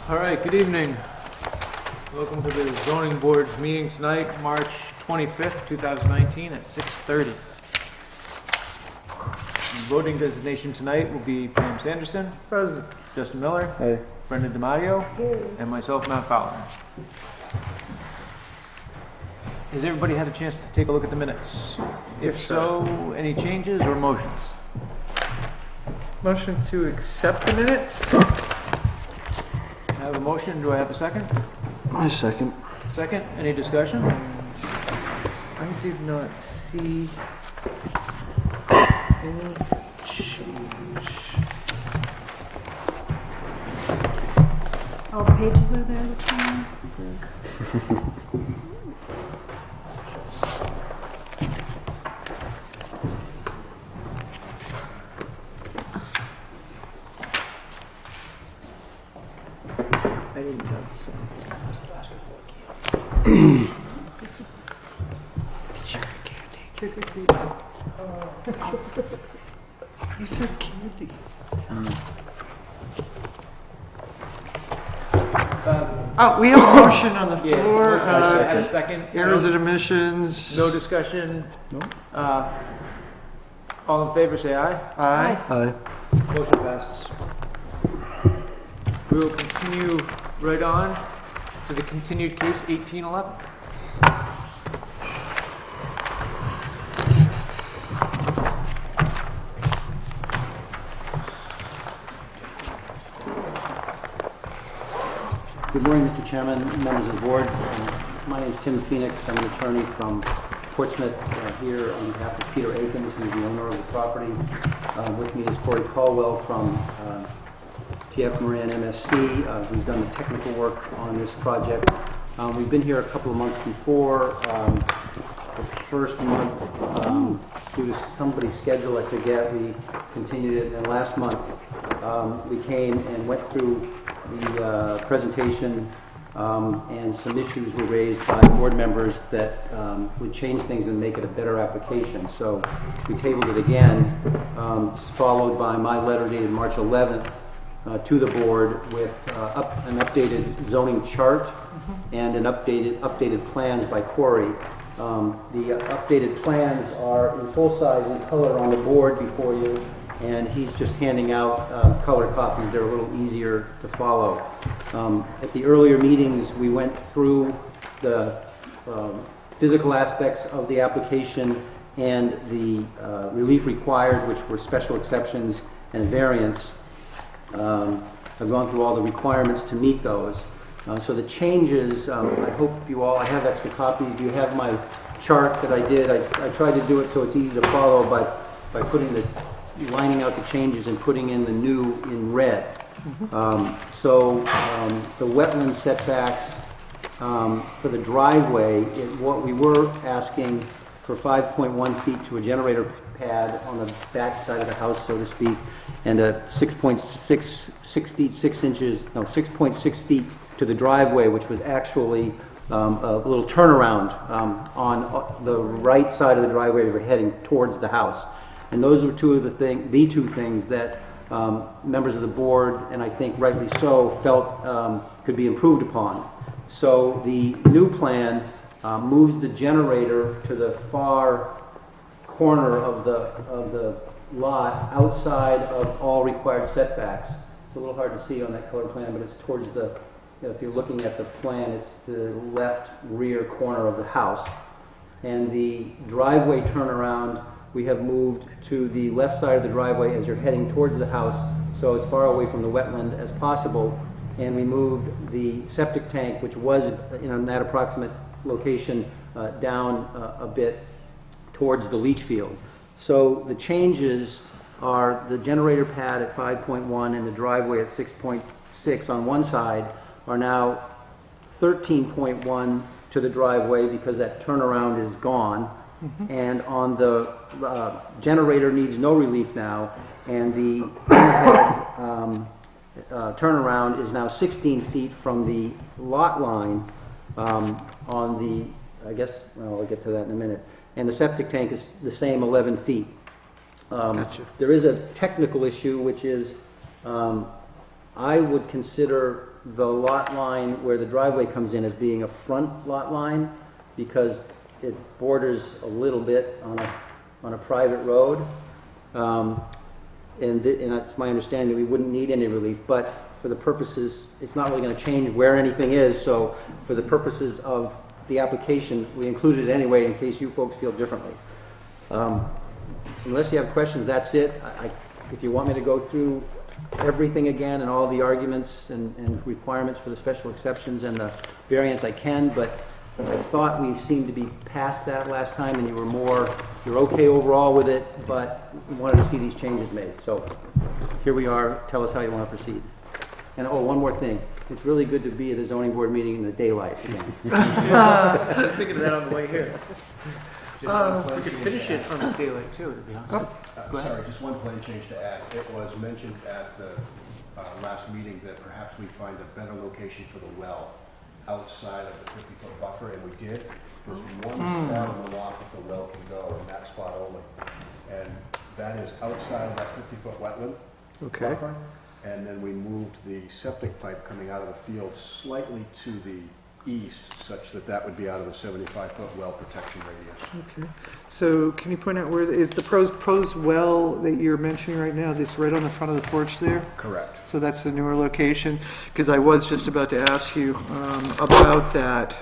All right, good evening. Welcome to the Zoning Board's meeting tonight, March 25th, 2019 at 6:30. Voting designation tonight will be Pam Sanderson, Present. Justin Miller, Hey. Brendan DiMatteo, and myself, Matt Fowler. Has everybody had a chance to take a look at the minutes? If so, any changes or motions? Motion to accept the minutes? I have a motion. Do I have a second? I second. Second. Any discussion? I did not see any change. All the pages are there this time. I didn't notice something. You said candy. Oh, we have a motion on the floor. Yes, I had a second. Errors and omissions. No discussion. No. All in favor, say aye. Aye. Aye. Motion passes. We will continue right on to the continued case 1811. Good morning, Mr. Chairman, members of the board. My name is Tim Phoenix. I'm an attorney from Portsmouth here on behalf of Peter Akins, who's the owner of the property. With me is Corey Caldwell from TF Moran MSC, who's done the technical work on this project. We've been here a couple of months before. The first month, due to somebody's schedule, I forget, we continued it. And last month, we came and went through the presentation, and some issues were raised by board members that would change things and make it a better application. So we tabled it again, followed by my letter dated March 11th to the board with an updated zoning chart and an updated plans by Corey. The updated plans are in full size and color on the board before you, and he's just handing out color copies. They're a little easier to follow. At the earlier meetings, we went through the physical aspects of the application and the relief required, which were special exceptions and variance. I've gone through all the requirements to meet those. So the changes, I hope you all, I have extra copies. Do you have my chart that I did? I tried to do it so it's easy to follow by lining out the changes and putting in the new in red. So the wetland setbacks for the driveway, what we were asking for 5.1 feet to a generator pad on the back side of the house, so to speak, and a 6.6 feet 6 inches, no, 6.6 feet to the driveway, which was actually a little turnaround on the right side of the driveway we're heading towards the house. And those were the two things that members of the board, and I think rightly so, felt could be improved upon. So the new plan moves the generator to the far corner of the lot, outside of all required setbacks. It's a little hard to see on that color plan, but it's towards the, if you're looking at the plan, it's the left rear corner of the house. And the driveway turnaround, we have moved to the left side of the driveway as you're heading towards the house, so as far away from the wetland as possible. And we moved the septic tank, which was in that approximate location, down a bit towards the leach field. So the changes are the generator pad at 5.1 and the driveway at 6.6 on one side are now 13.1 to the driveway because that turnaround is gone. And on the generator needs no relief now, and the overhead turnaround is now 16 feet from the lot line on the, I guess, well, I'll get to that in a minute. And the septic tank is the same 11 feet. Gotcha. There is a technical issue, which is I would consider the lot line where the driveway comes in as being a front lot line because it borders a little bit on a private road. And it's my understanding that we wouldn't need any relief, but for the purposes, it's not really going to change where anything is, so for the purposes of the application, we included it anyway in case you folks feel differently. Unless you have questions, that's it. If you want me to go through everything again and all the arguments and requirements for the special exceptions and the variance, I can, but I thought we seemed to be past that last time and you're okay overall with it, but you wanted to see these changes made. So here we are. Tell us how you want to proceed. And oh, one more thing. It's really good to be at a zoning board meeting in the daylight again. I was thinking of that on the way here. We could finish it on the daylight too, to be honest. Sorry, just one plain change to add. It was mentioned at the last meeting that perhaps we find a better location for the well outside of the 50-foot buffer, and we did. There's one spot on the lot that the well can go, and that spot only. And that is outside of that 50-foot wetland buffer. And then we moved the septic pipe coming out of the field slightly to the east, such that that would be out of the 75-foot well protection radius. Okay. So can you point out where is the pros well that you're mentioning right now? This right on the front of the porch there? Correct. So that's the newer location? Because I was just about to ask you about that.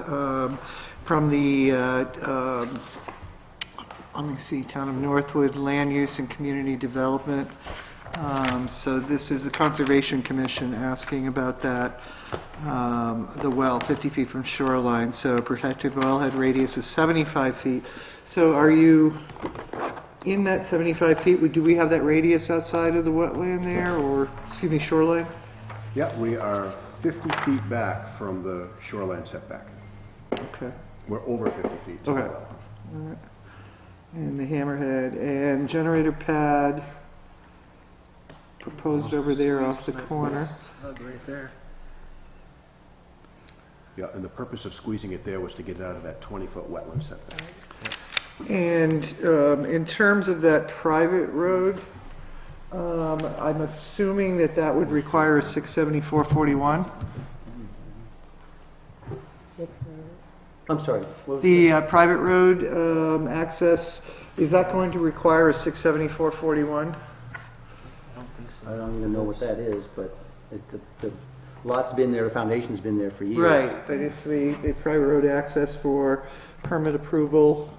From the, let me see, Town of Northwood Land Use and Community Development. So this is the Conservation Commission asking about that. The well, 50 feet from shoreline, so protected wellhead radius is 75 feet. So are you in that 75 feet? Do we have that radius outside of the wetland there, or, excuse me, shoreline? Yeah, we are 50 feet back from the shoreline setback. Okay. We're over 50 feet to the Okay. well. All right. And the hammerhead and generator pad proposed over there off the corner. Right there. Yeah, and the purpose of squeezing it there was to get it out of that 20-foot wetland setback. And in terms of that private road, I'm assuming that that would require a 674-41? I'm sorry. What was The private road access, is that going to require a 674-41? I don't even know what that is, but the lot's been there, the foundation's been there for years. Right, but it's the private road access for permit approval,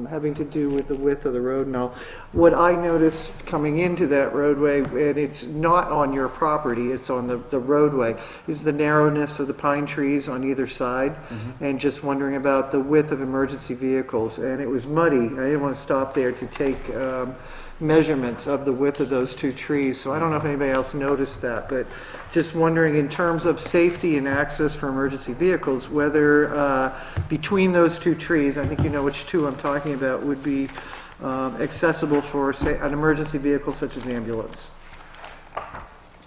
having to do with the width of the road and all. What I noticed coming into that roadway, and it's not on your property, it's on the roadway, is the narrowness of the pine trees on either side, and just wondering about the width of emergency vehicles. And it was muddy. I didn't want to stop there to take measurements of the width of those two trees, so I don't know if anybody else noticed that, but just wondering in terms of safety and access for emergency vehicles, whether between those two trees, I think you know which two I'm talking about, would be accessible for, say, an emergency vehicle such as ambulance.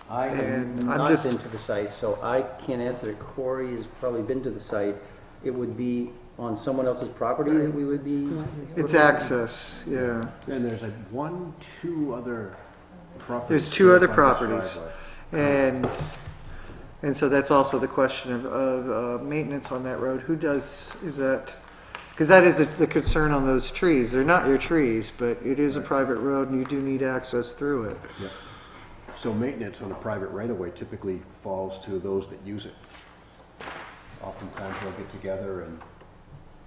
I have And I'm not just- been to the site, so I can't answer it. Corey has probably been to the site. It would be on someone else's property that we would be... It's access, yeah. And there's like two other properties. There's two other by this properties. driveway. And so that's also the question of maintenance on that road. Who does, is that, because that is the concern on those trees. They're not your trees, but it is a private road and you do need access through it. Yeah. So maintenance on a private right-of-way typically falls to those that use it. Oftentimes they'll get together and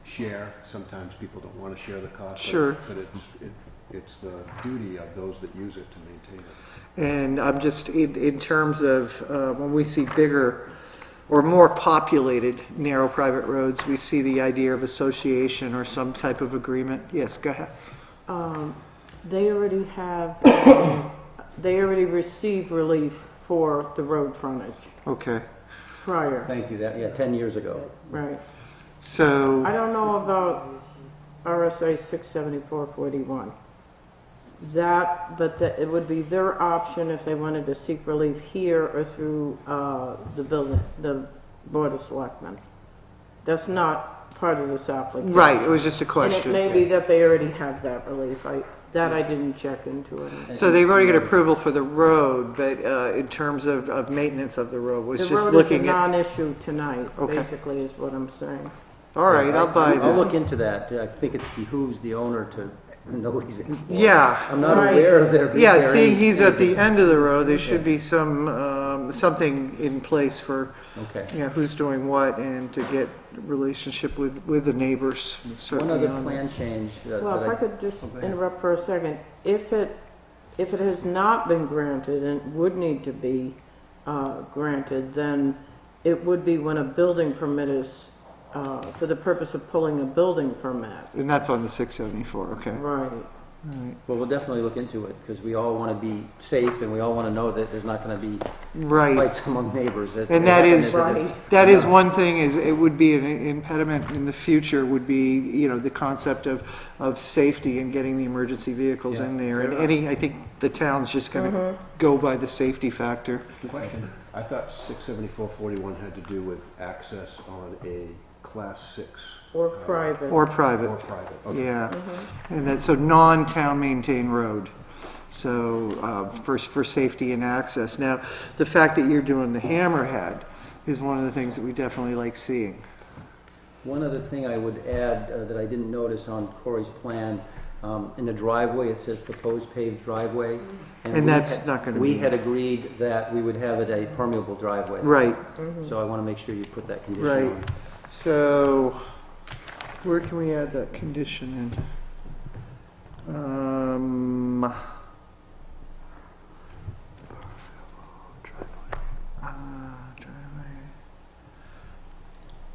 share. Sometimes people don't want to share the cost. Sure. But it's the duty of those that use it to maintain it. And I'm just, in terms of when we see bigger or more populated narrow private roads, we see the idea of association or some type of agreement. Yes, go ahead. They already have, they already receive relief for the road frontage. Okay. prior, Thank you, that, yeah, 10 years ago. right. So, I don't know about RSA 674-41. But it would be their option if they wanted to seek relief here or through the Board of Selectmen. That's not part of this application. right, it was just a And it question. may be that they already have that relief. I didn't check into it. So they've already got approval for the road, but in terms of maintenance of the road, was The just road is a looking at, non-issue tonight, Okay. basically, is what I'm saying. all right, I'll buy I'll that. look into that. I think it behooves the owner to know what he's in for. Yeah, I'm not Right. aware of there being. yeah, there seeing any- he's at the end of the road, there Yeah. should be something in place for, Okay. you know, who's doing what and to get relationship with the neighbors, One certainly other on that. plan change that Well, if I I, could just Oh, go ahead. interrupt for a second. If it has not been granted and would need to be granted, then it would be when a building permit is, for the purpose of pulling a building permit. And that's on the 674, okay. Right. well, we'll definitely look into it, because we all want to be safe, and we all want to know that there's not going to be Right. fights among neighbors. And that is, Right. that is one thing, is it would be an impediment in the future, would be, you know, the concept of safety and getting the emergency vehicles in there. And I think the town's just gonna go by the safety factor. Question, I thought 674-41 had to do with access on a Class 6 Or private. Or private, or private. Okay. yeah. And that's, so non-town maintained road. So, for safety and access. Now, the fact that you're doing the hammerhead is one of the things that we definitely like seeing. One other thing I would add that I didn't notice on Corey's plan, in the driveway, it says proposed paved driveway. And we that's had- not gonna We be- had agreed that we would have it a permeable driveway. Right, So I want to make sure you put that condition right. on. So, where can we add that condition in?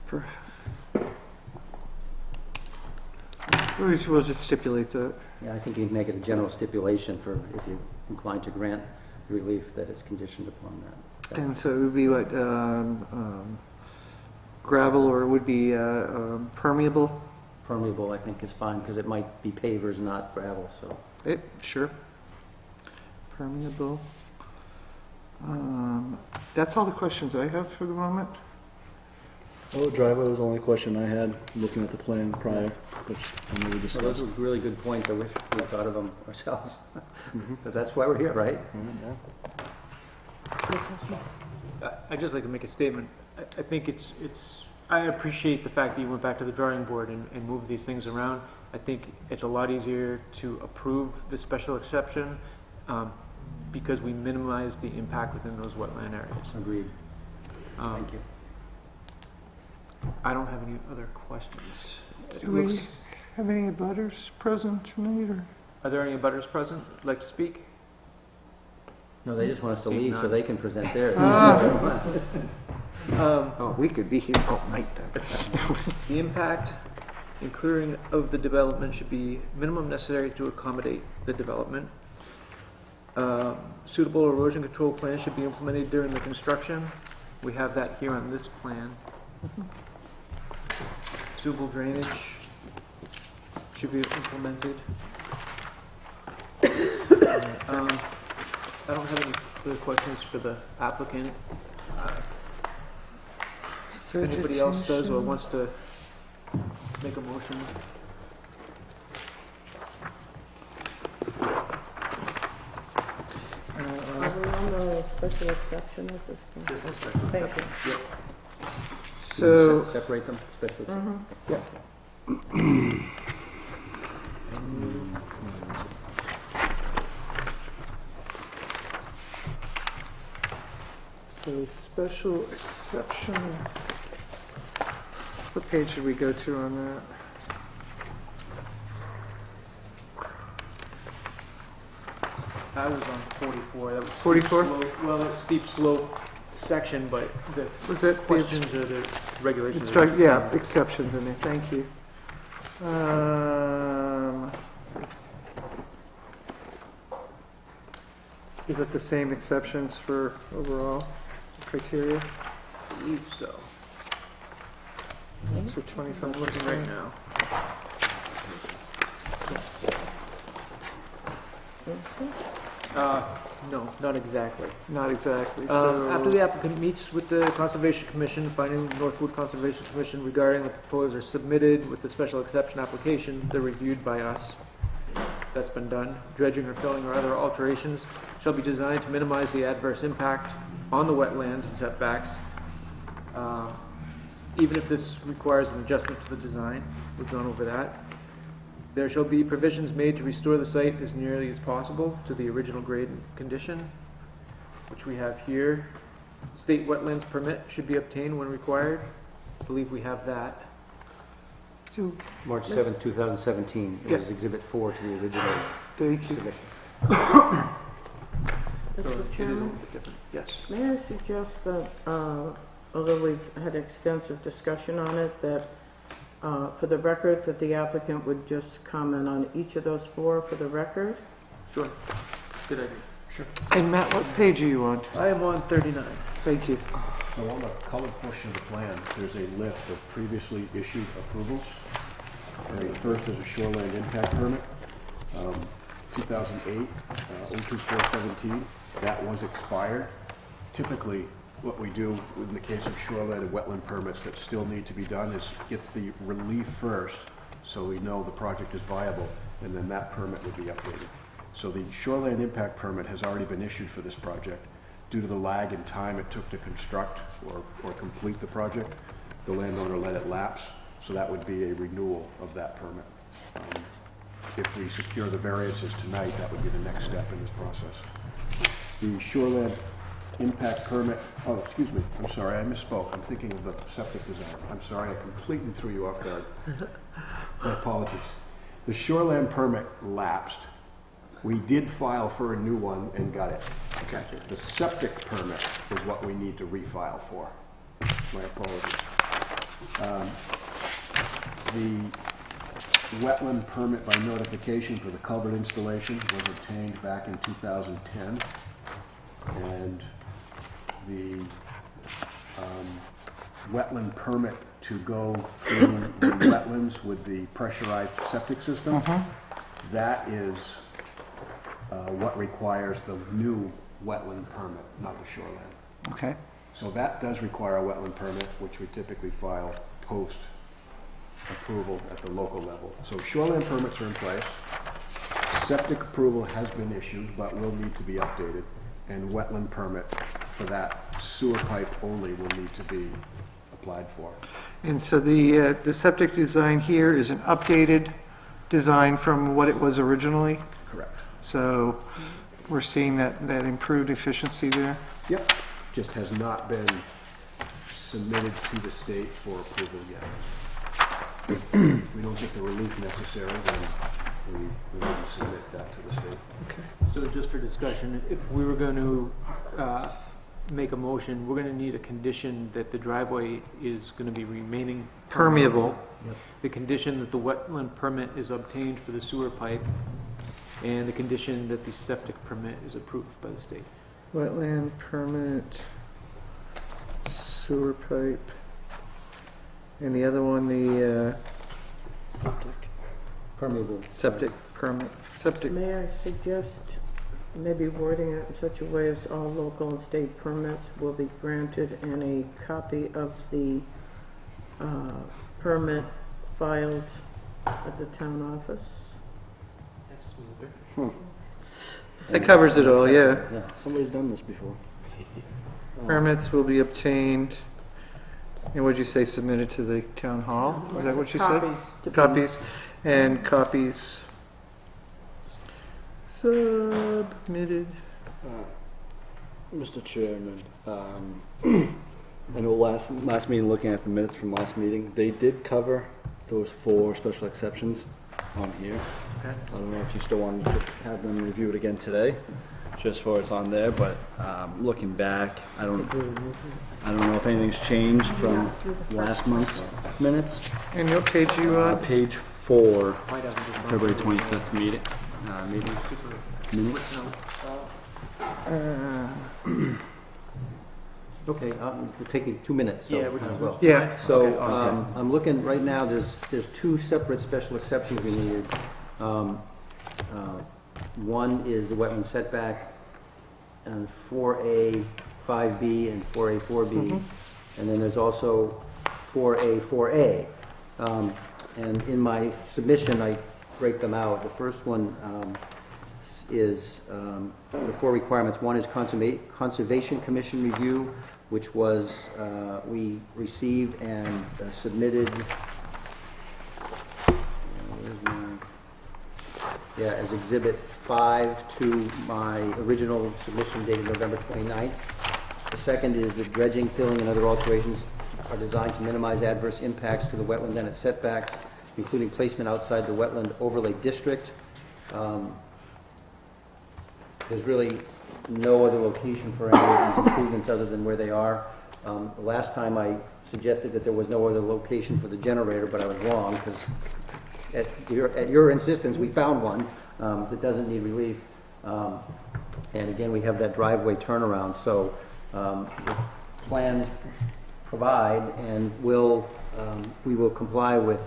Driveway. We'll just stipulate that. Yeah, I think you can make it a general stipulation for if you're inclined to grant the relief that it's conditioned upon that. And so it would be what, gravel, or it would be permeable? Permeable, I think, is fine, because it might be pavers, not gravel, so. Sure. Permeable. That's all the questions I have for the moment. Oh, the driveway was the only question I had, looking at the plan prior, which I know we Well, those discussed. were really good points. I wish we thought of them ourselves. But that's why we're here, right? I'd just like to make a statement. I think I appreciate the fact that you went back to the drawing board and moved these things around. I think it's a lot easier to approve the special exception because we minimize the impact within those wetland areas. Agreed. Um, Thank you. I don't have any other questions. It Do we looks- have any butters present tonight, or? Are there any butters present who'd like to speak? No, they just want us to Seeing leave so none. they can present theirs. Oh, we could be here all night then. The impact and clearing of the development should be minimum necessary to accommodate the development. Suitable erosion control plan should be implemented during the construction. We have that here on this plan. Suitable drainage should be implemented. I don't have any further questions for the applicant. If anybody else does or wants to make a motion. Are we on the special exception at this point? Thank you. So, Separate them, special exception. special exception. What page should we go to on that? I was on 44. That was 44? steep slope. Well, that's steep slope section, but the Was it? questions are the regulations. It's right, yeah, exceptions in there, thank you. Is it the same exceptions for overall criteria? believe so. That's for 25. I'm looking right now. No, not exactly. Not exactly, so. After the applicant meets with the Conservation Commission, finding Northwood Conservation Commission regarding the proposal are submitted with the special exception application, they're reviewed by us. That's been done. Dredging or filling or other alterations shall be designed to minimize the adverse impact on the wetlands and setbacks. Even if this requires an adjustment to the design, we've gone over that. There shall be provisions made to restore the site as nearly as possible to the original grade and condition, which we have here. State wetlands permit should be obtained when required. I believe we have that. March 7th, 2017, it was Yes. Exhibit 4 to the original Thank you. submission. So Mr. it is a Chairman, little bit different. Yes. may I suggest that, although we've had extensive discussion on it, that for the record, that the applicant would just comment on each of those four for the record? Sure. Good idea. Sure. And Matt, what page are you on? I am on 39. Thank you. So on the colored portion of the plan, there's a list of previously issued approvals. And the first is a shoreline impact permit, 2008, 02417. That was expired. Typically, what we do in the case of shoreline and wetland permits that still need to be done is get the relief first, so we know the project is viable, and then that permit would be updated. So the shoreline impact permit has already been issued for this project. Due to the lag in time it took to construct or complete the project, the landowner let it lapse, so that would be a renewal of that permit. If we secure the variances tonight, that would be the next step in this process. The shoreline impact permit, oh, excuse me, I'm sorry, I misspoke. I'm thinking of the septic design. I'm sorry, I completely threw you off guard. My apologies. The shoreline permit lapsed. We did file for a new one and got it. Gotcha. The septic permit is what we need to refile for. My apologies. The wetland permit by notification for the culvert installation was obtained back in 2010. And the wetland permit to go through the wetlands with the pressurized septic system, that is what requires the new wetland permit, not the shoreline. Okay. So that does require a wetland permit, which we typically file post approval at the local level. So shoreline permits are in place. Septic approval has been issued, but will need to be updated. And wetland permit for that sewer pipe only will need to be applied for. And so the septic design here is an updated design from what it was originally? Correct. So we're seeing that improved efficiency there? Yep. Just has not been submitted to the state for approval yet. If we don't get the relief necessary, then we wouldn't submit that to the state. Okay. So just for discussion, if we were going to make a motion, we're going to need a condition that the driveway is going to be remaining Permeable. The condition that the wetland permit is obtained for the sewer pipe, and the condition that the septic permit is approved by the state. Wetland permit, sewer pipe, and the other one, the Permeable. septic permit. Septic. May I suggest maybe wording it in such a way as all local and state permits will be granted and a copy of the permit filed at the town office? That's smoother. That covers it all, yeah. Yeah, somebody's done this before. Permits will be obtained, and what'd you say, submitted to the town hall? Is that what you said? Copies to be- Copies, and copies submitted. Mr. Chairman, I know last meeting, looking at the minutes from last meeting, they did cover those 4 special exceptions on here. Okay. I don't know if you still want to have them review it again today, just for it's on there, but looking back, I don't know if anything's changed from last month's minutes. And what page you on? Page 4, Might have them just February 25th meeting. Minutes. No. Okay, it'll take me 2 minutes, so Yeah, might as well. Yeah. So, Okay, awesome. I'm looking, right now, there's two separate special exceptions we needed. One is the wetland setback, and 4A, 5B, and 4A, 4B. And then there's also 4A, 4A. And in my submission, I break them out. The first one is the 4 requirements. One is Conservation Commission review, which was, we received and submitted, as Exhibit 5 to my original submission dated November 29th. The second is that dredging, filling, and other alterations are designed to minimize adverse impacts to the wetland and its setbacks, including placement outside the wetland overlay district. There's really no other location for any of these improvements other than where they are. The last time I suggested that there was no other location for the generator, but I was wrong, because at your insistence, we found one that doesn't need relief. And again, we have that driveway turnaround, so the plans provide and we will comply with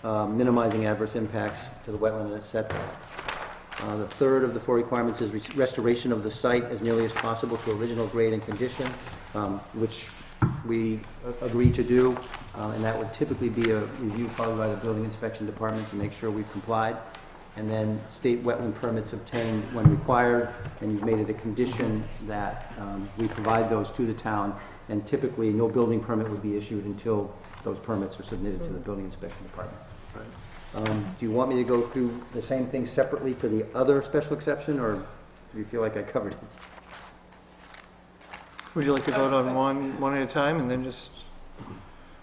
minimizing adverse impacts to the wetland and its setbacks. The third of the 4 requirements is restoration of the site as nearly as possible to original grade and condition, which we agree to do, and that would typically be a review followed by the building inspection department to make sure we've complied. And then state wetland permits obtained when required, and you've made it a condition that we provide those to the town, and typically no building permit would be issued until those permits are submitted to the building inspection department. Do you want me to go through the same thing separately for the other special exception, or do you feel like I covered it? Would you like to vote on one at a time and then just?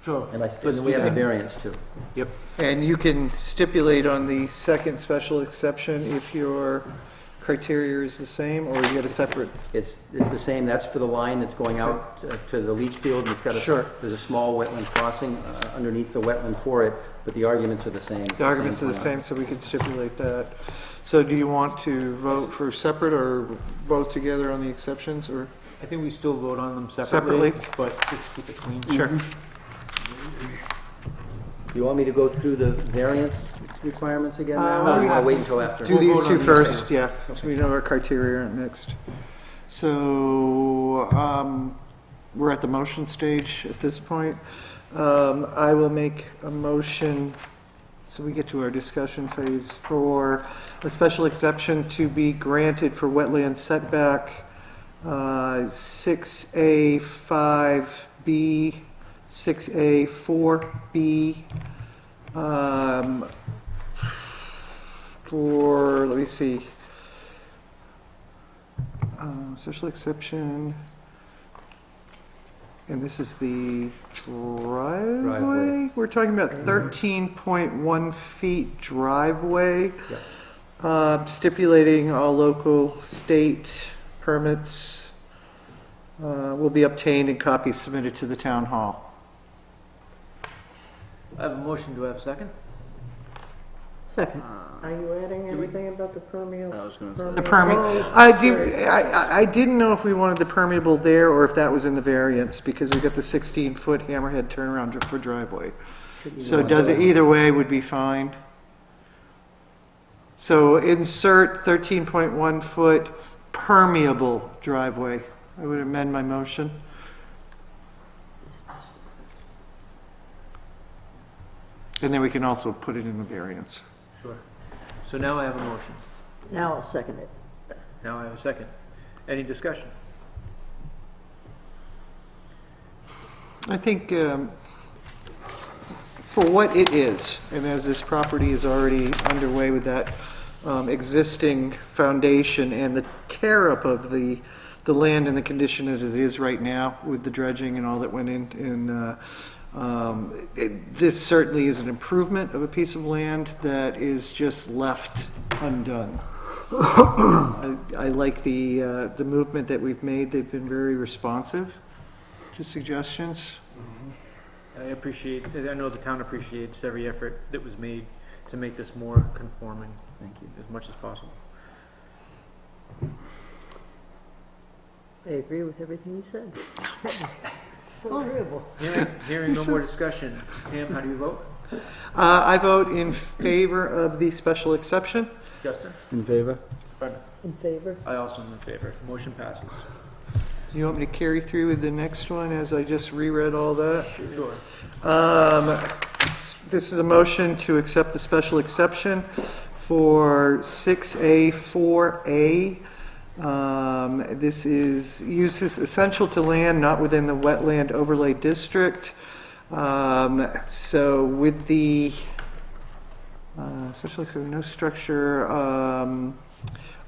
Sure. And Let's we do have a that. variance too. Yep. And you can stipulate on the second special exception if your criteria is the same, or you get a separate? It's the same, that's for the line that's going out to the leach field. It's got Sure. There's a small wetland crossing underneath the wetland for it, but the arguments are the same. It's The arguments are the plan. same, so we can stipulate that. So do you want to vote for separate or both together on the exceptions, or? I think we still vote on them separately, but just keep it clean. Sure. Do you want me to go through the variance requirements again now, Uh, or we- I'll wait until after? Do We'll these vote two on these first, yeah, so we know our criteria aren't mixed. So, we're at the motion stage at this point. I will make a motion, so we get to our discussion phase, for a special exception to be granted for wetland setback, 6A 5B, 6A 4B, for, let me see, special exception, and this is the driveway? We're talking about 13.1 feet driveway, stipulating all local, state permits will be obtained and copies submitted to the town hall. I have a motion, do I have a second? Second. Are you adding anything about the permeable? I was gonna say. The permeable, I didn't know if we wanted the permeable there or if that was in the variance, because we got the 16-foot hammerhead turnaround for driveway. So does it, either way would be fine. So insert 13.1 foot permeable driveway. I would amend my motion. And then we can also put it in the variance. Sure. So now I have a motion. Now I'll second it. Now I have a second. Any discussion? I think for what it is, and as this property is already underway with that existing foundation and the tear up of the land and the condition as it is right now with the dredging and all that went in, this certainly is an improvement of a piece of land that is just left undone. I like the movement that we've made. They've been very responsive to suggestions. I know the town appreciates every effort that was made to make this more conforming. Thank you. As much as possible. I agree with everything you said. So agreeable. Hearing no more discussion, Pam, how do you vote? I vote in favor of the special exception. Justin? In favor? Brenda? In favor? I also am in favor. Motion passes. Do you want me to carry through with the next one as I just reread all that? Sure. This is a motion to accept the special exception for 6A4A. This is uses essential to land not within the wetland overlay district. So with the especially so no structure,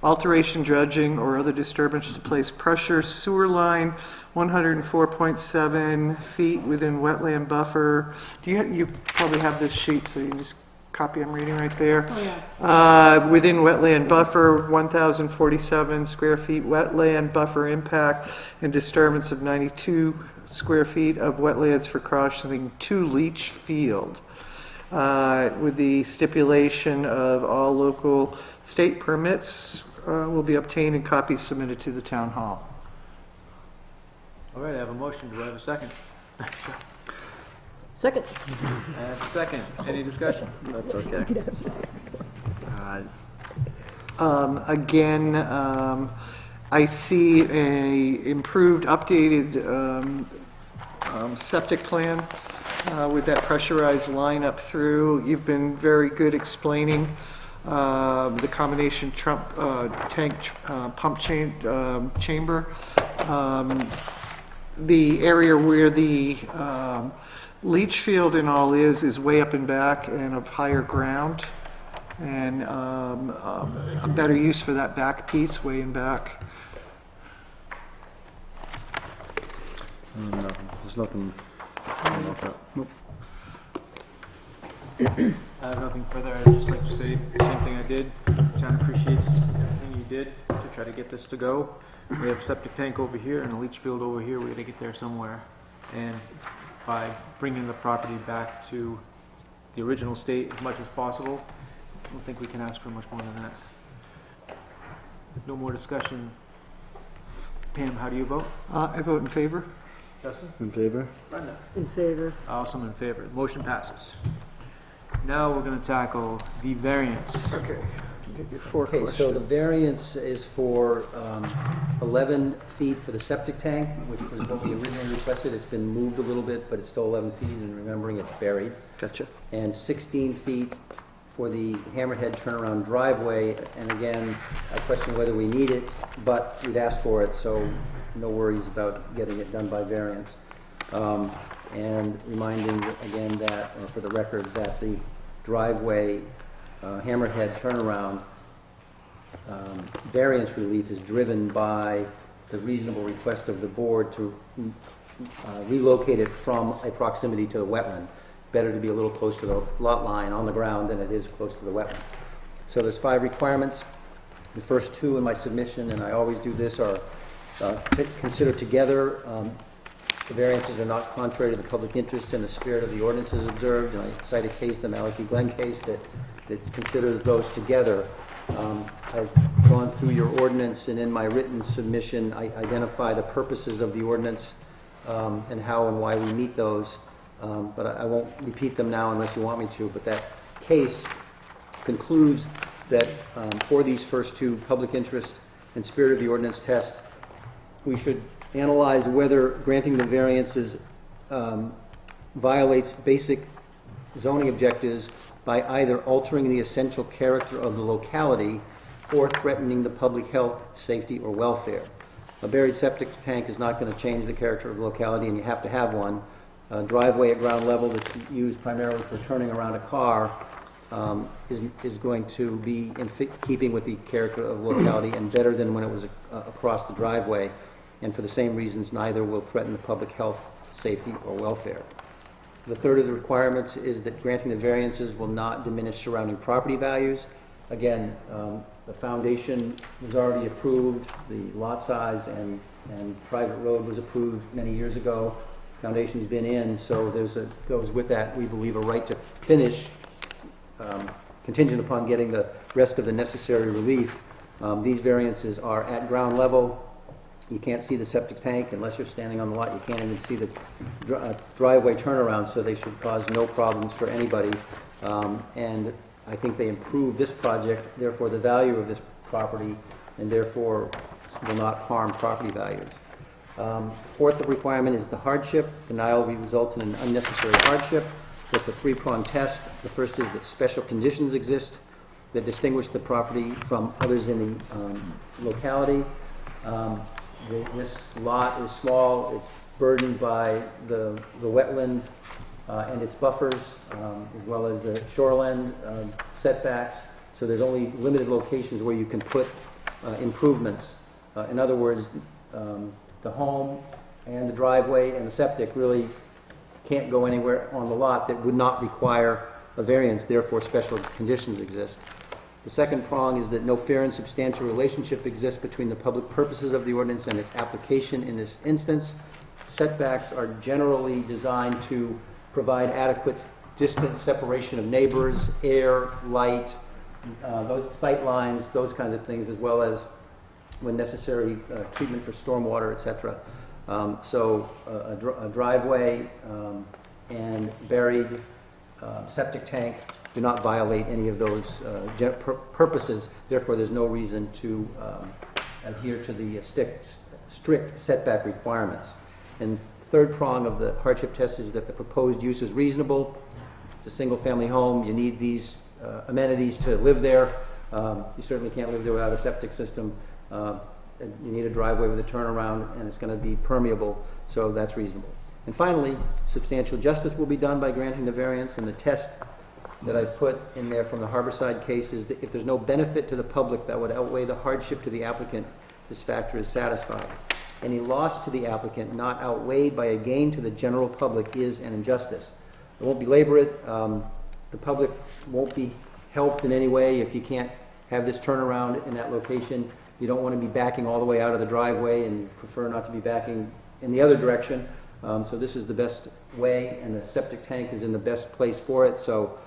alteration, dredging, or other disturbance to place pressure sewer line 104.7 feet within wetland buffer. You probably have this sheet, so you can just copy I'm reading right there. Oh, yeah. Within wetland buffer, 1,047 square feet wetland buffer impact and disturbance of 92 square feet of wetlands for crossing to leach field. With the stipulation of all local state permits will be obtained and copies submitted to the town hall. All right, I have a motion. Do I have a second? Second. I have a second. Any discussion? That's okay. Again, I see a improved, updated septic plan with that pressurized line up through. You've been very good explaining the combination tank pump chamber. The area where the leach field and all is way up and back and of higher ground, and a better use for that back piece way in back. No, there's nothing. Nope. I have nothing further. I'd just like to say the same thing I did. Town appreciates everything you did to try to get this to go. We have a septic tank over here and a leach field over here. We got to get there somewhere. And by bringing the property back to the original state as much as possible, I don't think we can ask for much more than that. No more discussion. Pam, how do you vote? I vote in favor. Justin? In favor? Brenda? In favor. I also am in favor. Motion passes. Now we're going to tackle the variance. Okay. Get your four Okay, questions. so the variance is for 11 feet for the septic tank, which was what we originally requested. It's been moved a little bit, but it's still 11 feet, and remembering it's buried. Gotcha. And 16 feet for the hammerhead turnaround driveway. And again, I question whether we need it, but we've asked for it, so no worries about getting it done by variance. And reminding again that, or for the record, that the driveway hammerhead turnaround variance relief is driven by the reasonable request of the board to relocate it from a proximity to the wetland. Better to be a little close to the lot line on the ground than it is close to the wetland. So there's 5 requirements. The first 2 in my submission, and I always do this, are considered together. The variances are not contrary to the public interest and the spirit of the ordinances observed, and I cite a case, the Malachi Glen case, that considers those together. I've gone through your ordinance, and in my written submission, I identify the purposes of the ordinance and how and why we meet those, but I won't repeat them now unless you want me to. But that case concludes that for these first 2 public interest and spirit of the ordinance tests, we should analyze whether granting the variances violates basic zoning objectives by either altering the essential character of the locality or threatening the public health, safety, or welfare. A buried septic tank is not going to change the character of the locality, and you have to have one. A driveway at ground level that's used primarily for turning around a car is going to be in keeping with the character of the locality and better than when it was across the driveway. And for the same reasons, neither will threaten the public health, safety, or welfare. The third of the requirements is that granting the variances will not diminish surrounding property values. Again, the foundation was already approved, the lot size and private road was approved many years ago. Foundation's been in, so goes with that, we believe, a right to finish, contingent upon getting the rest of the necessary relief. These variances are at ground level, You can't see the septic tank unless you're standing on the lot. You can't even see the driveway turnaround, so they should cause no problems for anybody. And I think they improve this project, therefore the value of this property, and therefore will not harm property values. Fourth requirement is the hardship. Denial results in an unnecessary hardship. It's a three-pronged test. The first is that special conditions exist that distinguish the property from others in the locality. This lot is small. It's burdened by the wetland and its buffers, as well as the shoreland setbacks. So there's only limited locations where you can put improvements. In other words, the home and the driveway and the septic really can't go anywhere on the lot that would not require a variance, therefore special conditions exist. The second prong is that no fair and substantial relationship exists between the public purposes of the ordinance and its application in this instance. Setbacks are generally designed to provide adequate distance separation of neighbors, air, light, those sight lines, those kinds of things, as well as, when necessary, treatment for stormwater, etc. So a driveway and buried septic tank do not violate any of those purposes. Therefore, there's no reason to adhere to the strict setback requirements. And third prong of the hardship test is that the proposed use is reasonable. It's a single-family home. You need these amenities to live there. You certainly can't live there without a septic system. You need a driveway with a turnaround, and it's going to be permeable, so that's reasonable. And finally, substantial justice will be done by granting the variance, and the test that I put in there from the Harborside case is that if there's no benefit to the public that would outweigh the hardship to the applicant, this factor is satisfied. Any loss to the applicant not outweighed by a gain to the general public is an injustice. I won't belabor it. The public won't be helped in any way if you can't have this turnaround in that location. You don't want to be backing all the way out of the driveway, and you prefer not to be backing in the other direction. So this is the best way, and the septic tank is in the best place for it. So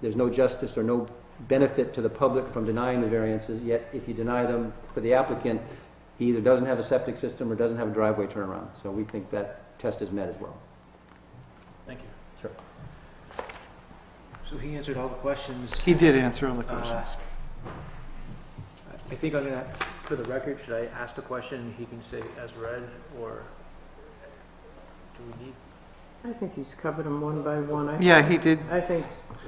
there's no justice or no benefit to the public from denying the variances, yet if you deny them for the applicant, he either doesn't have a septic system or doesn't have a driveway turnaround. So we think that test is met as well. Thank you. Sure. So he answered all the questions. He did answer all the questions. I think I'm gonna, for the record, should I ask the question, he can say as read, or do we need? I think he's covered them one by one. Yeah, he did. I think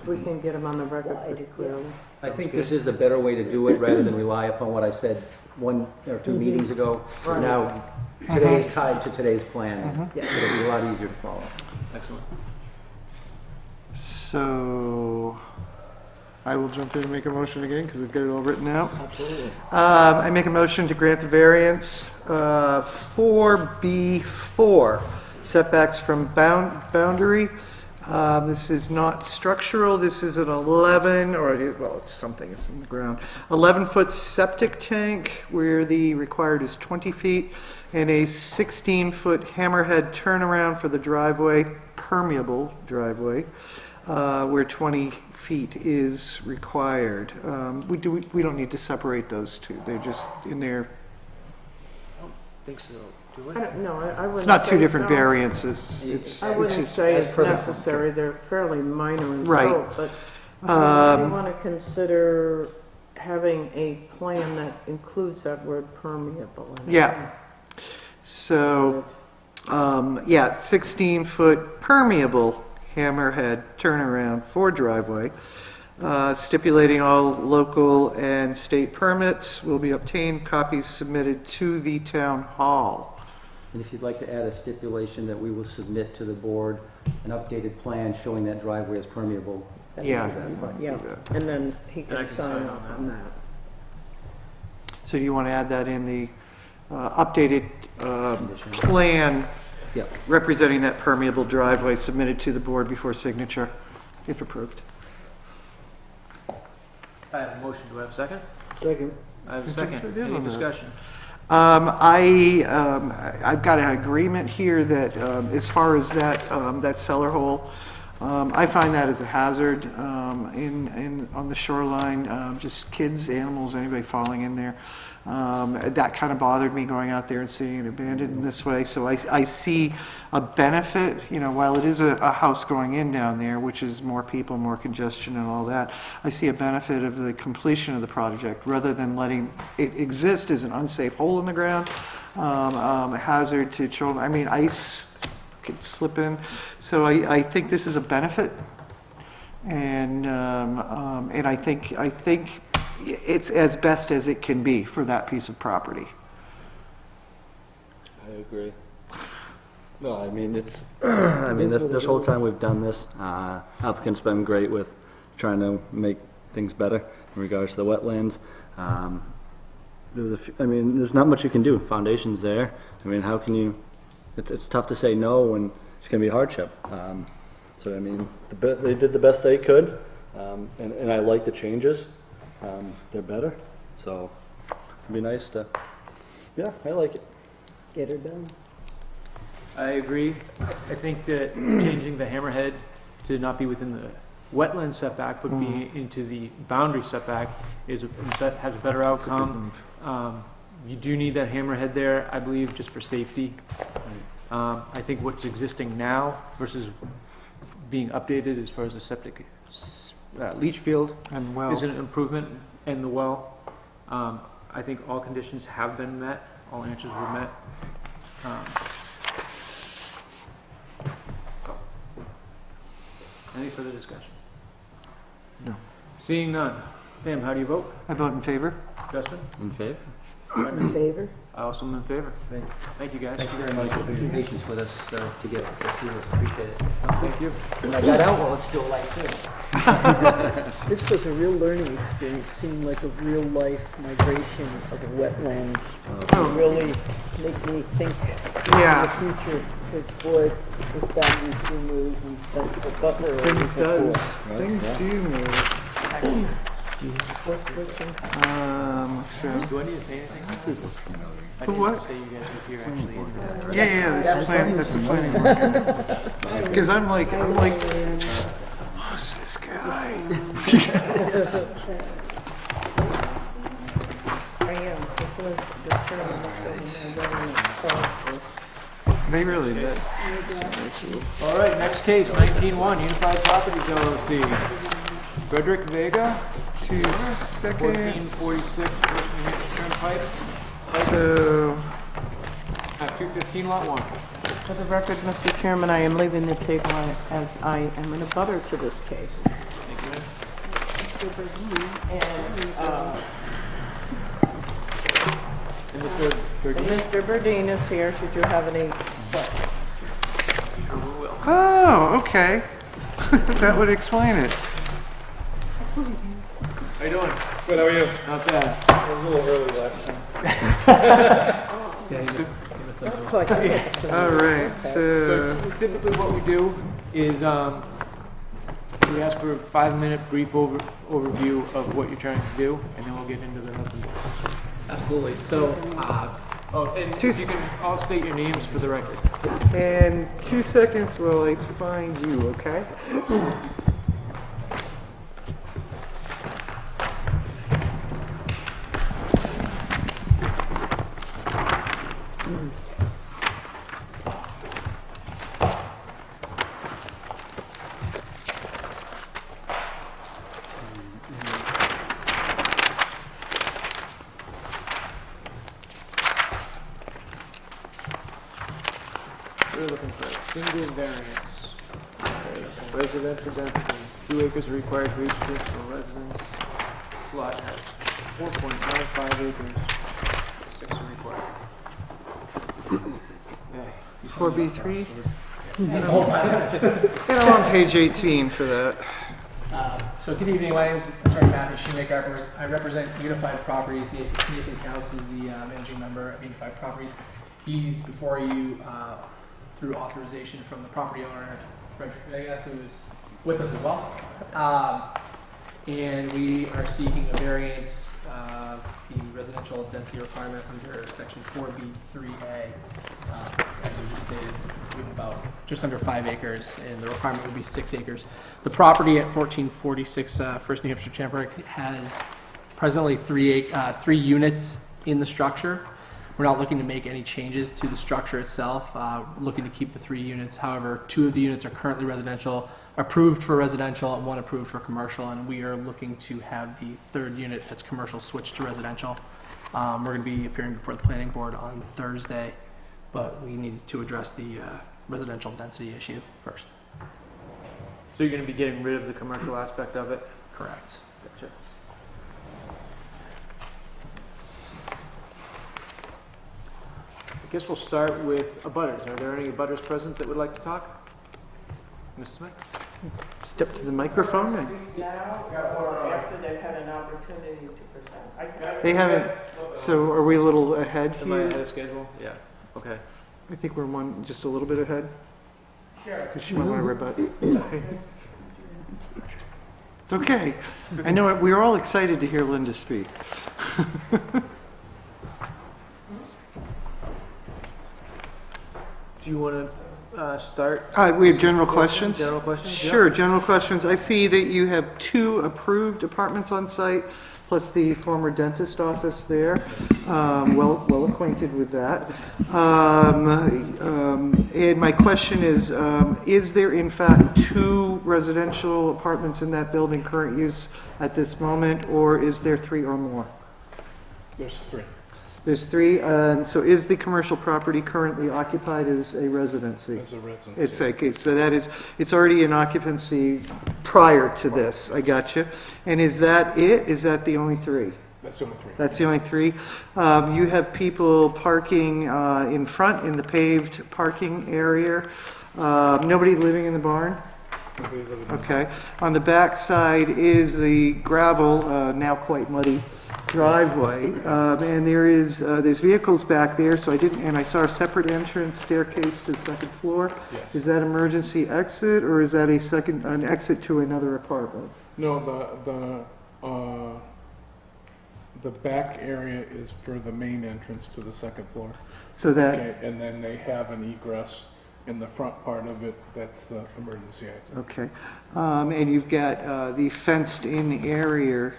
we can get them on the record pretty clearly. I think this is the better way to do it rather than rely upon what I said one or two meetings ago. Right. Now, today is tied to today's plan. It'll be a lot easier to follow. Excellent. So I will jump in and make a motion again because I've got it all written out. Absolutely. I make a motion to grant the variance 4B4, setbacks from boundary. This is not structural. This is an 11, or well, it's something. It's in the ground. 11-foot septic tank where the required is 20 feet, and a 16-foot hammerhead turnaround for the driveway, permeable driveway, where 20 feet is required. We don't need to separate those two. They're just in there. I don't think so. Do we? I don't know, I wouldn't It's not two say different so. variances. It's I wouldn't just say as it's per the- necessary, they're fairly minor in Right. scope, but you want to consider having a plan that includes that word permeable. in it. Yeah. So, 16-foot permeable hammerhead turnaround for driveway, stipulating all local and state permits will be obtained, copies submitted to the town hall. And if you'd like to add a stipulation that we will submit to the board an updated plan showing that driveway is permeable. that would Yeah. be fine. Yeah, and then he And I can can sign sign off on on that. So you want to add that in the updated Condition. plan Yep. representing that permeable driveway submitted to the board before signature, if approved. I have a motion. Do I have a second? Second. I have a You second. jumped right in Any on that. discussion? I've got an agreement here that as far as that cellar hole, I find that as a hazard on the shoreline, just kids, animals, anybody falling in there. That kind of bothered me going out there and seeing it abandoned in this way. So I see a benefit, while it is a house going in down there, which is more people, more congestion and all that, I see a benefit of the completion of the project rather than letting it exist as an unsafe hole in the ground, a hazard to children. I mean, ice could slip in. So I think this is a benefit. And I think it's as best as it can be for that piece of property. I agree. No, I mean, it's, I mean, this whole time we've done this, applicant's been great with trying to make things better in regards to the wetlands. I mean, there's not much you can do. Foundation's there. I mean, how can you, it's tough to say no when it's going to be a hardship. So, I mean, they did the best they could, and I like the changes. They're better, so it'd be nice to, yeah, I like it. Get her done. I agree. I think that changing the hammerhead to not be within the wetland setback, but be into the boundary setback has a better outcome. You do need that hammerhead there, I believe, just for safety. I think what's existing now versus being updated as far as the septic leach field And well, is an improvement, and the well. I think all conditions have been met, all answers were met. Any further discussion? No. Seeing none. Pam, how do you vote? I vote in favor. Justin? In favor? In favor? I also am in favor. Thank you, guys. Thank you very much for your patience with us to get through this. Appreciate it. Thank you. When I got out, well, it's still light too. This was a real learning experience, seeing like a real life migration of a wetland. Oh. Really make me think Yeah. in the future, because boy, this boundaries do move, and that's what Butler always Things said. does. Things do move. So. Do I need to say anything? I For didn't what? say you guys were here actually. Yeah, that's the planning board. Because I'm like, psst, who's this guy? I am. This was the chairman that's over there running the call for. They really did. All right, next case, 19-1, Unified Properties LLC. Frederick Vega, 2 seconds. 1446 First New Hampshire Turnpike, So, at 215 Lot 1. For the record, Mr. Chairman, I am leaving the table as I am in a butter to this case. Thank you. And Mr. Burdine? Mr. Burdine is here, should you have any questions. oh, okay. That would explain it. How you doing? Good, how are you? Not bad. I was a little early last time. That's like this. All right, so, Typically what we do is we ask for a 5-minute brief overview of what you're trying to do, and then we'll get into the nuts and bolts. Absolutely. So, And if you can all state your names for the record. and 2 seconds while I find you, okay? We're looking for a single variance. Residential density, 2 acres are required for each principal residence. Lot has 4.95 acres, 6 are required. Yeah, you see 4B3? And I'm on page 18 for that. so good evening. My name is Attorney Matthew Shoemaker. I represent Unified Properties. Nathan House is the managing member of Unified Properties. He's before you through authorization from the property owner, Frederick Vega, who is with us as well. And we are seeking a variance of the residential density requirement under section 4B3A, as we just stated. We have about just under 5 acres, and the requirement would be 6 acres. The property at 1446 First New Hampshire Turnpike has presently 3 units in the structure. We're not looking to make any changes to the structure itself. Looking to keep the 3 units. However, 2 of the units are currently residential, approved for residential, and 1 approved for commercial, and we are looking to have the 3rd unit that's commercial switched to residential. We're going to be appearing before the planning board on Thursday, but we need to address the residential density issue first. So you're going to be getting rid of the commercial aspect of it? Correct. Gotcha. I guess we'll start with abutters. Are there any abutters present that would like to talk? Mr. Smith? Step to the microphone. Now, or after they've had an opportunity to present? They haven't, so are we a little ahead Am I here? ahead of schedule? Yeah. Okay. I think we're just a little bit ahead. Sure. Because she might want to rebut. It's okay. I know it. We were all excited to hear Linda speak. Do you want to start? We have general questions? General questions? Yeah. Sure, general questions. I see that you have 2 approved apartments on site, plus the former dentist office there. Well acquainted with that. And my question is there in fact 2 residential apartments in that building current use at this moment, or is there 3 or more? There's 3. There's 3, and so is the commercial property currently occupied as a residency? As a residence. It's okay, so that is, it's already in occupancy prior to this, I got you. And is that it? Is that the only 3? That's the only 3. That's the only 3. You have people parking in front in the paved parking area. Nobody living in the barn? Nobody living in the Okay. On the back side is the gravel, now quite muddy, driveway, and there's vehicles back there. So I saw a separate entrance staircase to the 2nd floor. Yes. Is that emergency exit, or is that an exit to another apartment? No, the back area is for the main entrance to the 2nd floor. So that Okay, and then they have an egress in the front part of it. That's the emergency exit. okay, and you've got the fenced-in area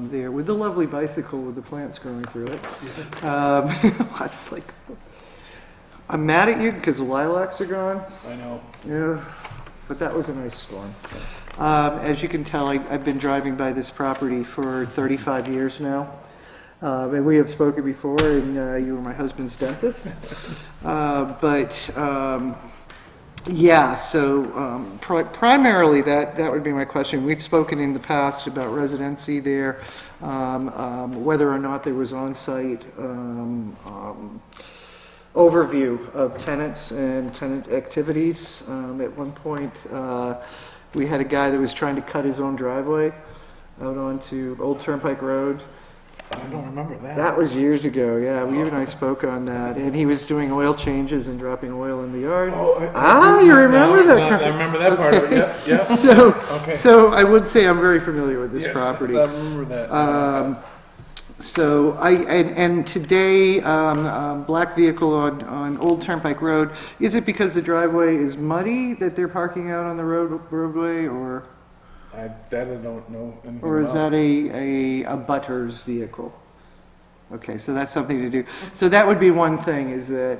there with the lovely bicycle with the plants growing through it. It's like, I'm mad at you because the lilacs are gone. I know. Yeah, but that was a nice storm. As you can tell, I've been driving by this property for 35 years now. And we have spoken before, and you were my husband's dentist. Yeah, so primarily that would be my question. We've spoken in the past about residency there, whether or not there was on-site overview of tenants and tenant activities. At one point, we had a guy that was trying to cut his own driveway out onto Old Turnpike Road. I don't remember that. That was years ago, yeah. You and I spoke on that. And he was doing oil changes and dropping oil in the yard. Oh, you remember that? I remember that part of it, yep, yep. Okay. So I would say I'm very familiar with this Yes, property. I remember that. So and today, black vehicle on Old Turnpike Road, is it because the driveway is muddy that they're parking out on the roadway, or That I don't know anything or is about. that a butter's vehicle? Okay, so that's something to do. So that would be one thing, is that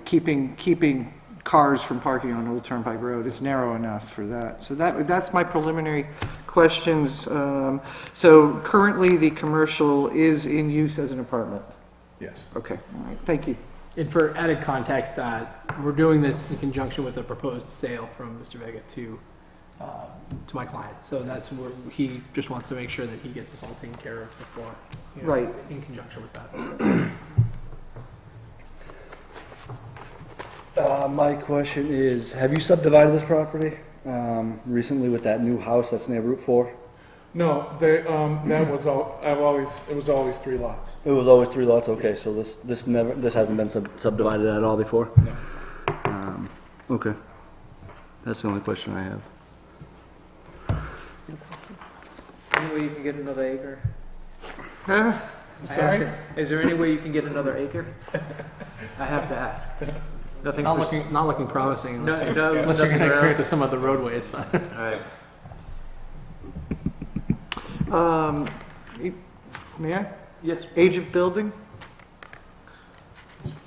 keeping cars from parking on Old Turnpike Road is narrow enough for that. So that's my preliminary questions. So currently the commercial is in use as an apartment. Yes. Okay, all right, thank you. And for added context, we're doing this in conjunction with a proposed sale from Mr. Vega to my client. So that's where he just wants to make sure that he gets this all taken care of before, Right. in conjunction with that. My question is, have you subdivided this property recently with that new house that's near Route 4? No, that was all. It was always 3 lots. It was always 3 lots. Okay, so this hasn't been subdivided at all before. No. Okay, that's the only question I have. Any way you can get another acre? Huh? Is there any way you can get another acre? I have to ask. Nothing Not for, looking, not looking promising unless No, you're, no, unless you're nothing going to around. grant to some of the roadways. alright. May I? Yes. Age of building?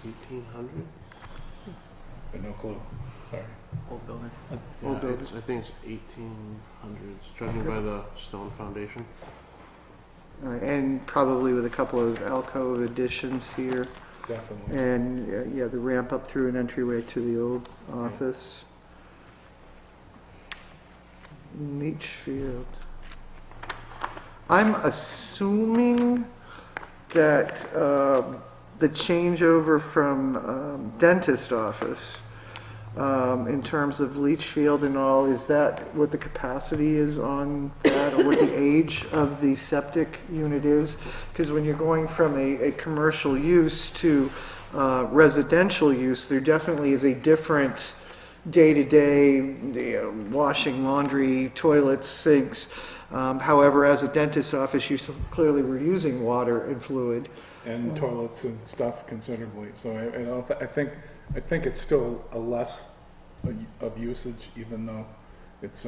1800? No clue. Sorry. Old building. Old building. I think it's 1800s, judging by the stone foundation. And probably with a couple of alcove additions here. Definitely. And, yeah, the ramp up through an entryway to the old office. Leach field. I'm assuming that the changeover from dentist office in terms of leach field and all, is that what the capacity is on that, or what the age of the septic unit is? Because when you're going from a commercial use to residential use, there definitely is a different day-to-day washing, laundry, toilets, sinks. However, as a dentist office, you clearly were using water and fluid. And toilets and stuff considerably. So I think it's still a less of usage, even though it's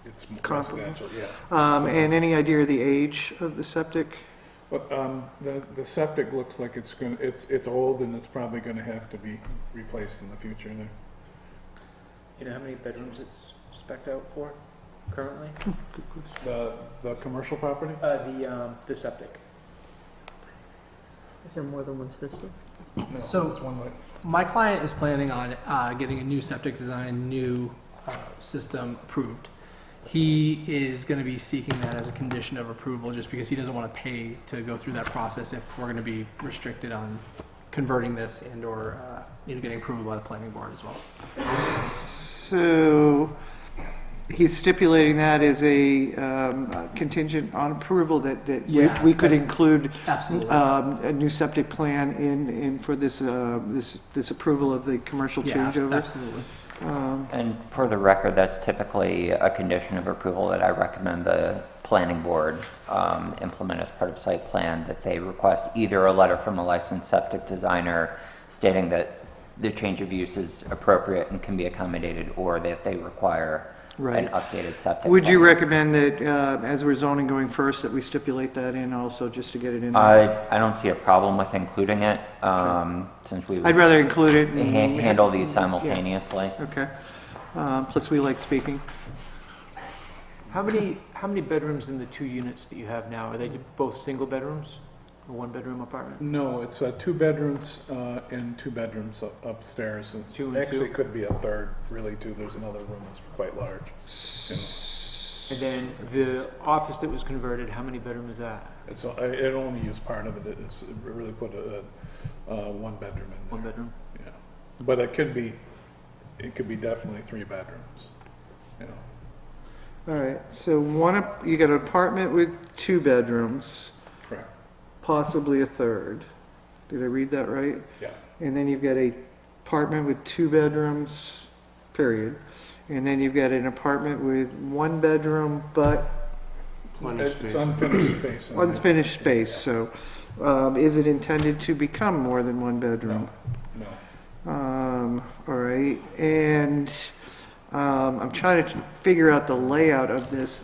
it's more Comparable. residential. Yeah. And any idea of the age of the septic? But the septic looks like it's old and it's probably going to have to be replaced in the future. There. You know how many bedrooms it's spec'd out for currently? The commercial property. The septic. Is there more than one system? No, So- it's one way. My client is planning on getting a new septic design, new system approved. He is going to be seeking that as a condition of approval just because he doesn't want to pay to go through that process if we're going to be restricted on converting this and or getting approval by the planning board as well. So he's stipulating that as a contingent on approval that Yeah, we could that's- include Absolutely. a new septic plan in for this approval of the commercial Yeah, changeover. absolutely. And for the record, that's typically a condition of approval that I recommend the planning board implement as part of site plan, that they request either a letter from a licensed septic designer stating that the change of use is appropriate and can be accommodated, or that they require Right. an updated septic Would you plan. recommend that, as we're zoning going first, that we stipulate that in also, just to get it in? I don't see a problem with including it, since we I'd would rather include it. and- handle these simultaneously. Okay. Plus, we like speaking. How many bedrooms in the two units that you have now? Are they both single bedrooms, or one bedroom apartment? No, it's 2 bedrooms and 2 bedrooms upstairs. And Two and actually, two? it could be a third, really, too. There's another room that's quite large. You know, And then the office that was converted, how many bedrooms is that? it only used part of it. It really put a 1 bedroom in there. One bedroom? Yeah, but it could be definitely 3 bedrooms. You know, All right, so you got an apartment with 2 bedrooms, correct. possibly a third. Did I read that right? Yeah. And then you've got a apartment with 2 bedrooms, period. And then you've got an apartment with 1 bedroom, but It's unfinished space. in there. unfinished space, so is it intended to become more than 1 bedroom? No. All right, and I'm trying to figure out the layout of this.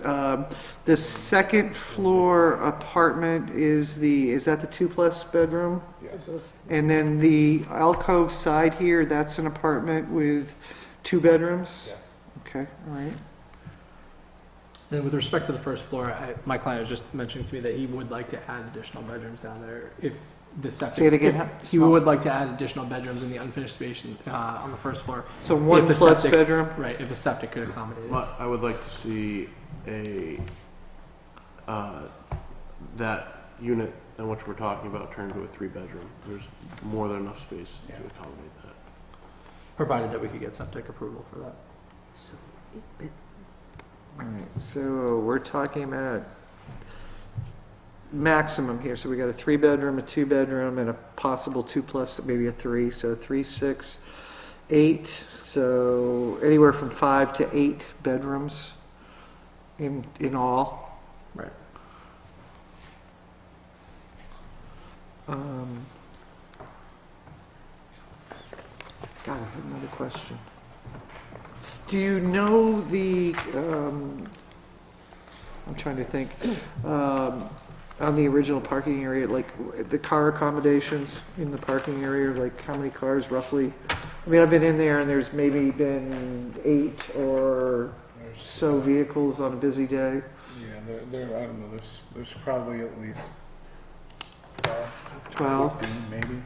The second floor apartment is that the 2+ bedroom? Yes. And then the alcove side here, that's an apartment with 2 bedrooms? Yes. Okay, all right. And with respect to the first floor, my client was just mentioning to me that he would like to add additional bedrooms down there if the septic. Say it again, if he would like to add additional bedrooms in the unfinished space on the first floor. So 1 If the plus septic- bedroom? Right, if a septic could accommodate it. But I would like to see that unit in which we're talking about turned to a 3-bedroom. There's more than enough space to accommodate that. Provided that we could get septic approval for that. All right, so we're talking about maximum here. So we got a 3-bedroom, a 2-bedroom, and a possible 2+, maybe a 3. So 3, 6, 8. So anywhere from 5 to 8 bedrooms in all. Right. God, I have another question. Do you know the, I'm trying to think, on the original parking area, like the car accommodations in the parking area, like how many cars roughly? I mean, I've been in there and there's maybe been 8 or so vehicles on a busy day. Yeah, I don't know, there's probably at least 12. 15 maybe.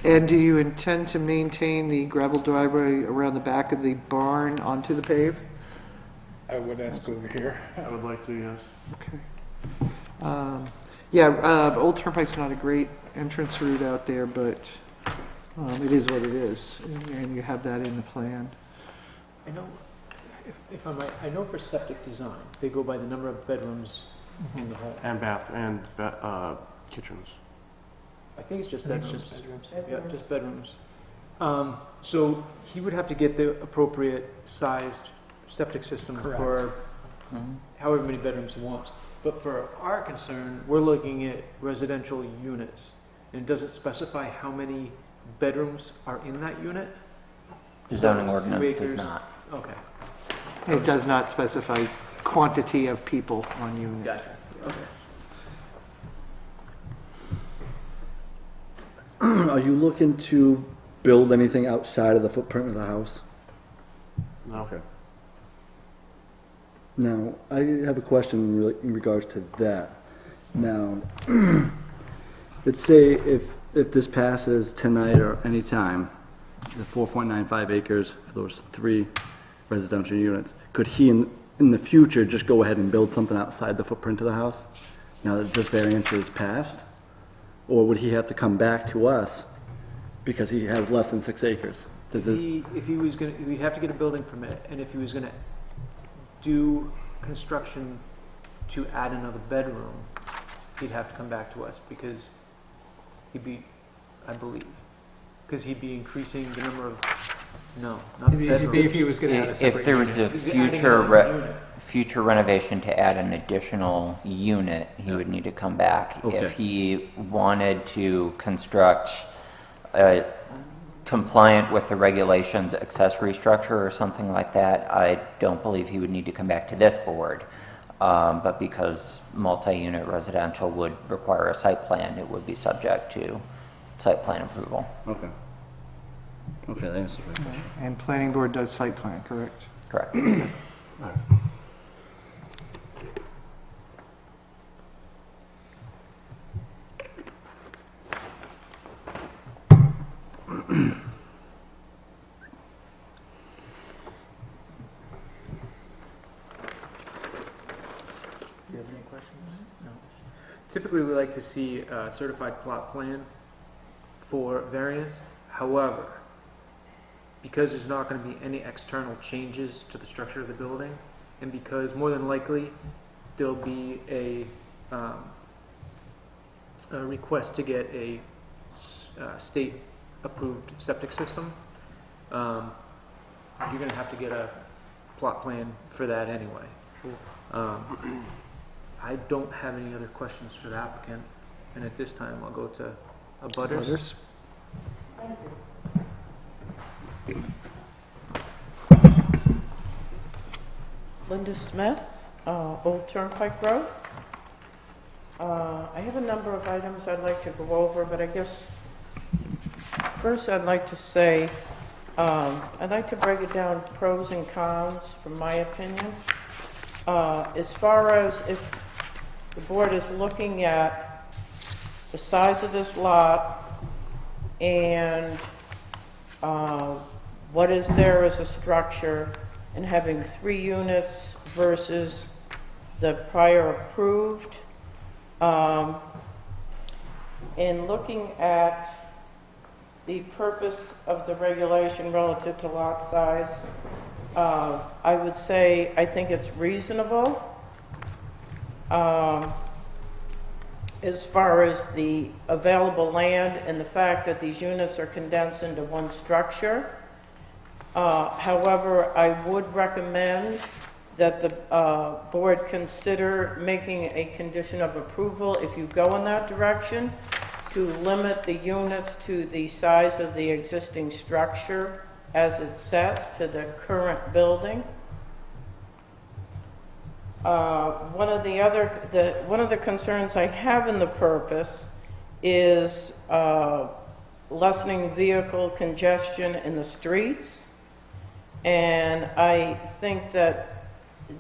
And do you intend to maintain the gravel driveway around the back of the barn onto the pave? I would ask over here. I would like to, yes. Okay. Yeah, Old Turnpike's not a great entrance route out there, but it is what it is, and you have that in the plan. I know, if I might, I know for septic design, they go by the number of bedrooms in the home. And bath, and kitchens. I think it's just I think it's bedrooms. just bedrooms. Yeah, just bedrooms. So he would have to get the appropriate sized septic system Correct. for however many bedrooms he wants. But for our concern, we're looking at residential units, and it doesn't specify how many bedrooms are in that unit. The zoning 2 ordinance does acres. not. Okay, It does not specify quantity of people on unit. gotcha. Okay. Are you looking to build anything outside of the footprint of the house? Okay. Now, I have a question in regards to that. Now, let's say if this passes tonight or any time, the 4.95 acres for those 3 residential units, could he in the future just go ahead and build something outside the footprint of the house now that this variance is passed? Or would he have to come back to us because he has less than 6 acres? Does this, If he was gonna, we'd have to get a building permit, and if he was gonna do construction to add another bedroom, he'd have to come back to us, because he'd be, I believe, because he'd be increasing the number of, no, not Maybe if bedrooms. he was gonna add a separate If there was unit. a He's adding future, another unit. future renovation to add an additional unit, he would need to come back. Okay. If he wanted to construct a compliant with the regulations accessory structure or something like that, I don't believe he would need to come back to this board. But because multi-unit residential would require a site plan, it would be subject to site plan approval. okay. Okay, that answers my question. And planning board does site plan, correct? Correct. Do you have any questions? No. Typically, we like to see a certified plot plan for variance. However, because there's not going to be any external changes to the structure of the building, and because more than likely there'll be a request to get a state-approved septic system, you're going to have to get a plot plan for that anyway. I don't have any other questions for the applicant, and at this time, I'll go to abutters. Others? Linda Smith, Old Turnpike Road. I have a number of items I'd like to go over, but I guess first I'd like to say, I'd like to break it down pros and cons from my opinion. As far as if the board is looking at the size of this lot and what is there as a structure, and having 3 units versus the prior approved. In looking at the purpose of the regulation relative to lot size, I would say I think it's reasonable. As far as the available land and the fact that these units are condensed into one structure. However, I would recommend that the board consider making a condition of approval if you go in that direction, to limit the units to the size of the existing structure as it sets to the current building. One of the concerns I have in the purpose is lessening vehicle congestion in the streets. And I think that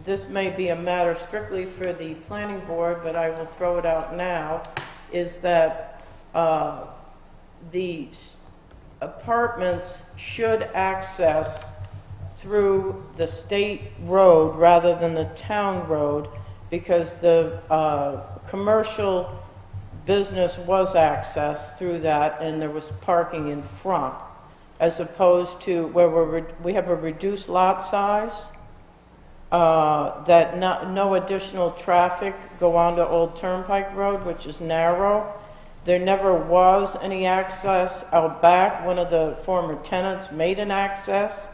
this may be a matter strictly for the planning board, but I will throw it out now, is that the apartments should access through the state road rather than the town road, because the commercial business was accessed through that and there was parking in front, as opposed to where we have a reduced lot size, that no additional traffic go onto Old Turnpike Road, which is narrow. There never was any access out back. One of the former tenants made an access.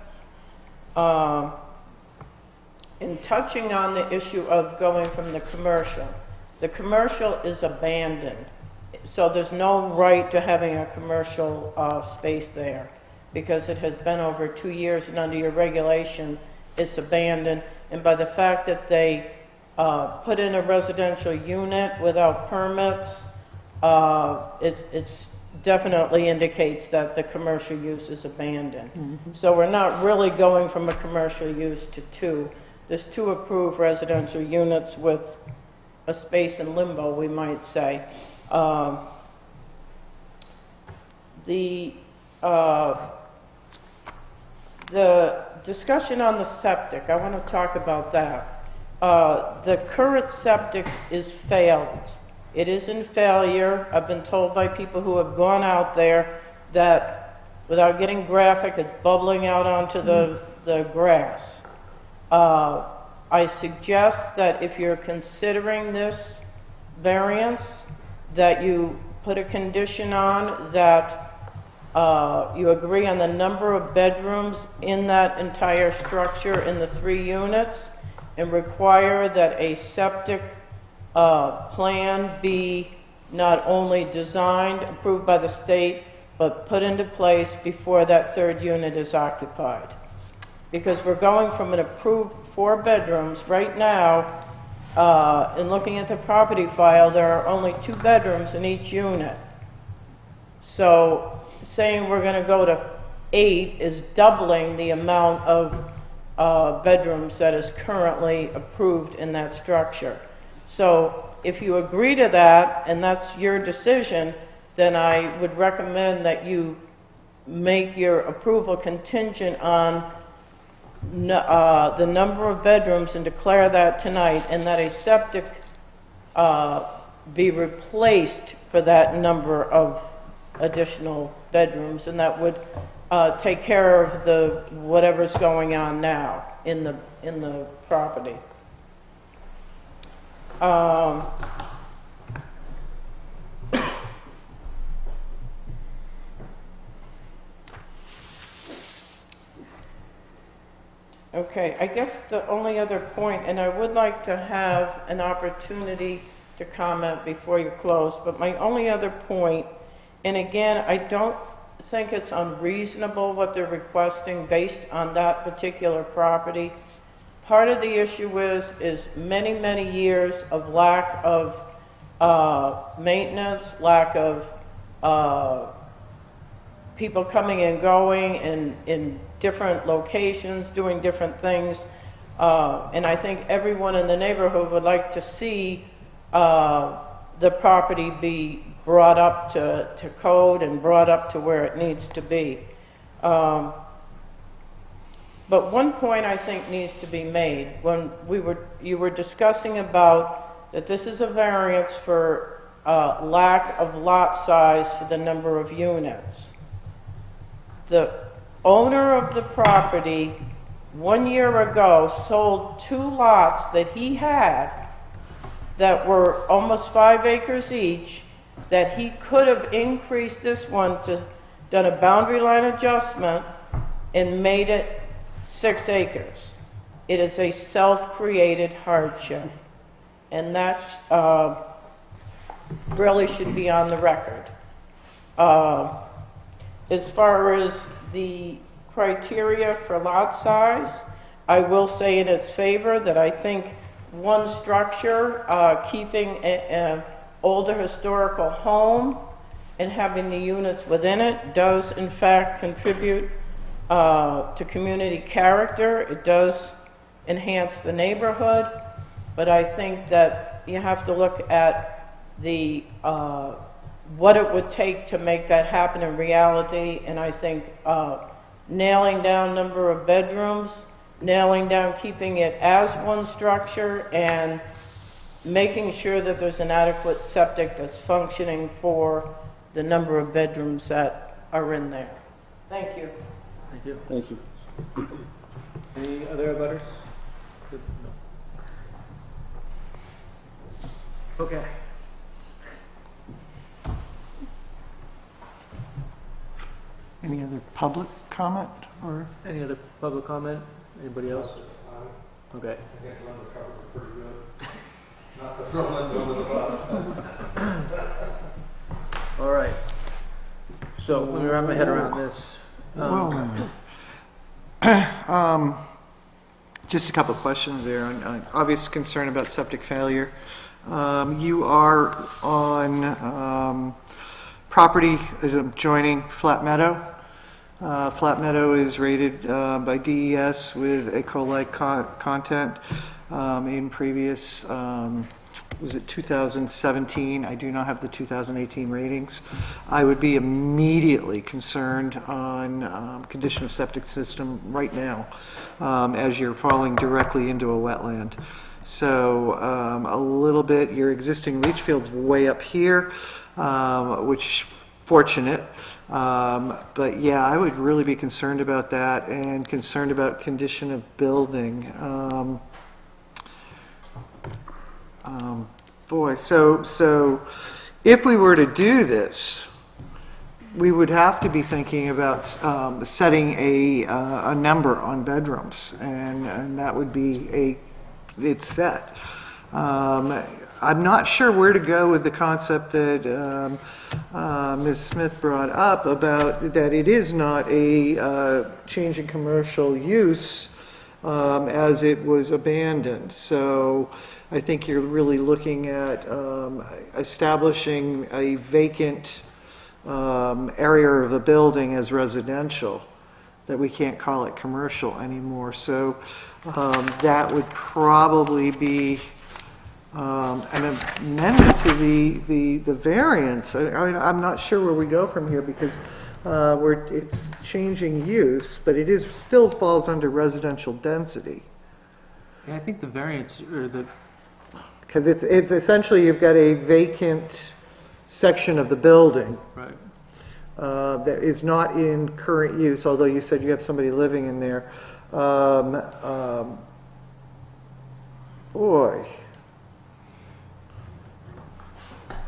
In touching on the issue of going from the commercial is abandoned. So there's no right to having a commercial space there, because it has been over 2 years, and under your regulation, it's abandoned. And by the fact that they put in a residential unit without permits, it's definitely indicates that the commercial use is abandoned. Mm-hmm. So we're not really going from a commercial use to 2. There's 2 approved residential units with a space in limbo, we might say. The discussion on the septic, I want to talk about that. The current septic is failed. It is in failure. I've been told by people who have gone out there that, without getting graphic, it's bubbling out onto the grass. I suggest that if you're considering this variance, that you put a condition on that you agree on the number of bedrooms in that entire structure in the 3 units, and require that a septic plan be not only designed, approved by the state, but put into place before that 3rd unit is occupied. Because we're going from an approved 4 bedrooms right now, and looking at the property file, there are only 2 bedrooms in each unit. So saying we're going to go to 8 is doubling the amount of bedrooms that is currently approved in that structure. So if you agree to that, and that's your decision, then I would recommend that you make your approval contingent on the number of bedrooms, and declare that tonight, and that a septic be replaced for that number of additional bedrooms, and that would take care of the whatever's going on now in the property. Okay, I guess the only other point, and I would like to have an opportunity to comment before you close, but my only other point, and again, I don't think it's unreasonable what they're requesting based on that particular property. Part of the issue is many, many years of lack of maintenance, lack of people coming and going in different locations, doing different things. And I think everyone in the neighborhood would like to see the property be brought up to code and brought up to where it needs to be. But one point I think needs to be made. When you were discussing about that this is a variance for lack of lot size for the number of units. The owner of the property 1 year ago sold 2 lots that he had that were almost 5 acres each, that he could have increased this one to done a boundary line adjustment and made it 6 acres. It is a self-created hardship, and that really should be on the record. As far as the criteria for lot size, I will say in its favor that I think one structure, keeping an older historical home and having the units within it does in fact contribute to community character. It does enhance the neighborhood, but I think that you have to look at the what it would take to make that happen in reality, and I think nailing down number of bedrooms, nailing down keeping it as one structure, and making sure that there's an adequate septic that's functioning for the number of bedrooms that are in there. Thank you. Thank you. Thank you. Any other abutters? No. Okay. Any other public comment or? Any other public comment? Anybody else? Okay. All right. So let me wrap my head around this. Just a couple of questions there. Obvious concern about septic failure. You are on property adjoining Flat Meadow. Flat Meadow is rated by DES with E. coli content in previous, was it 2017? I do not have the 2018 ratings. I would be immediately concerned on condition of septic system right now as you're falling directly into a wetland. So a little bit, your existing leach field's way up here, which fortunate. But yeah, I would really be concerned about that and concerned about condition of building. Boy, so if we were to do this, we would have to be thinking about setting a number on bedrooms, and that would be it's set. I'm not sure where to go with the concept that Ms. Smith brought up about that it is not a change in commercial use as it was abandoned. So I think you're really looking at establishing a vacant area of the building as residential, that we can't call it commercial anymore. So that would probably be an amendment to the variance. I'm not sure where we go from here because it's changing use, but it is still falls under residential density. Yeah, I think the variance or the Because it's essentially you've got a vacant section of the building right. that is not in current use, although you said you have somebody living in there. Boy,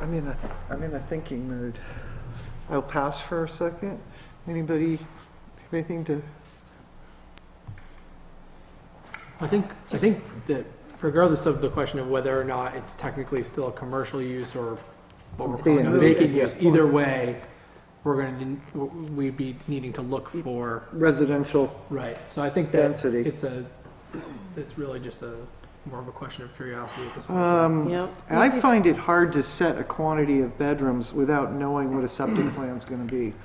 I'm in a thinking mood. I'll pass for a second. Anybody have anything to? I think that regardless of the question of whether or not it's technically still a commercial use or what we're calling a vacant use, either way, we'd be needing to look for Residential. right. So I think that Density. it's really just more of a question of curiosity at this point. Yep. And I find it hard to set a quantity of bedrooms without knowing what a septic plan is going to be.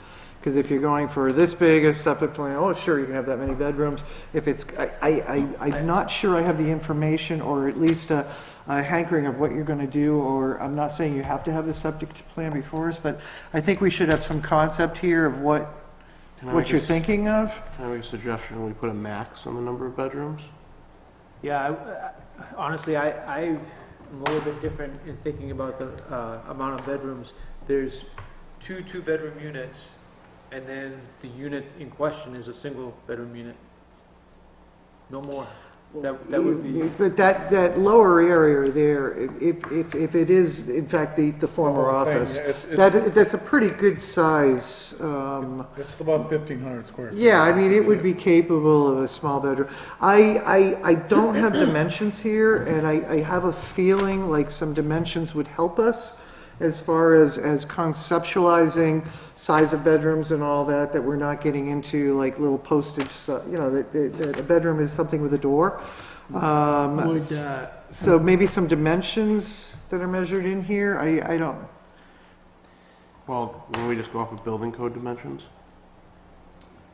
Because if you're going for this big a septic plan, oh sure, you can have that many bedrooms. If it's, I'm not sure I have the information or at least a hankering of what you're going to do, or I'm not saying you have to have the septic plan before us, but I think we should have some concept here of what you're thinking of. Can I make a suggestion? We put a max on the number of bedrooms? Yeah, honestly, I'm a little bit different in thinking about the amount of bedrooms. There's two two-bedroom units, and then the unit in question is a single-bedroom unit. No more. That would be. But that lower area there, if it is in fact the former office, that's a pretty good size. It's about 1,500 square feet. Yeah, I mean, it would be capable of a small bedroom. I don't have dimensions here, and I have a feeling like some dimensions would help us. as far as conceptualizing size of bedrooms and all that, that we're not getting into like little postage, that a bedroom is something with a door. Would, So maybe some dimensions that are measured in here, I don't, Well, why don't we just go off of building code dimensions?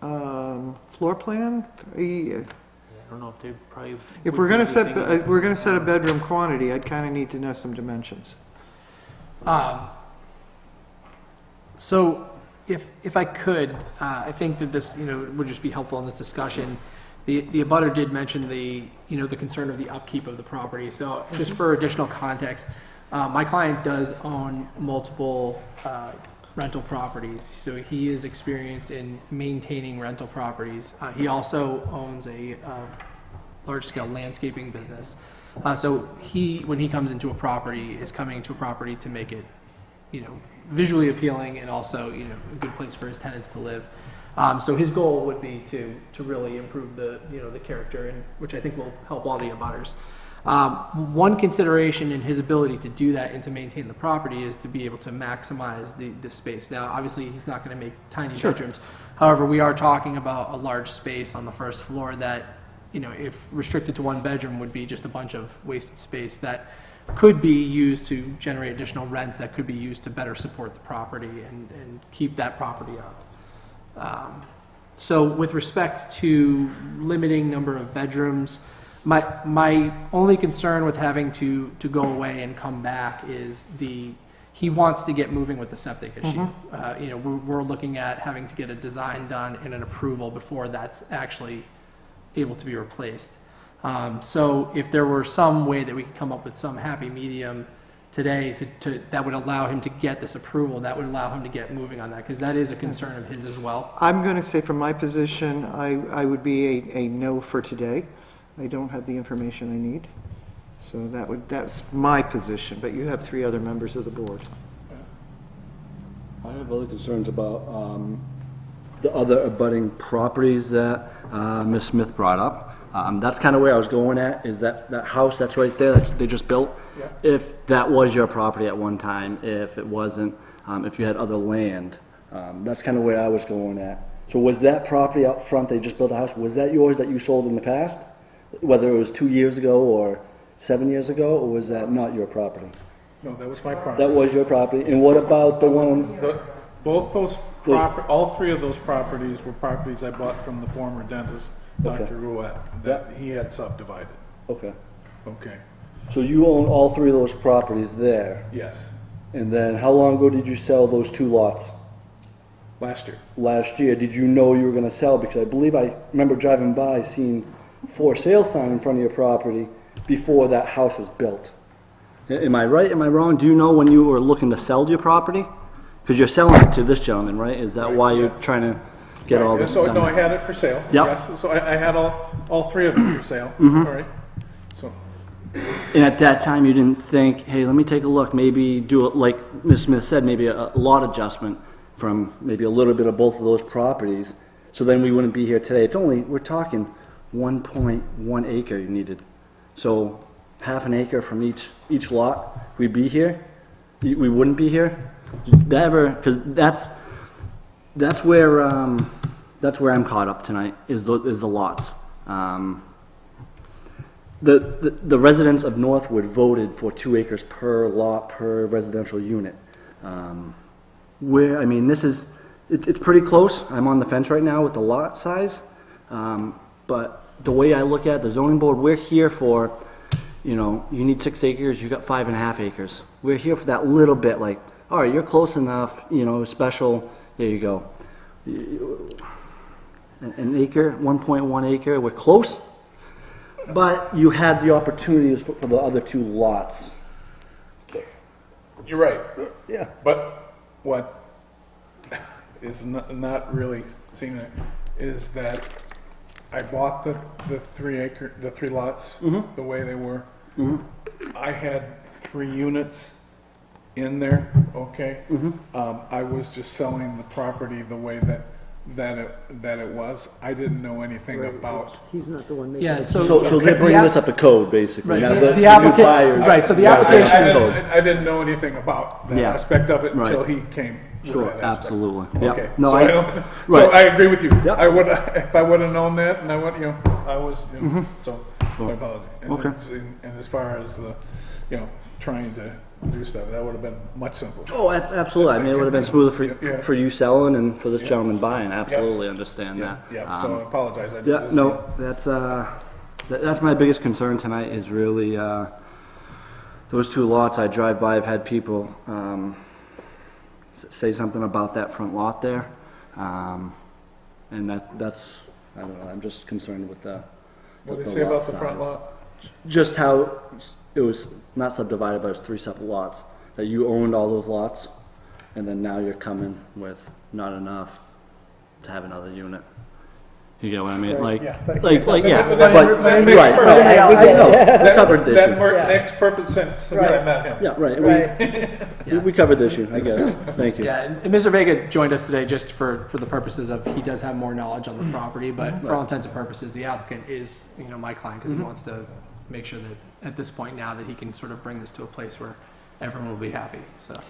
floor plan? I don't know if they probably. If would we're be gonna anything- set a bedroom quantity, I'd kind of need to know some dimensions. So if I could, I think that this, would just be helpful in this discussion. The abutter did mention the concern of the upkeep of the property. So just for additional context, my client does own multiple rental properties. So he is experienced in maintaining rental properties. He also owns a large-scale landscaping business. So when he comes into a property, is coming to a property to make it, visually appealing and also, a good place for his tenants to live. So his goal would be to really improve the character, and which I think will help all the abutters. One consideration in his ability to do that and to maintain the property is to be able to maximize the space. Now, obviously, he's not going to make tiny bedrooms. However, we are talking about a large space on the first floor that, if restricted to one bedroom, would be just a bunch of wasted space that could be used to generate additional rents that could be used to better support the property and keep that property up. So with respect to limiting number of bedrooms, my only concern with having to go away and come back is he wants to get moving with the septic issue. We're looking at having to get a design done and an approval before that's actually able to be replaced. So if there were some way that we could come up with some happy medium today that would allow him to get this approval, that would allow him to get moving on that, because that is a concern of his as well. I'm going to say from my position, I would be a no for today. I don't have the information I need. So that's my position, but you have 3 other members of the board. I have other concerns about the other abutting properties that Ms. Smith brought up. That's kind of where I was going at, is that house that's right there that they just built. Yeah. If that was your property at one time, if it wasn't, if you had other land, that's kind of where I was going at. So was that property out front, they just built a house, was that yours that you sold in the past? Whether it was 2 years ago or 7 years ago, or was that not your property? No, that was my property. That was your property, and what about the one? Both all 3 of those properties were properties I bought from the former dentist, Okay. Dr. Ruette, that he had subdivided. Okay. Okay, So you own all 3 of those properties there, yes, and then how long ago did you sell those 2 lots? last year. Last year. Did you know you were going to sell? Because I believe I remember driving by seeing for sale sign in front of your property before that house was built. Am I right? Am I wrong? Do you know when you were looking to sell your property? Because you're selling it to this gentleman, right? Is that Right, why you're yeah. trying to get all this So, done? no, I had it for sale. Yep. Yes, so I had all 3 of them for sale. All right. So, And at that time, you didn't think, hey, let me take a look, maybe do it like Ms. Smith said, maybe a lot adjustment from maybe a little bit of both of those properties, so then we wouldn't be here today. It's only, we're talking 1.1 acre you needed. So half an acre from each lot, we'd be here? We wouldn't be here? Because that's where I'm caught up tonight, is the lots. The residents of Northwood voted for 2 acres per lot per residential unit. It's pretty close. I'm on the fence right now with the lot size. But the way I look at the zoning board, we're here for, you need 6 acres, you got 5.5 acres. We're here for that little bit, like, all right, you're close enough, special, there you go. An acre, 1.1 acre, we're close. But you had the opportunities for the other 2 lots. you're right. Yeah. But what is not really seen is that I bought the 3 lots the way they were. I had 3 units in there, okay? I was just selling the property the way that that it was. I didn't know anything about. He's not the one making Yeah, the so. So they're bringing this up to code, basically. Right, Now, the new applicant- buyers- right, so the Yeah, application I is- code. I didn't know anything about that Yeah. aspect of it Right. until he came with Sure, that aspect. absolutely. Yeah. Okay. No, so I, don't, so right. I agree with you. Yep. I would, if I would have known that, and I would, I was, so Sure. my apology. And, Okay. and as far as the, trying to do stuff, that would have been much simpler. Oh, absolutely. I mean, it would have been smoother Yeah. for you selling and for this gentleman buying. Absolutely understand Yeah, that. yeah. So I apologize. I Yeah, just, no, that's my biggest concern tonight is really those two lots I drive by. I've had people say something about that front lot there, and that's I don't know. I'm just concerned with the. What did the they say lot about the front size. lot? Just how it was not subdivided, but it was 3 separate lots. That you owned all those lots, and then now you're coming with not enough to have another unit. You get what I mean? Like, Yeah. yeah. That But makes right, perfect no, sense. I know. We covered the issue. That makes perfect sense since I met him. Yeah, right. Right. We covered the issue. I get it. Thank you. Yeah, and Mr. Vega joined us today just for the purposes of, he does have more knowledge on the property, but for all intents and purposes, the applicant is, my client, because he wants to make sure that at this point now that he can sort of bring this to a place where everyone will be happy, so.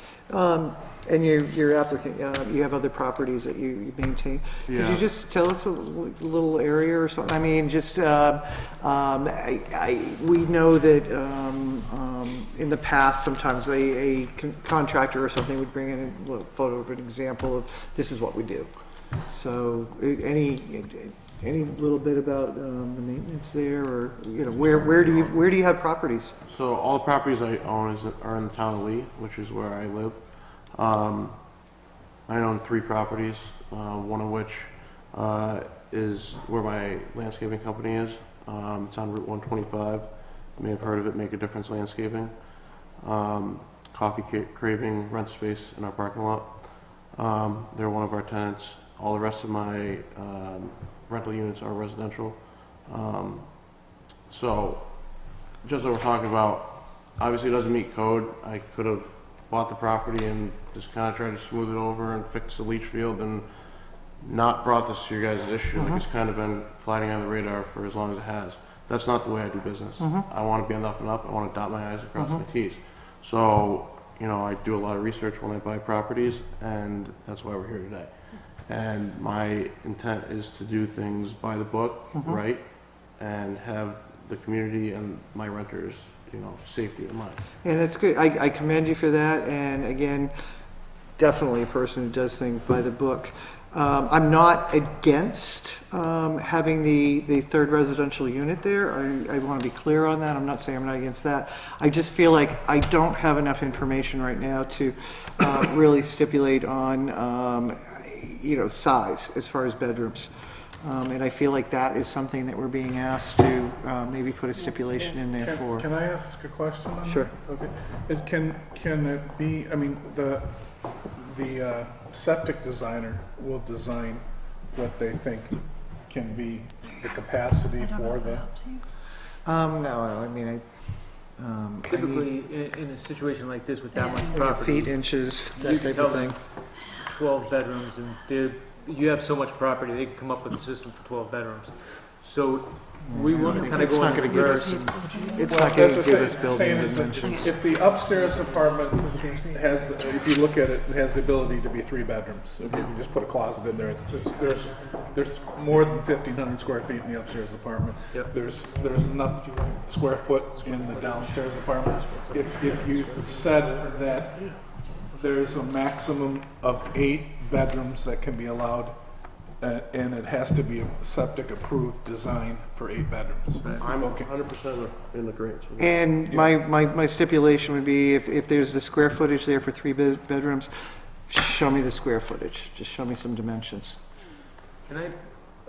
And your applicant, you have other properties that you maintain. Could you just tell us a little area or something? I mean, just, we know that in the past, sometimes a contractor or something would bring in a little photo of an example of, this is what we do. So any little bit about the maintenance there, or, where do you have properties? So all the properties I own are in the town of Lee, which is where I live. I own 3 properties, one of which is where my landscaping company is. It's on Route 125. You may have heard of it, Make a Difference Landscaping. Coffee Craving rents space in our parking lot. They're one of our tenants. All the rest of my rental units are residential. So just what we're talking about, obviously it doesn't meet code. I could have bought the property and just kind of tried to smooth it over and fix the leach field and not brought this to your guys' issue. Like, it's kind of been flying on the radar for as long as it has. That's not the way I do business. I want to be on the up and up. I want to dot my I's and cross my T's. So, I do a lot of research when I buy properties, and that's why we're here today. And my intent is to do things by the book, right, and have the community and my renters, safety in mind. And it's good. I commend you for that. And again, definitely a person who does things by the book. I'm not against having the third residential unit there. I want to be clear on that. I'm not saying I'm not against that. I just feel like I don't have enough information right now to really stipulate on, size as far as bedrooms. And I feel like that is something that we're being asked to maybe put a stipulation in there for. Can I ask a question on Sure. that? Okay. Can it be, the septic designer will design what they think can be the capacity for the... No, Typically, in a situation like this with that much feet, property, inches, you that can type tell of thing. them 12 bedrooms, and you have so much property, they can come up with a system for 12 bedrooms. So we want to kind of It's go not in going to give us, reverse. it's Well, not going that's to what give us I'm building saying is that dimensions. if the upstairs apartment has, if you look at it, it has the ability to be 3 bedrooms. Okay, if you just put a closet in there, there's more than 1,500 square feet in the upstairs apartment. Yep. There's enough square foot in the downstairs apartment. If you said that there's a maximum of 8 bedrooms that can be allowed, and it has to be a septic approved design for 8 bedrooms. I'm 100% in agreement. And my stipulation would be if there's the square footage there for 3 bedrooms, show me the square footage. Just show me some dimensions. Can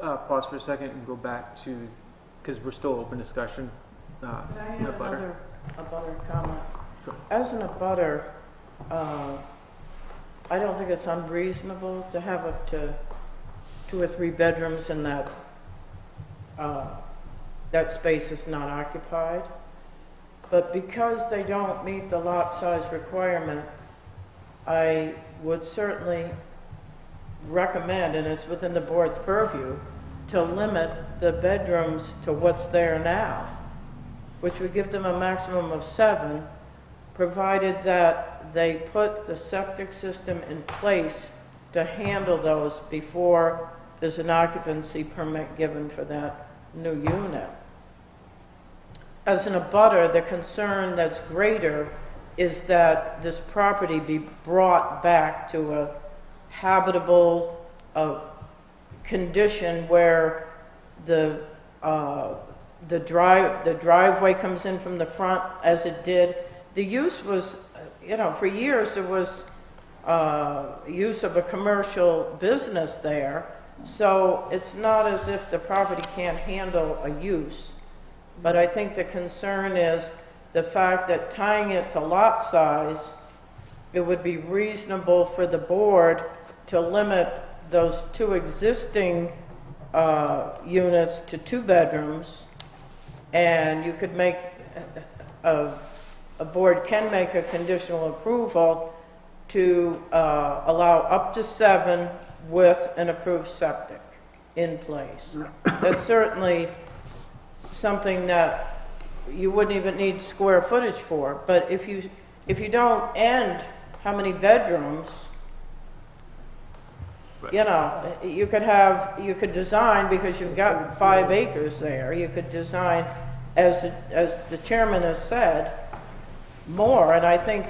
I pause for a second and go back to, because we're still open discussion. Could I in have a butter. a butter comment? As an abutter, I don't think it's unreasonable to have up to 2 or 3 bedrooms in that space is not occupied. But because they don't meet the lot size requirement, I would certainly recommend, and it's within the board's purview, to limit the bedrooms to what's there now, which would give them a maximum of 7, provided that they put the septic system in place to handle those before there's an occupancy permit given for that new unit. As an abutter, the concern that's greater is that this property be brought back to a habitable condition where the driveway comes in from the front as it did. The use was, for years there was use of a commercial business there, so it's not as if the property can't handle a use. But I think the concern is the fact that tying it to lot size, it would be reasonable for the board to limit those 2 existing units to 2 bedrooms, and you could make, a board can make a conditional approval to allow up to 7 with an approved septic in place. That's certainly something that you wouldn't even need square footage for, but if you don't end how many bedrooms, you could design, because you've got 5 acres there, you could design, as the chairman has said, more, and I think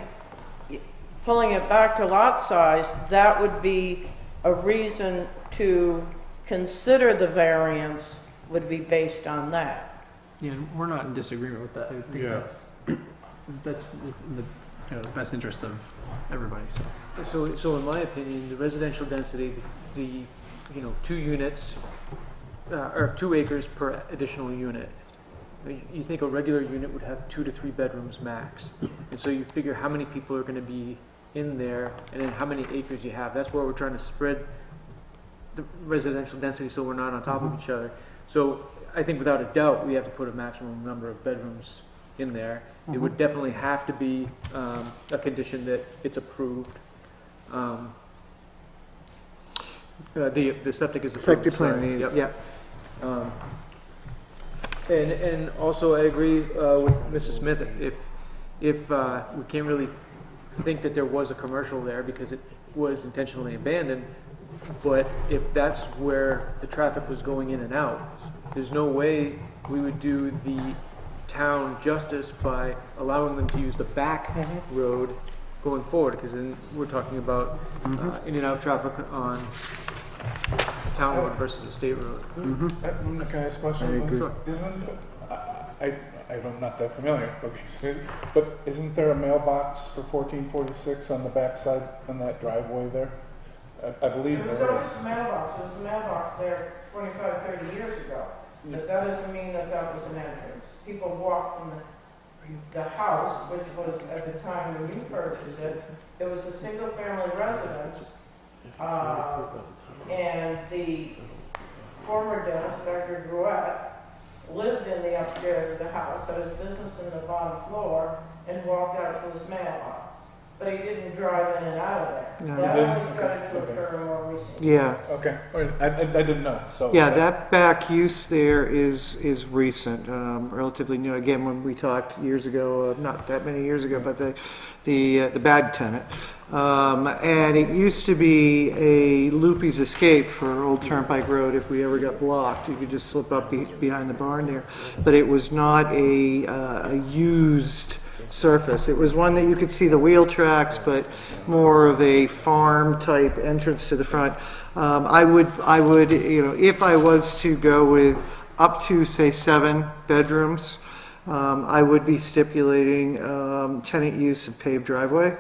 pulling it back to lot size, that would be a reason to consider the variance would be based on that. Yeah, we're not in disagreement with that. I think Yeah. that's in the best interest of everybody. So in my opinion, the residential density, the 2 units, or 2 acres per additional unit. You think a regular unit would have 2 to 3 bedrooms max. And so you figure how many people are gonna be in there, and then how many acres you have. That's where we're trying to spread the residential density so we're not on top of each other. So I think without a doubt, we have to put a maximum number of bedrooms in there. It would definitely have to be a condition that it's approved. The septic is approved. Septic plan, sorry. Yep. yeah. And also I agree with Mr. Smith, if we can't really think that there was a commercial there because it was intentionally abandoned, but if that's where the traffic was going in and out, there's no way we would do the town justice by allowing them to use the back road going forward, because then we're talking about in and out traffic on town road versus a state road. Can I ask a question? Sure. I'm not that familiar, but isn't there a mailbox for 1446 on the backside on that driveway there? I believe There was there always is. a mailbox. There was a mailbox there 25, 30 years ago. But that doesn't mean that that was an entrance. People walked from the house, which was at the time when you purchased it, it was a single-family residence, and the former dentist, Dr. Gruette, lived in the upstairs of the house, had his business in the bottom floor, and walked out to his mailbox. But he didn't drive in and out of there. No. That He only didn't? started to Okay. occur more recently. Yeah. Okay, all right. I didn't know, so. Yeah, that back use there is recent, relatively new. Again, when we talked years ago, not that many years ago, but the bad tenant. And it used to be a Loopy's escape for Old Turnpike Road. If we ever got blocked, you could just slip up behind the barn there. But it was not a used surface. It was one that you could see the wheel tracks, but more of a farm type entrance to the front. I would, if I was to go with up to say 7 bedrooms, I would be stipulating tenant use of paved driveway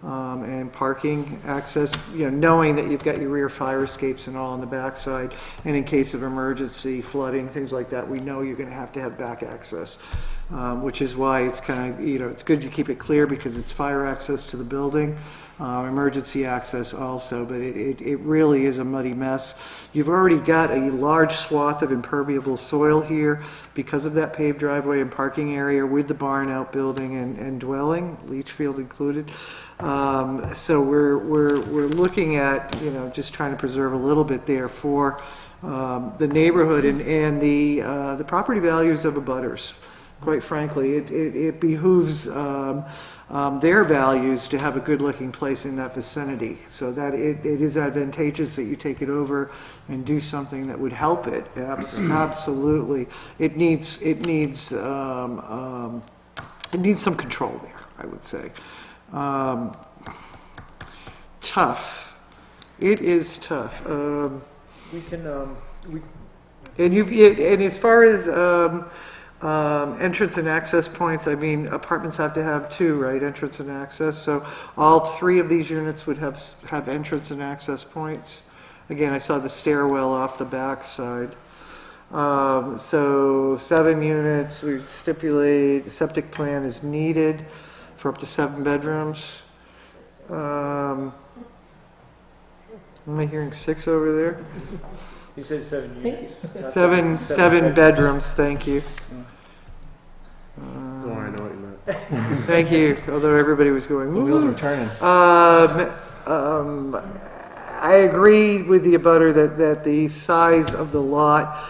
and parking access. Knowing that you've got your rear fire escapes and all on the backside, and in case of emergency, flooding, things like that, we know you're going to have back access. Which is why it's kind of, it's good you keep it clear because it's fire access to the building, emergency access also, but it really is a muddy mess. You've already got a large swath of impermeable soil here because of that paved driveway and parking area with the barn outbuilding and dwelling, leach field included. So we're looking at, just trying to preserve a little bit there for the neighborhood and the property values of abutters. Quite frankly, it behooves their values to have a good-looking place in that vicinity, so that it is advantageous that you take it over and do something that would help it. Absolutely, it needs some control there, I would say. Tough. It is tough. We can, And as far as entrance and access points, I mean, apartments have to have two, right? Entrance and access. So all three of these units would have entrance and access points. Again, I saw the stairwell off the back side. So 7 units. We stipulate a septic plan is needed for up to 7 bedrooms. Am I hearing 6 over there? you said 7 units. Not Seven bedrooms, thank you. Oh, I know what you meant. Thank you, although everybody was going, The wheels "Woo." are turning. I agree with the abutter that the size of the lot,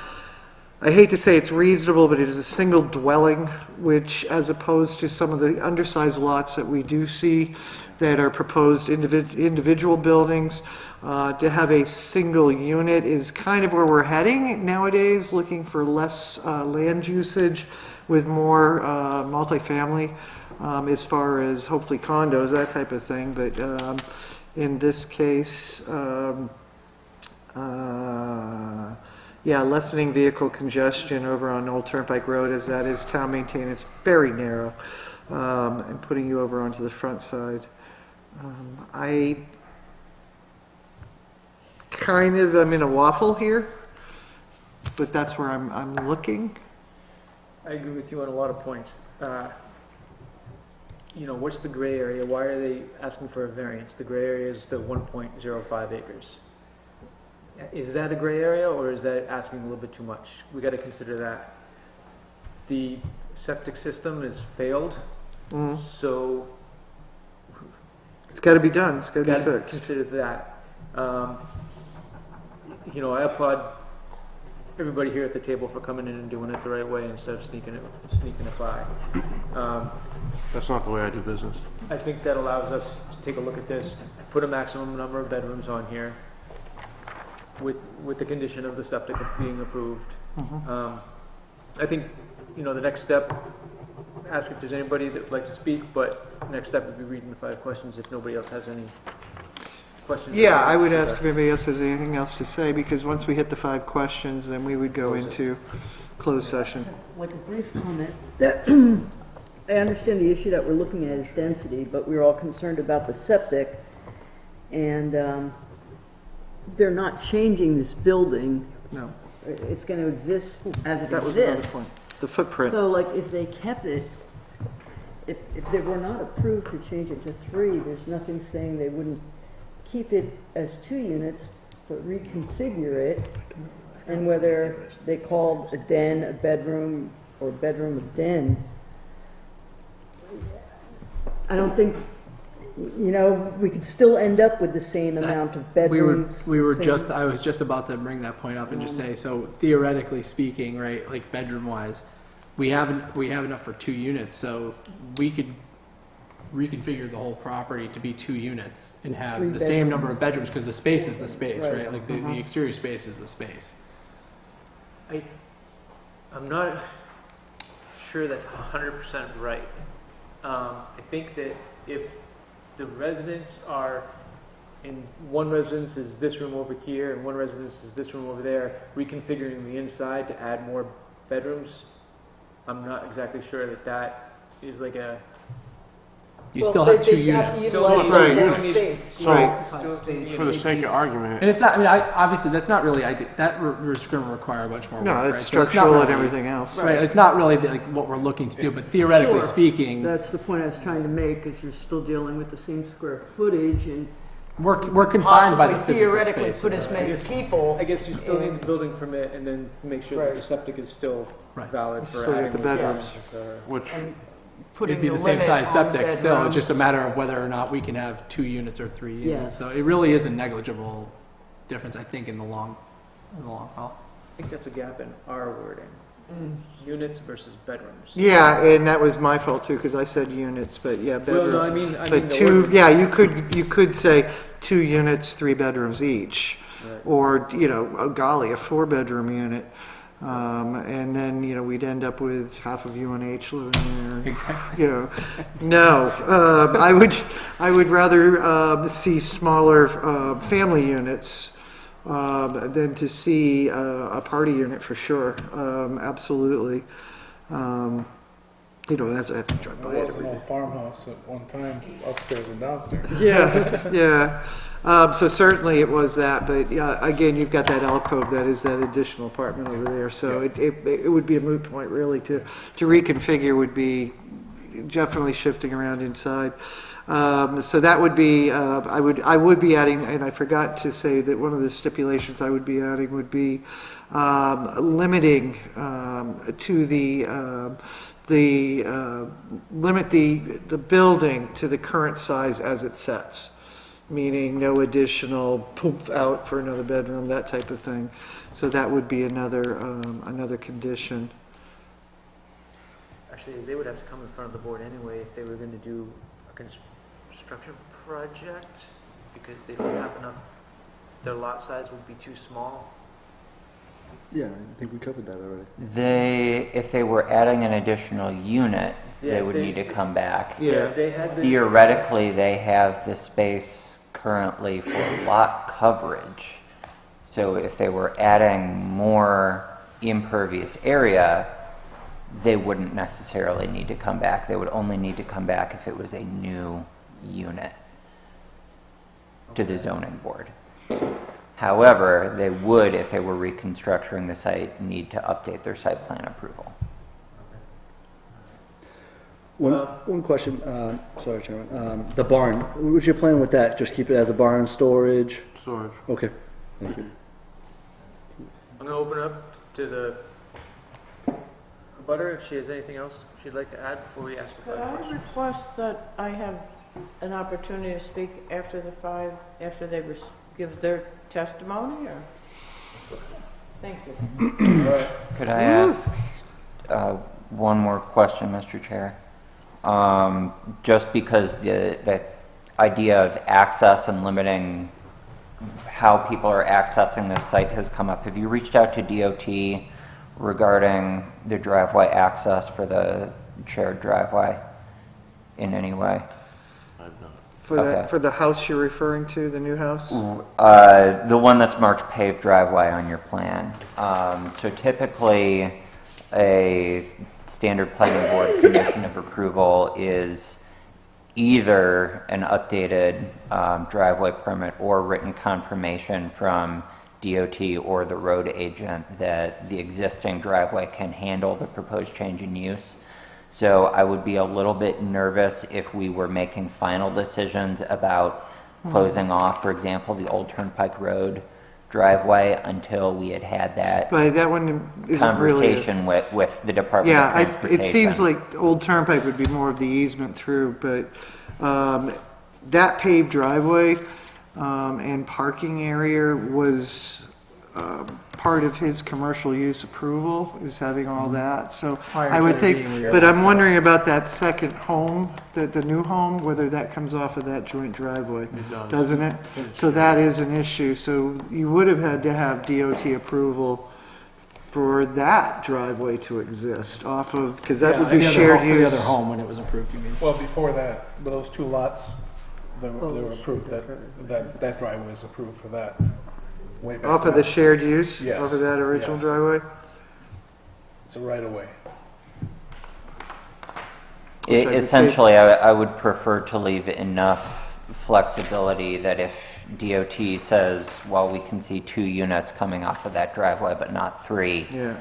I hate to say it's reasonable, but it is a single dwelling, which, as opposed to some of the undersized lots that we do see that are proposed individual buildings, to have a single unit is kind of where we're heading nowadays, looking for less land usage with more multifamily, as far as hopefully condos, that type of thing. But in this case, yeah, lessening vehicle congestion over on Old Turnpike Road, as that is town maintained, it's very narrow, and putting you over onto the front side. I'm in a waffle here, but that's where I'm looking. I agree with you on a lot of points. What's the gray area? Why are they asking for a variance? The gray area is the 1.05 acres. Is that a gray area, or is that asking a little bit too much? We got to consider that. The septic system is failed, so It's got to be done. It's got to got be to fixed. consider that. I applaud everybody here at the table for coming in and doing it the right way instead of sneaking it by. That's not the way I do business. I think that allows us to take a look at this, put a maximum number of bedrooms on here with the condition of the septic being approved. I think, the next step, ask if there's anybody that would like to speak, but the next step would be reading the 5 questions if nobody else has any questions. Yeah, I would ask if anybody else has anything else to say, because once we hit the 5 questions, then we would go into closed session. Like a brief comment, that I understand the issue that we're looking at is density, but we're all concerned about the septic, and they're not changing this building. No, It's going to exist as it that was another exists. point. The footprint. So like if they kept it, if they were not approved to change it to 3, there's nothing saying they wouldn't keep it as 2 units, but reconfigure it, and whether they called a den a bedroom or bedroom a den, I don't think, we could still end up with the same amount of bedrooms. I was just about to bring that point up and just say, so theoretically speaking, right, like bedroom wise, we have enough for 2 units, so we could reconfigure the whole property to be 2 units and have 3 the same bedrooms. number of bedrooms, because the space is the space, Right. right? Like the exterior space is the space. I'm not sure that's 100% right. I think that if the residents are in one residence is this room over here and one residence is this room over there, reconfiguring the inside to add more bedrooms, I'm not exactly sure that is like a... You still have 2 units. For the sake of argument, And it's not, obviously, that's not really, that was going to require a bunch more work, No, right? it's So not structural and really- everything else. Right, it's not really like what we're looking to do, but theoretically Sure. speaking, That's the point I was trying to make, is you're still dealing with the same square footage and we're confined by the possibly physical theoretically space. put of as it. many people. I guess you still need the building permit and then make sure that the septic is still Right. valid for Still got adding the more bedrooms. which putting It'd be the the same limit size on septic still, it's just a bedrooms. matter of whether or not we can have 2 units or 3 units. Yeah. So it really is a negligible difference, I think, in the long haul. I think that's a gap in our wording. Units versus bedrooms. Yeah, and that was my fault too, because I said units, but yeah, Well, bedrooms. no, I mean But the two, ordinance. yeah, you could say 2 units, 3 bedrooms each. Right. Or, oh golly, a 4-bedroom unit. And then, we'd end up with half of UNH living there. Exactly. No, I would rather see smaller family units than to see a party unit for sure. Absolutely. As I have to drive by There it was every an day. old farmhouse at one time, upstairs and downstairs. Yeah, yeah. So certainly it was that, but yeah, again, you've got that alcove that is that additional apartment over there. So it would be a moot point really to reconfigure would be definitely shifting around inside. So that would be, I would be adding, and I forgot to say that one of the stipulations I would be adding would be limiting to limit the building to the current size as it sets, meaning no additional poof out for another bedroom, that type of thing. So that would be another condition. Actually, they would have to come in front of the board anyway if they were going to do a construction project, because they don't have enough, their lot size would be too small. Yeah, I think we covered that already. If they were adding an additional unit, Yeah, they would see- need to come back. Yeah. If they had the, Theoretically, they have the space currently for lot coverage. So if they were adding more impervious area, they wouldn't necessarily need to come back. They would only need to come back if it was a new unit to the zoning board. However, they would, if they were reconstructing the site, need to update their site plan approval. One question, sorry, Chairman. The barn, what's your plan with that? Just keep it as a barn storage? Storage. Okay, thank you. I'm going to open up to the butter if she has anything else she'd like to add before we ask the Could final I question. request that I have an opportunity to speak after after they give their testimony, or? Thank you. Could I ask one more question, Mr. Chair? Just because the idea of access and limiting how people are accessing this site has come up. Have you reached out to DOT regarding the driveway access for the shared driveway in any way? Okay. For the house you're referring to, the new house? The one that's marked paved driveway on your plan. So typically, a standard planning board condition of approval is either an updated driveway permit or written confirmation from DOT or the road agent that the existing driveway can handle the proposed change in use. So I would be a little bit nervous if we were making final decisions about closing off, for example, the Old Turnpike Road driveway until we had had that But that one isn't really. conversation with the Department of Yeah, Transportation. it seems like Old Turnpike would be more of the easement through, but that paved driveway and parking area was part of his commercial use approval, is having all that, so Prior I to would it think, being but I'm realized. wondering about that second home, the new home, whether that comes off of that joint driveway. It does. Doesn't it? So that is an issue, so you would have had to have DOT approval for that driveway to exist off of, because that would be shared For the use. other home when it was approved, you mean? Well, before that, those 2 lots, they were approved, that driveway was approved for that. Way back Off of the then. shared use? Yes, Off of that original yes. driveway? It's a right of way. Which I could see. Essentially, I would prefer to leave enough flexibility that if DOT says, well, we can see 2 units coming off of that driveway, but not 3, Yeah.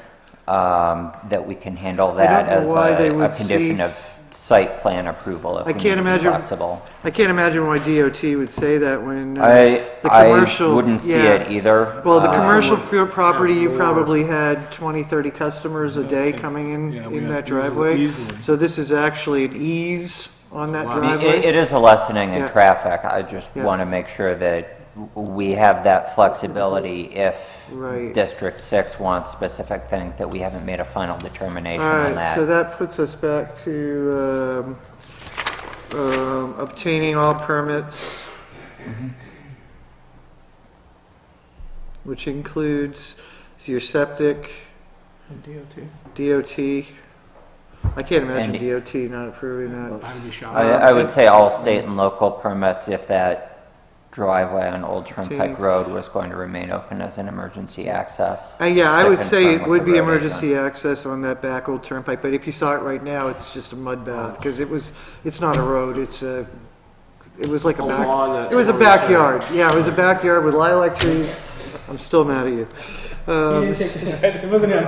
that we can handle I that don't know as why they a would condition see- of site plan approval if I we can't need to be imagine- flexible. I can't imagine why DOT would say that when the I commercial. wouldn't see yeah. it either. Well, the Um, commercial property, you probably had 20, 30 customers a day coming Yeah, we in had that driveway. easily. So this is actually an ease on that Wow. driveway. It is a lessening in Yeah. traffic. I just Yeah. want to make sure that we have that flexibility if Right. District 6 wants specific things, that we haven't made a final determination All on right, that. so that puts us back to obtaining all permits, which includes your septic, DOT. I can't imagine And- DOT not approving that. I would be shocked. I would say all state and local permits if that driveway on Old Turnpike Contains- Road was going to remain open as an emergency access. Yeah, I to would say confirm it with would the be road emergency agent. access on that back Old Turnpike, but if you saw it right now, it's just a mud bath, because it's not a road, it was like a A back, lawn that's it was a already backyard, yeah, it was a backyard with lilac trees. I'm still mad at you. It wasn't him.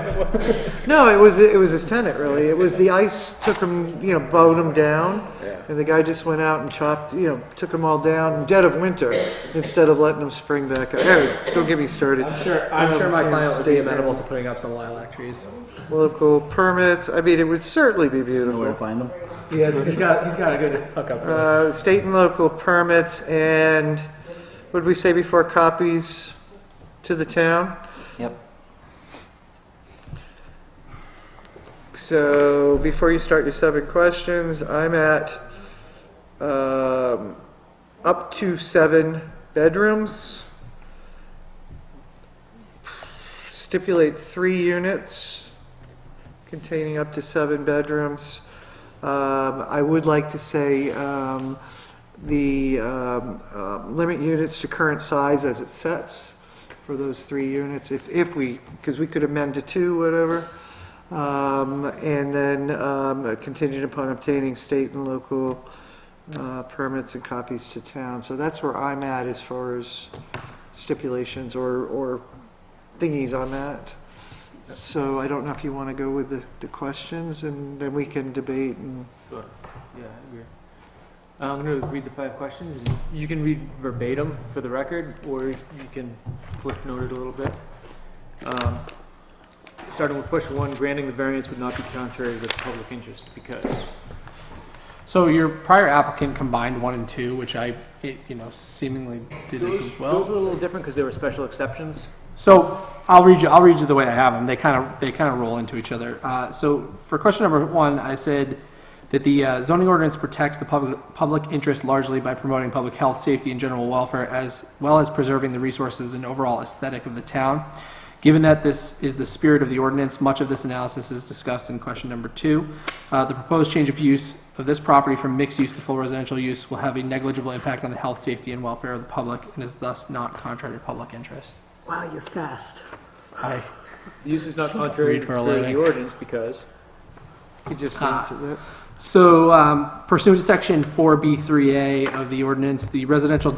No, it was his tenant, really. It was the ice took him, bowed him down, and the guy just went out and chopped, took them all down in dead of winter instead of letting them spring back up. Hey, don't get me started. I'm sure my Yeah, client would be state amenable road. to putting up some lilac trees. Local permits, I mean, it would certainly be Know where to beautiful. find them? He's got a good hookup for this. State and local permits, and what did we say before, copies to the town? Yep. So before you start your 7 questions, I'm at up to 7 bedrooms. Stipulate 3 units containing up to 7 bedrooms. I would like to say limit units to current size as it sets for those 3 units, if we, because we could amend to 2, whatever. And then contingent upon obtaining state and local permits and copies to town. So that's where I'm at as far as stipulations or thingies on that. So I don't know if you want to go with the questions, and then we can debate. And Sure. Yeah, I agree. I'm going to read the 5 questions. You can read verbatim for the record, or you can cliff note it a little bit. Starting with question 1, granting the variance would not be contrary with public interest because. So your prior applicant combined 1 and 2, which seemingly did as well. Those were a little different because they were special exceptions. So I'll read you the way I have them. They kind of roll into each other. So for question number 1, I said that the zoning ordinance protects the public interest largely by promoting public health, safety, and general welfare, as well as preserving the resources and overall aesthetic of the town. Given that this is the spirit of the ordinance, much of this analysis is discussed in question number 2. The proposed change of use of this property from mixed use to full residential use will have a negligible impact on the health, safety, and welfare of the public, and is thus not contrary to public interest. Wow, you're fast. The use is not contrary to Read the for a spirit of the living. ordinance because. you just answered that. So, pursuant to section 4B3A of the ordinance, the residential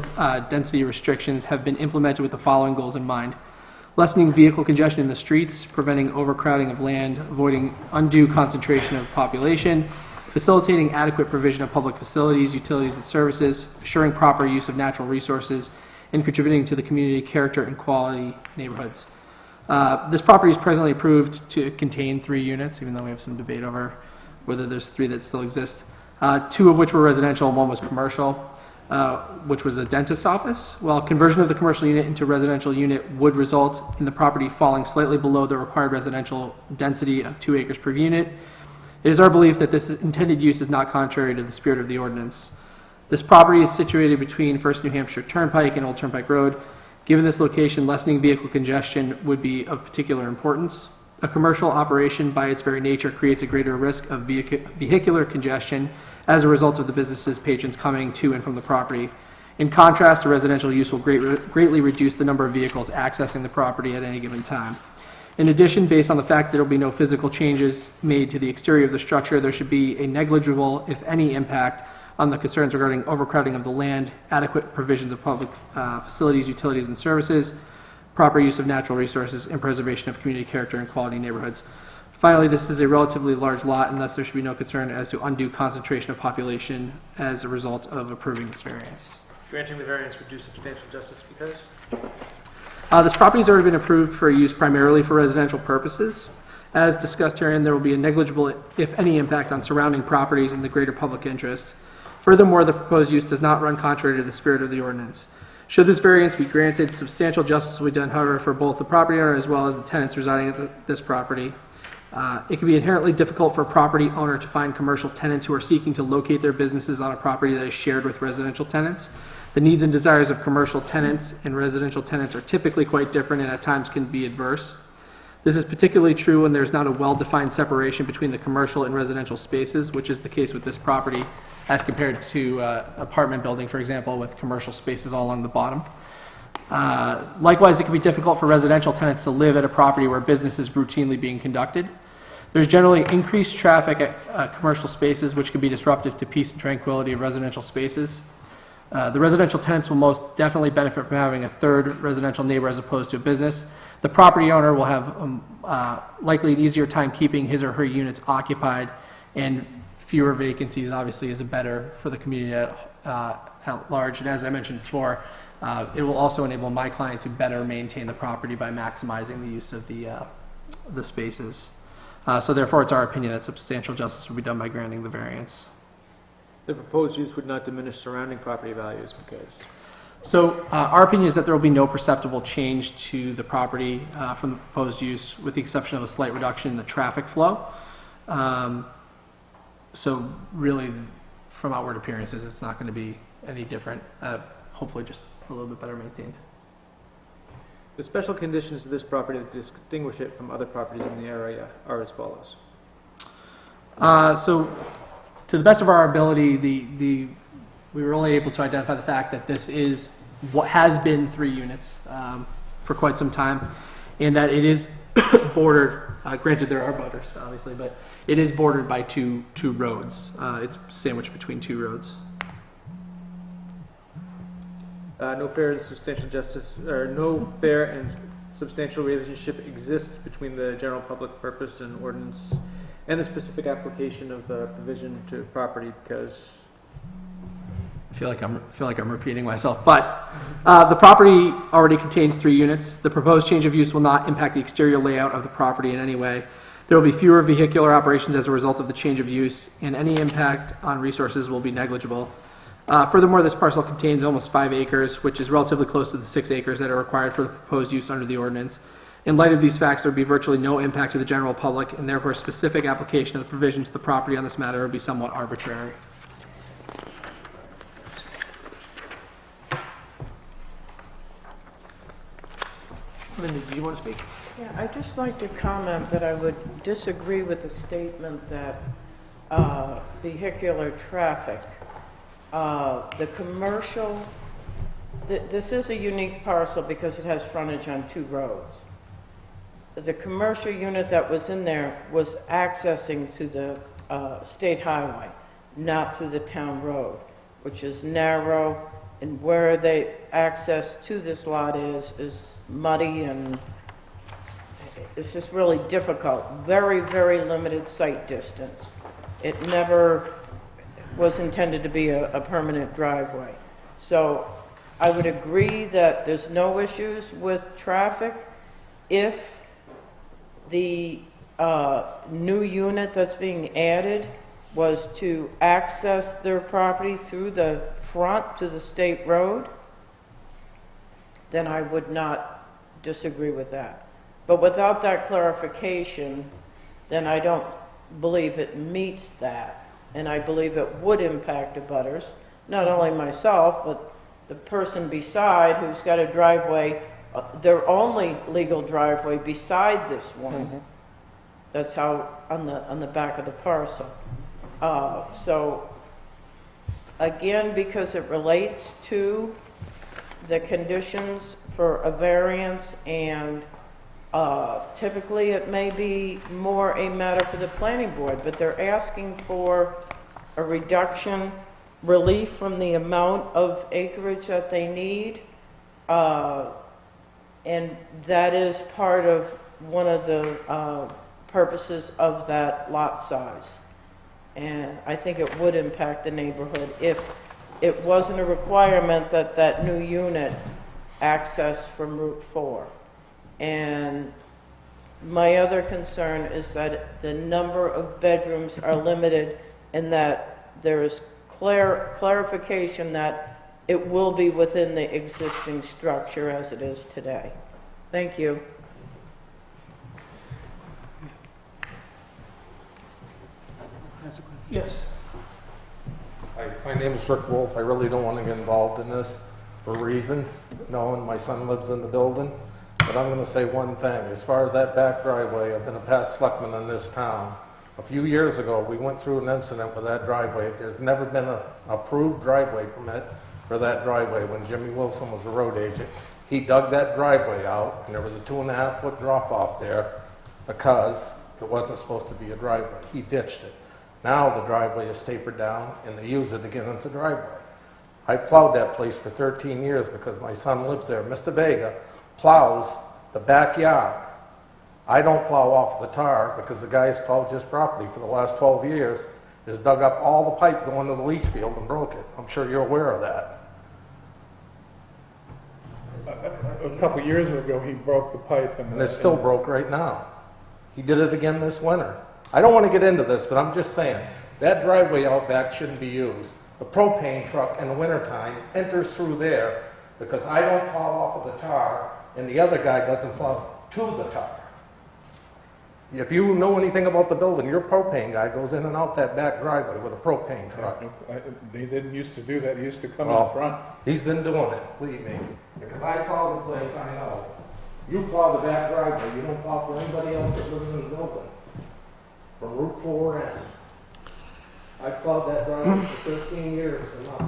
density restrictions have been implemented with the following goals in mind: lessening vehicle congestion in the streets, preventing overcrowding of land, avoiding undue concentration of population, facilitating adequate provision of public facilities, utilities, and services, assuring proper use of natural resources, and contributing to the community character and quality neighborhoods. This property is presently approved to contain 3 units, even though we have some debate over whether there's 3 that still exist. 2 of which were residential and 1 was commercial, which was a dentist's office. While conversion of the commercial unit into residential unit would result in the property falling slightly below the required residential density of 2 acres per unit, it is our belief that this intended use is not contrary to the spirit of the ordinance. This property is situated between First New Hampshire Turnpike and Old Turnpike Road. Given this location, lessening vehicle congestion would be of particular importance. A commercial operation, by its very nature, creates a greater risk of vehicular congestion as a result of the business's patrons coming to and from the property. In contrast, a residential use will greatly reduce the number of vehicles accessing the property at any given time. In addition, based on the fact that there will be no physical changes made to the exterior of the structure, there should be a negligible, if any, impact on the concerns regarding overcrowding of the land, adequate provisions of public facilities, utilities, and services, proper use of natural resources, and preservation of community character and quality neighborhoods. Finally, this is a relatively large lot, and thus there should be no concern as to undue concentration of population as a result of approving this variance. Granting the variance would do substantial justice because? This property has already been approved for use primarily for residential purposes. As discussed herein, there will be a negligible, if any, impact on surrounding properties in the greater public interest. Furthermore, the proposed use does not run contrary to the spirit of the ordinance. Should this variance be granted, substantial justice will be done, however, for both the property owner as well as the tenants residing at this property. It can be inherently difficult for a property owner to find commercial tenants who are seeking to locate their businesses on a property that is shared with residential tenants. The needs and desires of commercial tenants and residential tenants are typically quite different and at times can be adverse. This is particularly true when there's not a well-defined separation between the commercial and residential spaces, which is the case with this property, as compared to apartment building, for example, with commercial spaces all along the bottom. Likewise, it can be difficult for residential tenants to live at a property where business is routinely being conducted. There's generally increased traffic at commercial spaces, which can be disruptive to peace and tranquility of residential spaces. The residential tenants will most definitely benefit from having a third residential neighbor as opposed to a business. The property owner will have likely an easier time keeping his or her units occupied, and fewer vacancies obviously is a better for the community at large. And as I mentioned before, it will also enable my client to better maintain the property by maximizing the use of the spaces. So therefore, it's our opinion that substantial justice will be done by granting the variance. The proposed use would not diminish surrounding property values because? So our opinion is that there will be no perceptible change to the property from the proposed use, with the exception of a slight reduction in the traffic flow. So really, from outward appearances, it's not going to be any different. Hopefully just a little bit better maintained. The special conditions of this property that distinguish it from other properties in the area are as follows. So to the best of our ability, we were only able to identify the fact that this is what has been 3 units for quite some time, and that it is bordered, granted there are butters obviously, but it is bordered by two roads. It's sandwiched between 2 roads. No fair and substantial justice, or no fair and substantial relationship exists between the general public purpose and ordinance and the specific application of the provision to property because. I feel like I'm repeating myself, but the property already contains 3 units. The proposed change of use will not impact the exterior layout of the property in any way. There will be fewer vehicular operations as a result of the change of use, and any impact on resources will be negligible. Furthermore, this parcel contains almost 5 acres, which is relatively close to the 6 acres that are required for the proposed use under the ordinance. In light of these facts, there would be virtually no impact to the general public, and therefore specific application of the provision to the property on this matter would be somewhat arbitrary. Linda, do you want to speak? Yeah, I'd just like to comment that I would disagree with the statement that vehicular traffic, the commercial, this is a unique parcel because it has frontage on 2 roads. The commercial unit that was in there was accessing to the state highway, not to the town road, which is narrow, and where they access to this lot is muddy, and it's just really difficult. Very, very limited sight distance. It never was intended to be a permanent driveway. So I would agree that there's no issues with traffic if the new unit that's being added was to access their property through the front to the state road, then I would not disagree with that. But without that clarification, then I don't believe it meets that. And I believe it would impact abutters, not only myself, but the person beside who's got a driveway, their only legal driveway beside this one. That's how, on the back of the parcel. So again, because it relates to the conditions for a variance, and typically it may be more a matter for the planning board, but they're asking for a reduction, relief from the amount of acreage that they need, and that is part of one of the purposes of that lot size. And I think it would impact the neighborhood if it wasn't a requirement that that new unit access from Route 4. And my other concern is that the number of bedrooms are limited and that there is clarification that it will be within the existing structure as it is today. Thank you. Yes. Hi, my name is Rick Wolf. I really don't want to get involved in this for reasons, knowing my son lives in the building. But I'm going to say one thing. As far as that back driveway, I've been a past selectman in this town. A few years ago, we went through an incident with that driveway. There's never been an approved driveway permit for that driveway when Jimmy Wilson was the road agent. He dug that driveway out, and there was a 2.5-foot drop off there because it wasn't supposed to be a driveway. He ditched it. Now the driveway is tapered down, and they use it again as a driveway. I plowed that place for 13 years because my son lives there. Mr. Vega plows the backyard. I don't plow off the tar because the guy who's plowed his property for the last 12 years has dug up all the pipe going to the leach field and broke it. I'm sure you're aware of that. A couple years ago, he broke the pipe And it's still broke right now. He did it again this winter. I don't want to get into this, but I'm just saying, that driveway out back shouldn't be used. The propane truck in the wintertime enters through there because I don't plow off of the tar and the other guy doesn't plow to the tar. If you know anything about the building, your propane guy goes in and out that back driveway with a propane truck. They didn't used to do that. They used to come Well, in front. He's been doing it, believe me. Because I plow the place, I know. You plow the back driveway, you don't plow for anybody else that lives in the building. From Route 4 in. I plowed that driveway for 13 years and up.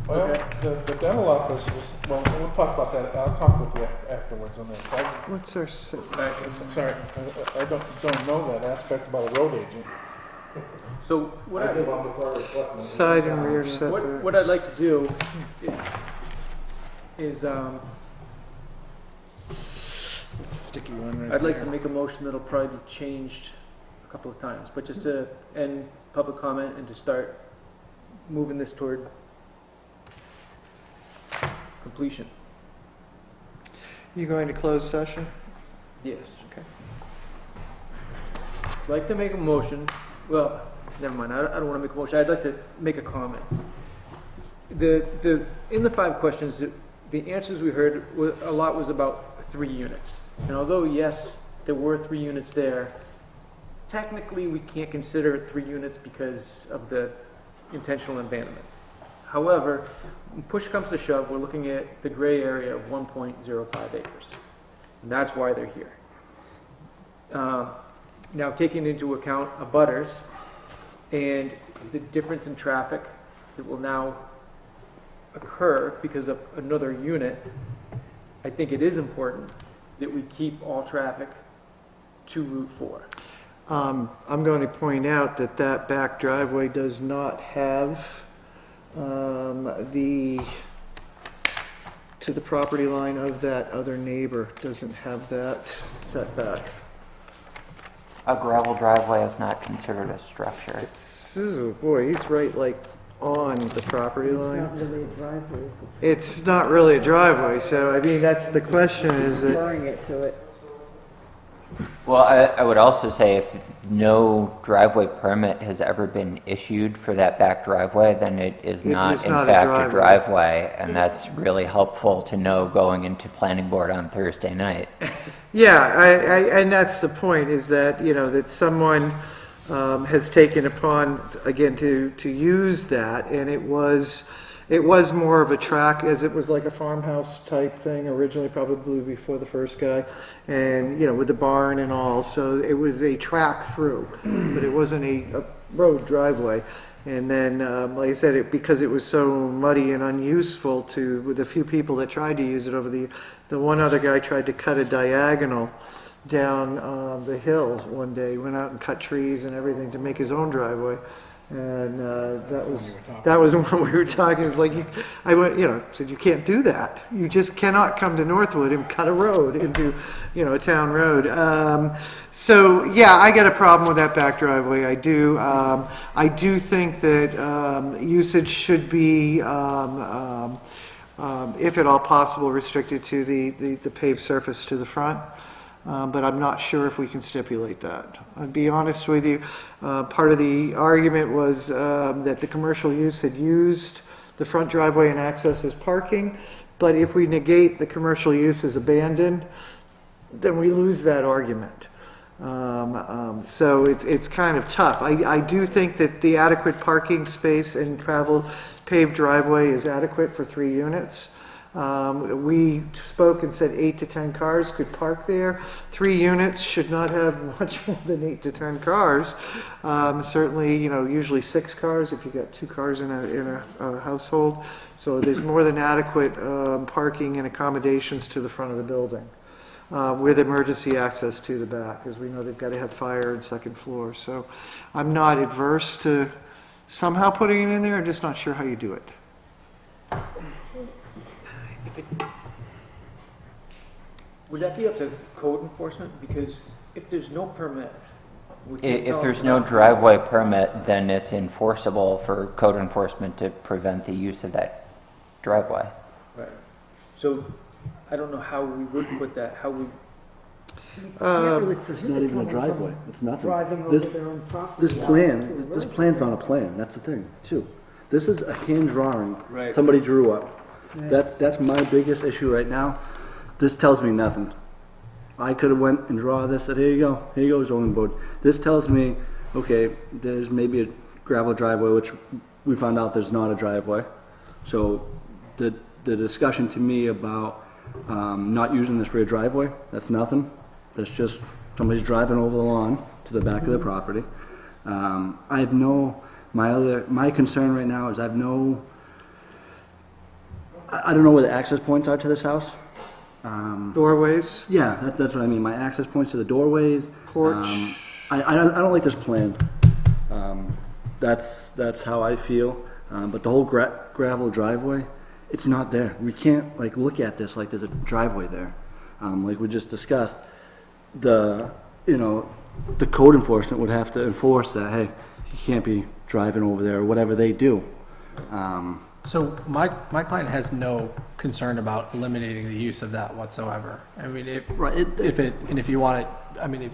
Well, the dental office was, well, we'll talk about that. I'll talk with you afterwards on this. What's our, Sorry, I don't know that aspect about a road agent. So what I I, live on the corner of Selectman. side and rear setback? what I'd like to do is Sticky one right I'd like there. to make a motion that'll probably be changed a couple of times, but just to end public comment and to start moving this toward completion. You going to close session? Yes. Okay. I'd like to make a motion, well, never mind, I don't want to make a motion, I'd like to make a comment. In the 5 questions, the answers we heard, a lot was about 3 units. And although, yes, there were 3 units there, technically we can't consider it 3 units because of the intentional abandonment. However, when push comes to shove, we're looking at the gray area of 1.05 acres. And that's why they're here. Now, taking into account abutters and the difference in traffic that will now occur because of another unit, I think it is important that we keep all traffic to Route 4. I'm going to point out that that back driveway does not have to the property line of that other neighbor, doesn't have that setback. A gravel driveway is not considered a structure. Ooh, boy, he's right like on the property It's line. not really a driveway. It's not really a driveway, so I mean, that's the question is that, Referring it to it. Well, I would also say if no driveway permit has ever been issued for that back driveway, then it is not is in not a fact driveway. a driveway, and that's really helpful to know going into planning board on Thursday night. yeah, and that's the point is that, you know, that someone has taken upon, again, to use that, and it was more of a track, as it was like a farmhouse type thing originally, probably before the first guy, and, you know, with the barn and all, so it was a track through, but it wasn't a road driveway. And then, like I said, because it was so muddy and unuseful with the few people that tried to use it over the one other guy tried to cut a diagonal down the hill one day, went out and cut trees and everything to make his own driveway. And that was when we were talking. It's like I went, said you can't do that. You just cannot come to Northwood and cut a road into, a town road. So yeah, I got a problem with that back driveway. I do. I do think that usage should be, if at all possible, restricted to the paved surface to the front. But I'm not sure if we can stipulate that. I'd be honest with you. Part of the argument was that the commercial use had used the front driveway and access as parking, but if we negate the commercial use as abandoned, then we lose that argument. So it's kind of tough. I do think that the adequate parking space and travel paved driveway is adequate for 3 units. We spoke and said 8 to 10 cars could park there. 3 units should not have much more than 8 to 10 cars. Certainly, usually 6 cars if you got 2 cars in a household. So there's more than adequate parking and accommodations to the front of the building with emergency access to the back, as we know they've got to have fire and second floor. So I'm not adverse to somehow putting it in there. I'm just not sure how you do it. Would that be up to code enforcement? Because if there's no permit, If there's no driveway permit, then it's enforceable for code enforcement to prevent the use of that driveway. right. So I don't know how we would put that. How we It's not even a driveway. It's nothing. Driving over This, their own property. this out to plan, a this road. plan's not a plan. That's the thing, too. This is a hand drawing. Right. Somebody drew up. That's my biggest issue right now. This tells me nothing. I could have went and draw this, said, here you go, zoning board. This tells me, okay, there's maybe a gravel driveway, which we found out there's not a driveway. So the discussion to me about not using this rear driveway, that's nothing. That's just somebody's driving over the lawn to the back of the property. I have no, my concern right now is I don't know where the access points are to this house. Doorways, Yeah, that's what I mean. My access points to the doorways. porch. I don't like this plan. That's how I feel. But the whole gravel driveway, it's not there. We can't look at this like there's a driveway there. Like we just discussed, the code enforcement would have to enforce that. Hey, you can't be driving over there or whatever they do. So my client has no concern about eliminating the use of that whatsoever. I mean, if you want it, I mean,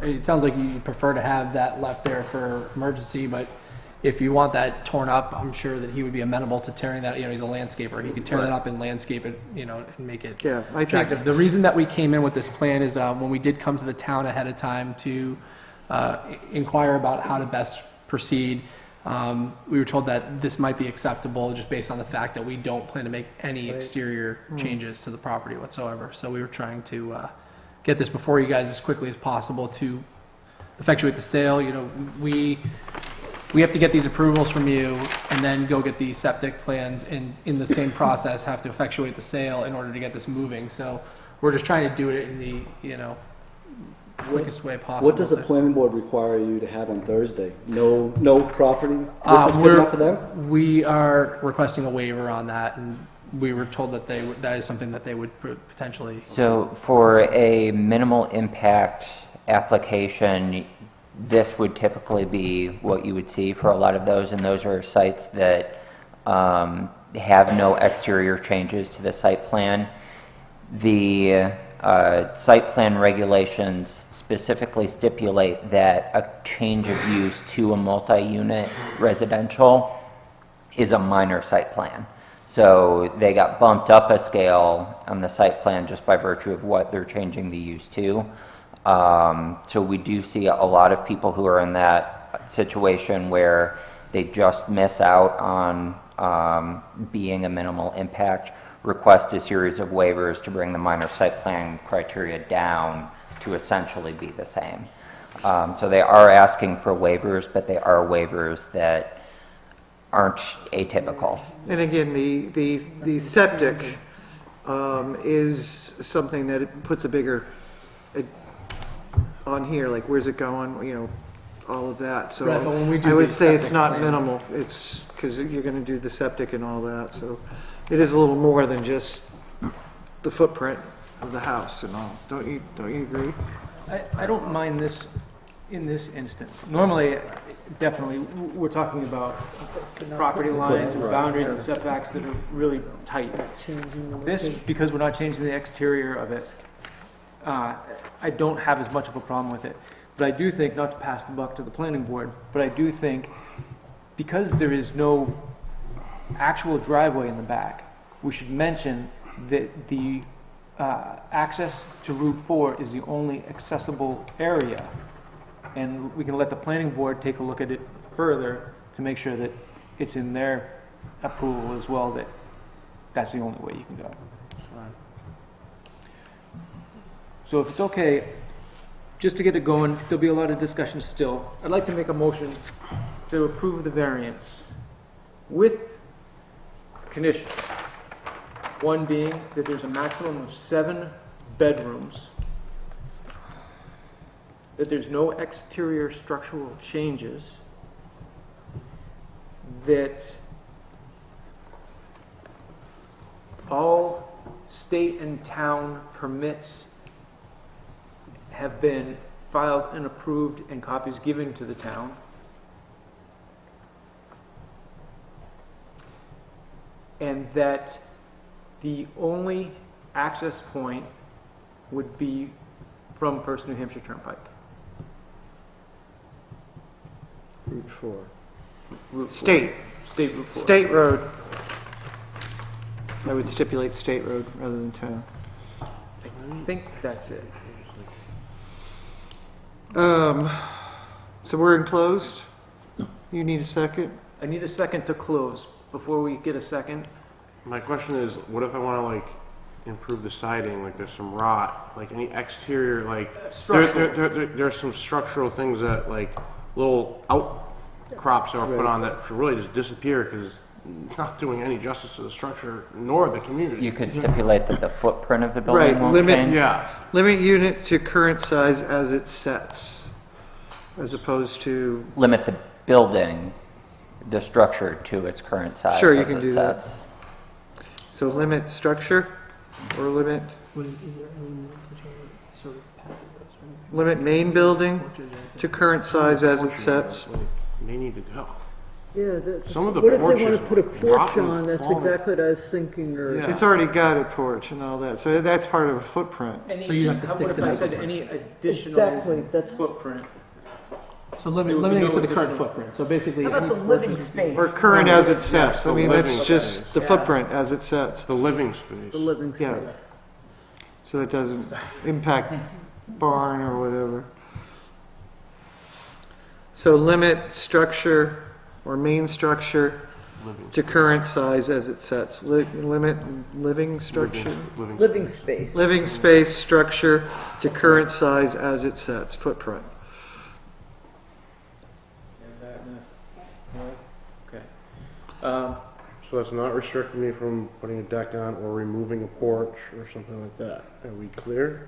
it sounds like you prefer to have that left there for emergency, but if you want that torn up, I'm sure that he would be amenable to tearing that. He's a landscaper. He could tear that up and landscape it, and make it Yeah, I think attractive. The reason that we came in with this plan is when we did come to the town ahead of time to inquire about how to best proceed. We were told that this might be acceptable just based on the fact that we don't plan to make any exterior changes to the property whatsoever. So we were trying to get this before you guys as quickly as possible to effectuate the sale. We have to get these approvals from you and then go get the septic plans and in the same process have to effectuate the sale in order to get this moving. So we're just trying to do it in the, quickest way possible. What does the planning board require you to have on Thursday? No property? This is good enough for them? We are requesting a waiver on that, and we were told that that is something that they would potentially. So for a minimal impact application, this would typically be what you would see for a lot of those, and those are sites that have no exterior changes to the site plan. The site plan regulations specifically stipulate that a change of use to a multi-unit residential is a minor site plan. So they got bumped up a scale on the site plan just by virtue of what they're changing the use to. So we do see a lot of people who are in that situation where they just miss out on being a minimal impact, request a series of waivers to bring the minor site plan criteria down to essentially be the same. So they are asking for waivers, but they are waivers that aren't atypical. And again, the septic is something that it puts a bigger on here, like where's it going, all of that, so Right, but when we do I would the say it's septic not plan- minimal. It's, because you're gonna do the septic and all that, so it is a little more than just the footprint of the house and all. Don't you agree? I don't mind this in this instance. Normally, definitely, we're talking about property lines and boundaries and setbacks that are really tight. This, because we're not changing the exterior of it, I don't have as much of a problem with it. But I do think, not to pass the buck to the planning board, but I do think, because there is no actual driveway in the back, we should mention that the access to Route 4 is the only accessible area. And we can let the planning board take a look at it further to make sure that it's in their approval as well, that that's the only way you can go. So if it's okay, just to get it going, there'll be a lot of discussion still. I'd like to make a motion to approve the variance with conditions. One being that there's a maximum of 7 bedrooms, that there's no exterior structural changes, that all state and town permits have been filed and approved and copies given to the town. And that the only access point would be from First New Hampshire Turnpike. Route 4. State Route 4. State road. I would stipulate state road rather than town. I think that's it. So we're enclosed? You need a second? I need a second to close. Before we get a second, My question is, what if I want to like improve the siding? Like there's some rot, like any exterior, like there's some structural things that like little outcrops that are put on that should really just disappear because it's not doing any justice to the structure nor the community. You could stipulate that the footprint of the building Right, won't limit- change. Yeah. Limit units to current size as it sets, as opposed to, Limit the building, the structure to its current size Sure, you as can it do that. sets. so limit structure or limit main building to current size as it sets. They need to go. Yeah, Some of the what if they want porches to put a porch rotten, on? That's falling. exactly what I was thinking, or. Yeah. It's already got a porch and all that, so that's part of a footprint. So you'd have to how stick about to if I that said footprint. any additional Exactly, that's. footprint? So There would be limiting no it to the current additional- footprint. So basically, How about any the living porches- space? Or current as it sets, I the mean, living that's just space. the footprint as it sets. The living space. The living space. Yeah. So it doesn't impact barn or whatever. So limit structure or main structure Living. to current size as it sets. Limit living structure, Living space. living space structure to current size as it sets, footprint. Okay. So that's not restricting me from putting a deck on or removing a porch or something like that. Are we clear?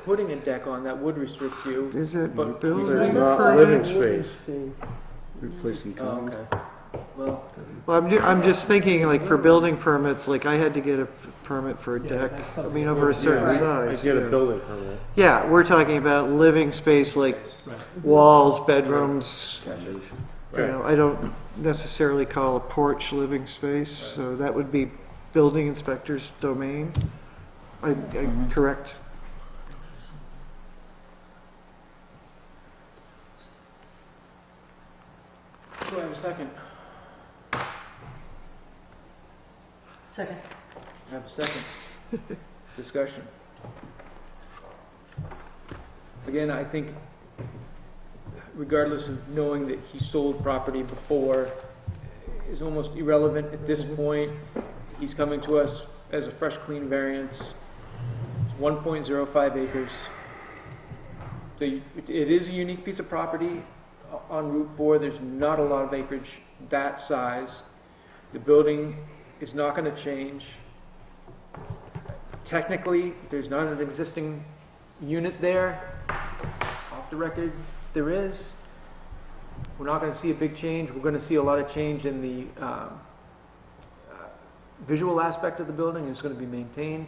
Putting a deck on, that would restrict you. Is it But- building? It's not living space. Replacing Oh, okay. Well, Well, I'm just thinking, like, for building permits, like, I had to get a permit for a Yeah, deck, that's I something mean, that over a certain I size. get a yeah. building permit. Yeah, we're talking about living space, like Right. walls, bedrooms. foundation. You know, I don't necessarily call a porch living space, so that would be building inspector's domain. I correct? do I have a second? Second. I have a second. Discussion. Again, I think regardless of knowing that he sold property before is almost irrelevant at this point. He's coming to us as a fresh, clean variance. It's 1.05 acres. It is a unique piece of property on Route 4. There's not a lot of acreage that size. The building is not going to change. Technically, there's not an existing unit there. Off the record, there is, we're not gonna see a big change. We're gonna see a lot of change in the visual aspect of the building. It's gonna be maintained.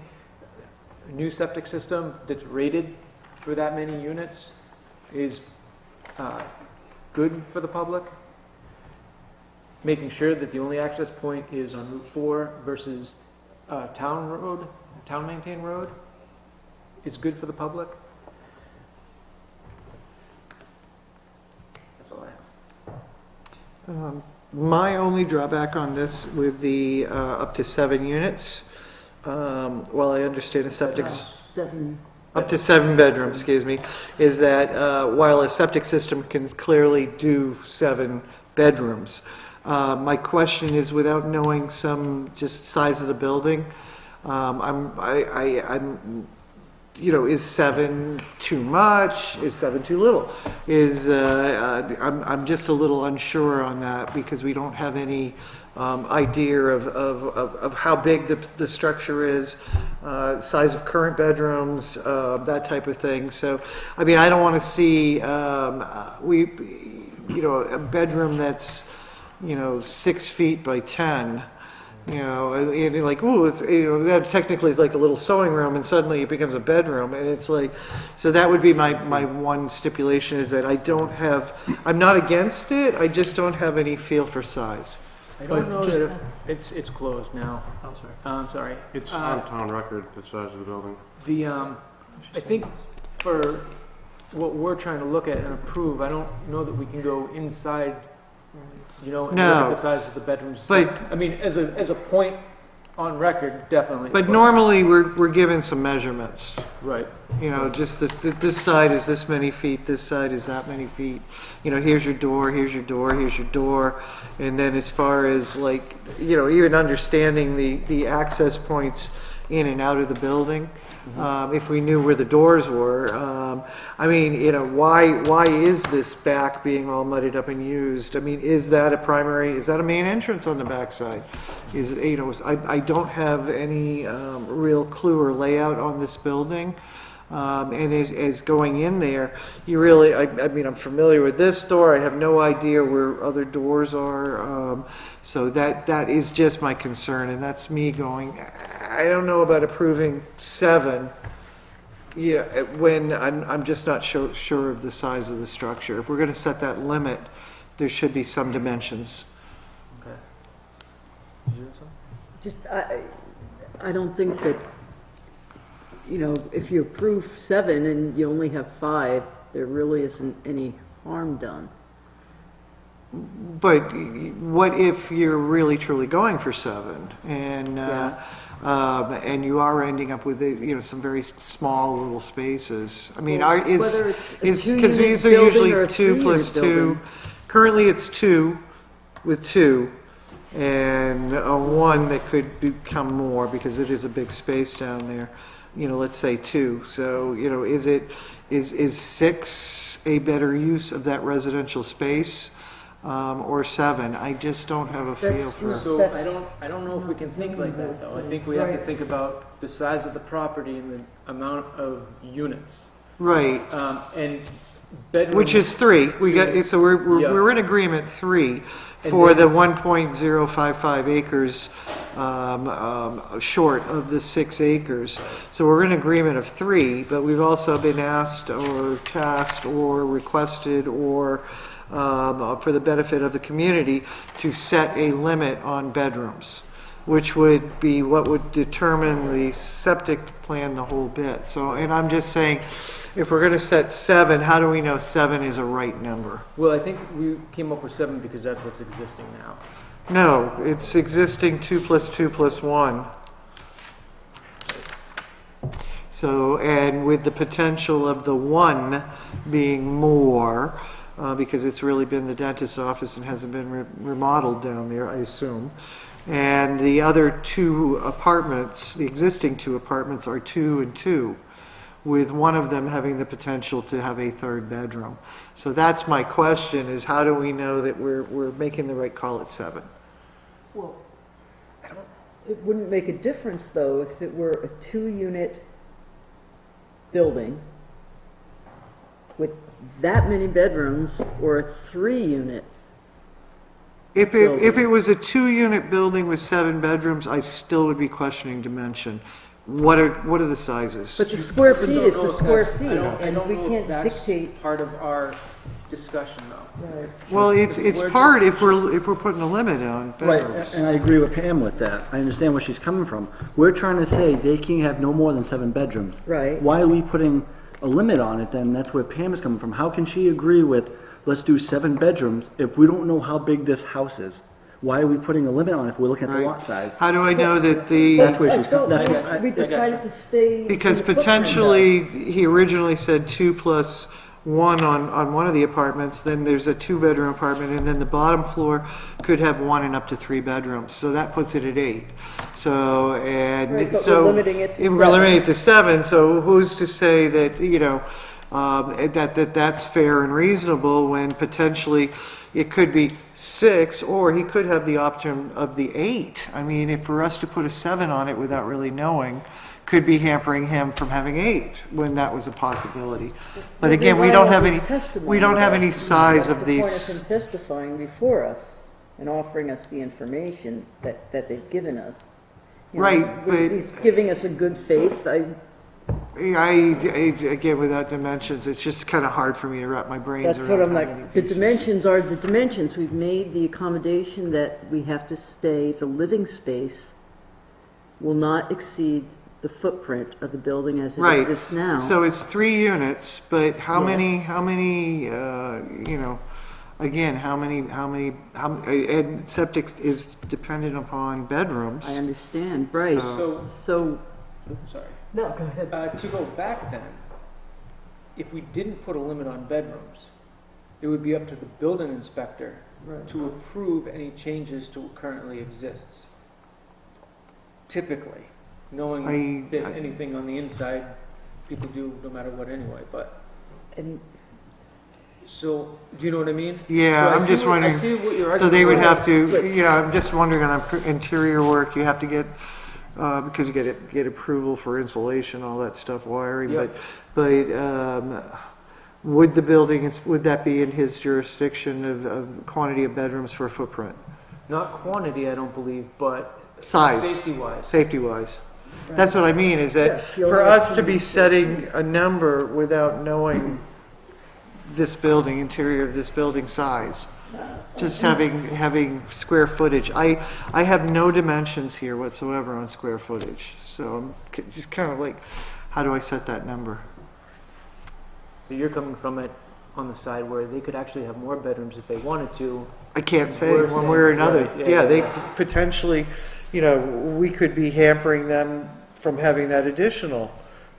A new septic system that's rated for that many units is good for the public. Making sure that the only access point is on Route 4 versus town maintained road is good for the public. That's all I have. My only drawback on this with the up to 7 units, while I understand a septic, 7. up to 7 bedrooms, excuse me, is that while a septic system can clearly do 7 bedrooms, my question is, without knowing some just size of the building, I'm, you know, is 7 too much? Is 7 too little? I'm just a little unsure on that because we don't have any idea of how big the structure is, size of current bedrooms, that type of thing. So, I mean, I don't want to see a bedroom that's 6 feet by 10. And you're like, ooh, it's, that technically is like a little sewing room, and suddenly it becomes a bedroom, and it's like, so that would be my one stipulation, is that I'm not against it, I just don't have any feel for size. I don't know that if it's closed now. I'm sorry. I'm sorry. It's on town record, the size of the building. I think for what we're trying to look at and approve, I don't know that we can go inside, and look at the size of the bedrooms. But I mean, as a point on record, definitely. But normally we're given some measurements. Right. Just this side is this many feet, this side is that many feet. Here's your door, here's your door, here's your door. And then as far as even understanding the access points in and out of the building, if we knew where the doors were. Why is this back being all mudded up and used? I mean, is that a main entrance on the backside? I don't have any real clue or layout on this building. And as going in there, you really, I'm familiar with this door. I have no idea where other doors are. So that is just my concern, and that's me going, I don't know about approving 7. Yeah, when I'm just not sure of the size of the structure. If we're going to set that limit, there should be some dimensions. Okay. Did you have something? I don't think that, if you approve 7 and you only have 5, there really isn't any harm done. But what if you're really truly going for 7 and you are ending up with some very small little spaces? I mean, because these are usually 2 plus 2. Currently, it's 2 with 2, and 1 that could become more because it is a big space down there. Let's say 2. So is 6 a better use of that residential space? Or 7. I just don't have a feel for. So I don't know if we can think like that though. I think we have to think about the size of the property and the amount of units. Right. And bedrooms. Which is 3. We're in agreement 3 for the 1.055 acres short of the 6 acres. So we're in agreement of 3, but we've also been asked or tasked or requested or for the benefit of the community to set a limit on bedrooms, which would be what would determine the septic plan, the whole bit. So, and I'm just saying, if we're going to set 7, how do we know 7 is a right number? Well, I think we came up with 7 because that's what's existing now. No, it's existing 2 plus 2 plus 1. So, and with the potential of the 1 being more, because it's really been the dentist's office and hasn't been remodeled down there, I assume. And the other 2 apartments, the existing 2 apartments are 2 and 2, with one of them having the potential to have a 3rd bedroom. So that's my question, is how do we know that we're making the right call at 7? Well, it wouldn't make a difference, though, if it were a 2-unit building with that many bedrooms or a 3-unit. If it was a 2-unit building with 7 bedrooms, I still would be questioning dimension. What are the sizes? But the square I feet don't is know the if square that's- feet, I don't and we know if can't that's dictate. part of our discussion, though. Right. Well, it's We're part just- if we're putting a limit on Right, bedrooms. and I agree with Pam with that. I understand where she's coming from. We're trying to say they can have no more than 7 bedrooms. Right. Why are we putting a limit on it then? That's where Pam is coming from. How can she agree with, let's do 7 bedrooms if we don't know how big this house is? Why are we putting a limit on it if we're looking at the lot size? How do I know that That's the, where she's coming, that's We what, I decided to stay. because in the footprint. potentially, he originally said 2 plus 1 on one of the apartments, then there's a 2-bedroom apartment, and then the bottom floor could have 1 and up to 3 bedrooms, so that puts it at 8. So, and Right, but so. we're limiting it to We're 7. limiting it to 7, so who's to say that, that's fair and reasonable when potentially it could be 6, or he could have the option of the 8. I mean, if for us to put a 7 on it without really knowing, could be hampering him from having 8 when that was a possibility. But again, we don't have any, we don't have any size of That's the point these. of him testifying before us and offering us the information that they've given us. You know, Right, but- he's giving us a good faith. Again, without dimensions, it's just kind of hard for me to wrap my brains around. That's what I'm how many like, the pieces. dimensions are the dimensions. We've made the accommodation that we have to stay, the living space will not exceed the footprint of the building as it Right. exists now. So it's 3 units, but how many, Yes. again, and septic is dependent upon bedrooms. I understand, right. So- So, Sorry. no, go ahead. To go back then, if we didn't put a limit on bedrooms, it would be up to the building inspector to approve any changes to what currently exists. Typically, knowing that anything on the inside, people do no matter what anyway, but, And so, do you know what I mean? Yeah, So I I'm see just what- I wondering, see what you're so they would arguing have for. to, I'm just wondering on interior work, you have to get, because you get approval for insulation, all that stuff, wiring, Yeah. but would the building, would that be in his jurisdiction of quantity of bedrooms for footprint? Not quantity, I don't believe, but Size. safety-wise. Safety-wise. That's what I mean, is that Yes, you'll for have us to be setting a number without knowing this building, interior of this building size, just having square footage. I have no dimensions here whatsoever on square footage, so I'm just kind of like, how do I set that number? So you're coming from it on the side where they could actually have more bedrooms if they wanted to. I can't say We're one way or saying- another. right, Yeah, they potentially, we could be hampering them from having that additional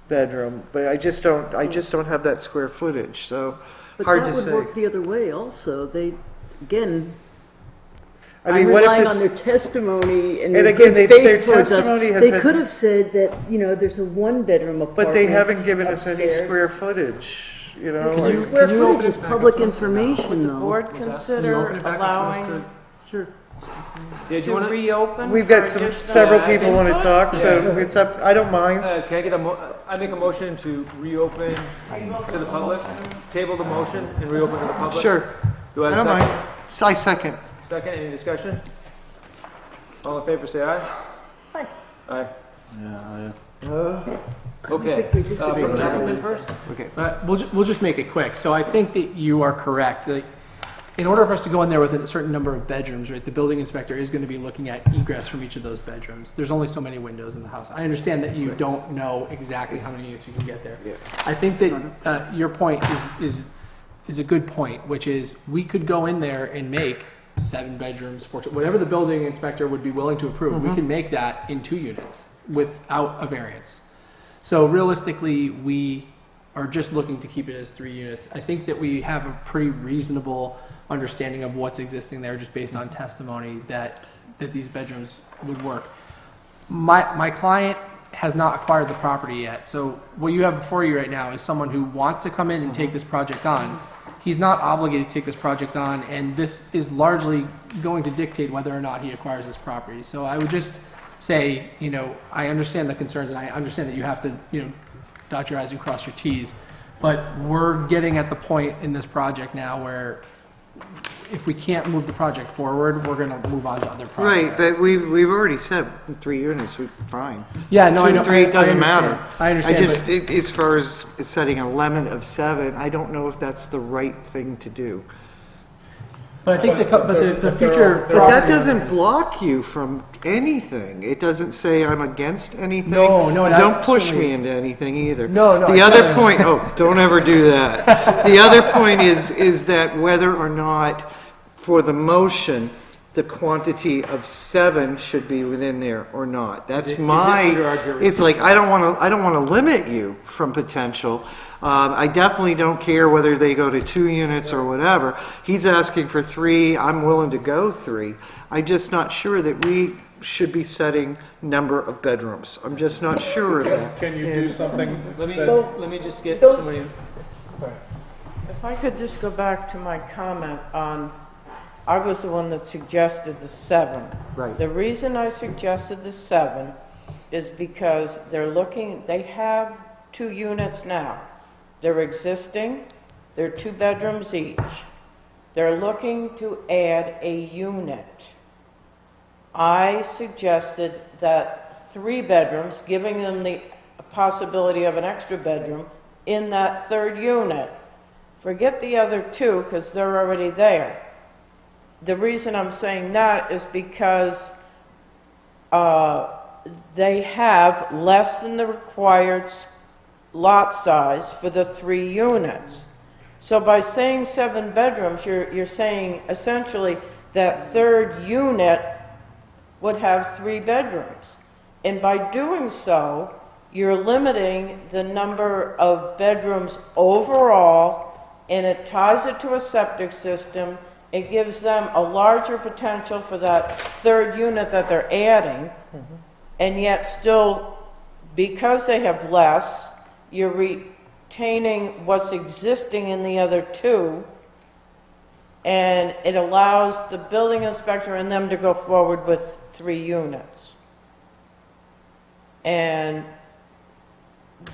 bedroom, but I just don't have that square footage, so But hard that to would say. work the other way also. They, again, I mean, I'm what if relying on their this, testimony and And their again, good their faith towards us. testimony has They had- could have said that, there's a 1-bedroom apartment. but they haven't given us any upstairs. square footage, The like- square can you open footage is this back public up close enough? information, Would the though. board Can you consider open it back up close allowing to- Sure. Yeah, do you to want to, reopen? We've got for additional several people want to input? talk, so it's up, I don't mind. can I get I make a motion to reopen to the public, table the motion and reopen to the public? Sure, Do I I have don't a mind. second? So I second. Second, any discussion? All in favor, say aye. Aye. Aye. yeah, Okay. think we just- From the applicant first? Okay. We'll just make it quick. So I think that you are correct. Like, in order for us to go in there with a certain number of bedrooms, right, the building inspector is going to be looking at egress from each of those bedrooms. There's only so many windows in the house. I understand that you don't know exactly how many units you can get there. Yeah. I think that your point is a good point, which is we could go in there and make 7 bedrooms, 14, whatever the building inspector would be willing to approve. We can make that in 2 units without a variance. So realistically, we are just looking to keep it as 3 units. I think that we have a pretty reasonable understanding of what's existing there just based on testimony that these bedrooms would work. My client has not acquired the property yet, so what you have before you right now is someone who wants to come in and take this project on. He's not obligated to take this project on, and this is largely going to dictate whether or not he acquires this property. So I would just say, I understand the concerns, and I understand that you have to, dot your I's and cross your T's. But we're getting at the point in this project now where if we can't move the project forward, we're going to move on to other projects. Right, but we've already said 3 units, we're fine. Yeah, no, I 2 know. to 3, it I doesn't understand. matter. I understand. I just, but- as far as setting a limit of 7, I don't know if that's the right thing to do. But I think the But future. But that property doesn't owners- block you from anything. It doesn't say I'm against anything. No, Don't push absolutely. me into anything either. No, The I other totally point, don't ever do that. The other point is that whether or not for the motion, the quantity of 7 should be within there or not. That's Is it under our jurisdiction? it's like, I don't want to limit you from potential. I definitely don't care whether they go to 2 units or whatever. He's asking for 3, I'm willing to go 3. I'm just not sure that we should be setting number of bedrooms. I'm just not sure of that. Can you do something Let me, that, let me just get somebody. If I could just go back to my comment on, I was the one that suggested the 7. Right. The reason I suggested the 7 is because they have 2 units now. They're existing, they're 2 bedrooms each. They're looking to add a unit. I suggested that 3 bedrooms, giving them the possibility of an extra bedroom in that 3rd unit. Forget the other 2 because they're already there. The reason I'm saying that is because they have less than the required lot size for the 3 units. So by saying 7 bedrooms, you're saying essentially that 3rd unit would have 3 bedrooms. And by doing so, you're limiting the number of bedrooms overall, and it ties it to a septic system. It gives them a larger potential for that 3rd unit that they're adding, and yet still, because they have less, you're retaining what's existing in the other 2, and it allows the building inspector and them to go forward with 3 units. And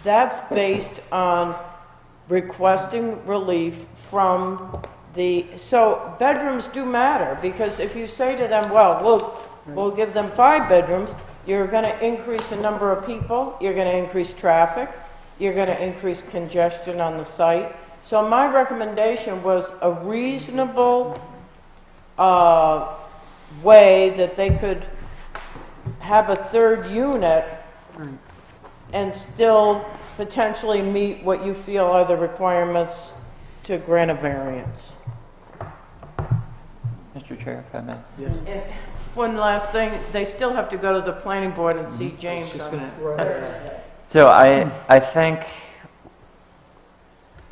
that's based on requesting relief from so bedrooms do matter, because if you say to them, well, we'll give them 5 bedrooms, you're going to increase the number of people, you're going to increase traffic, you're going to increase congestion on the site. So my recommendation was a reasonable way that they could have a 3rd unit and still potentially meet what you feel are the requirements to grant a variance. Mr. Chair, if I may. And one last thing, they still have to go to the planning board and see James Just on gonna- Thursday. So I think,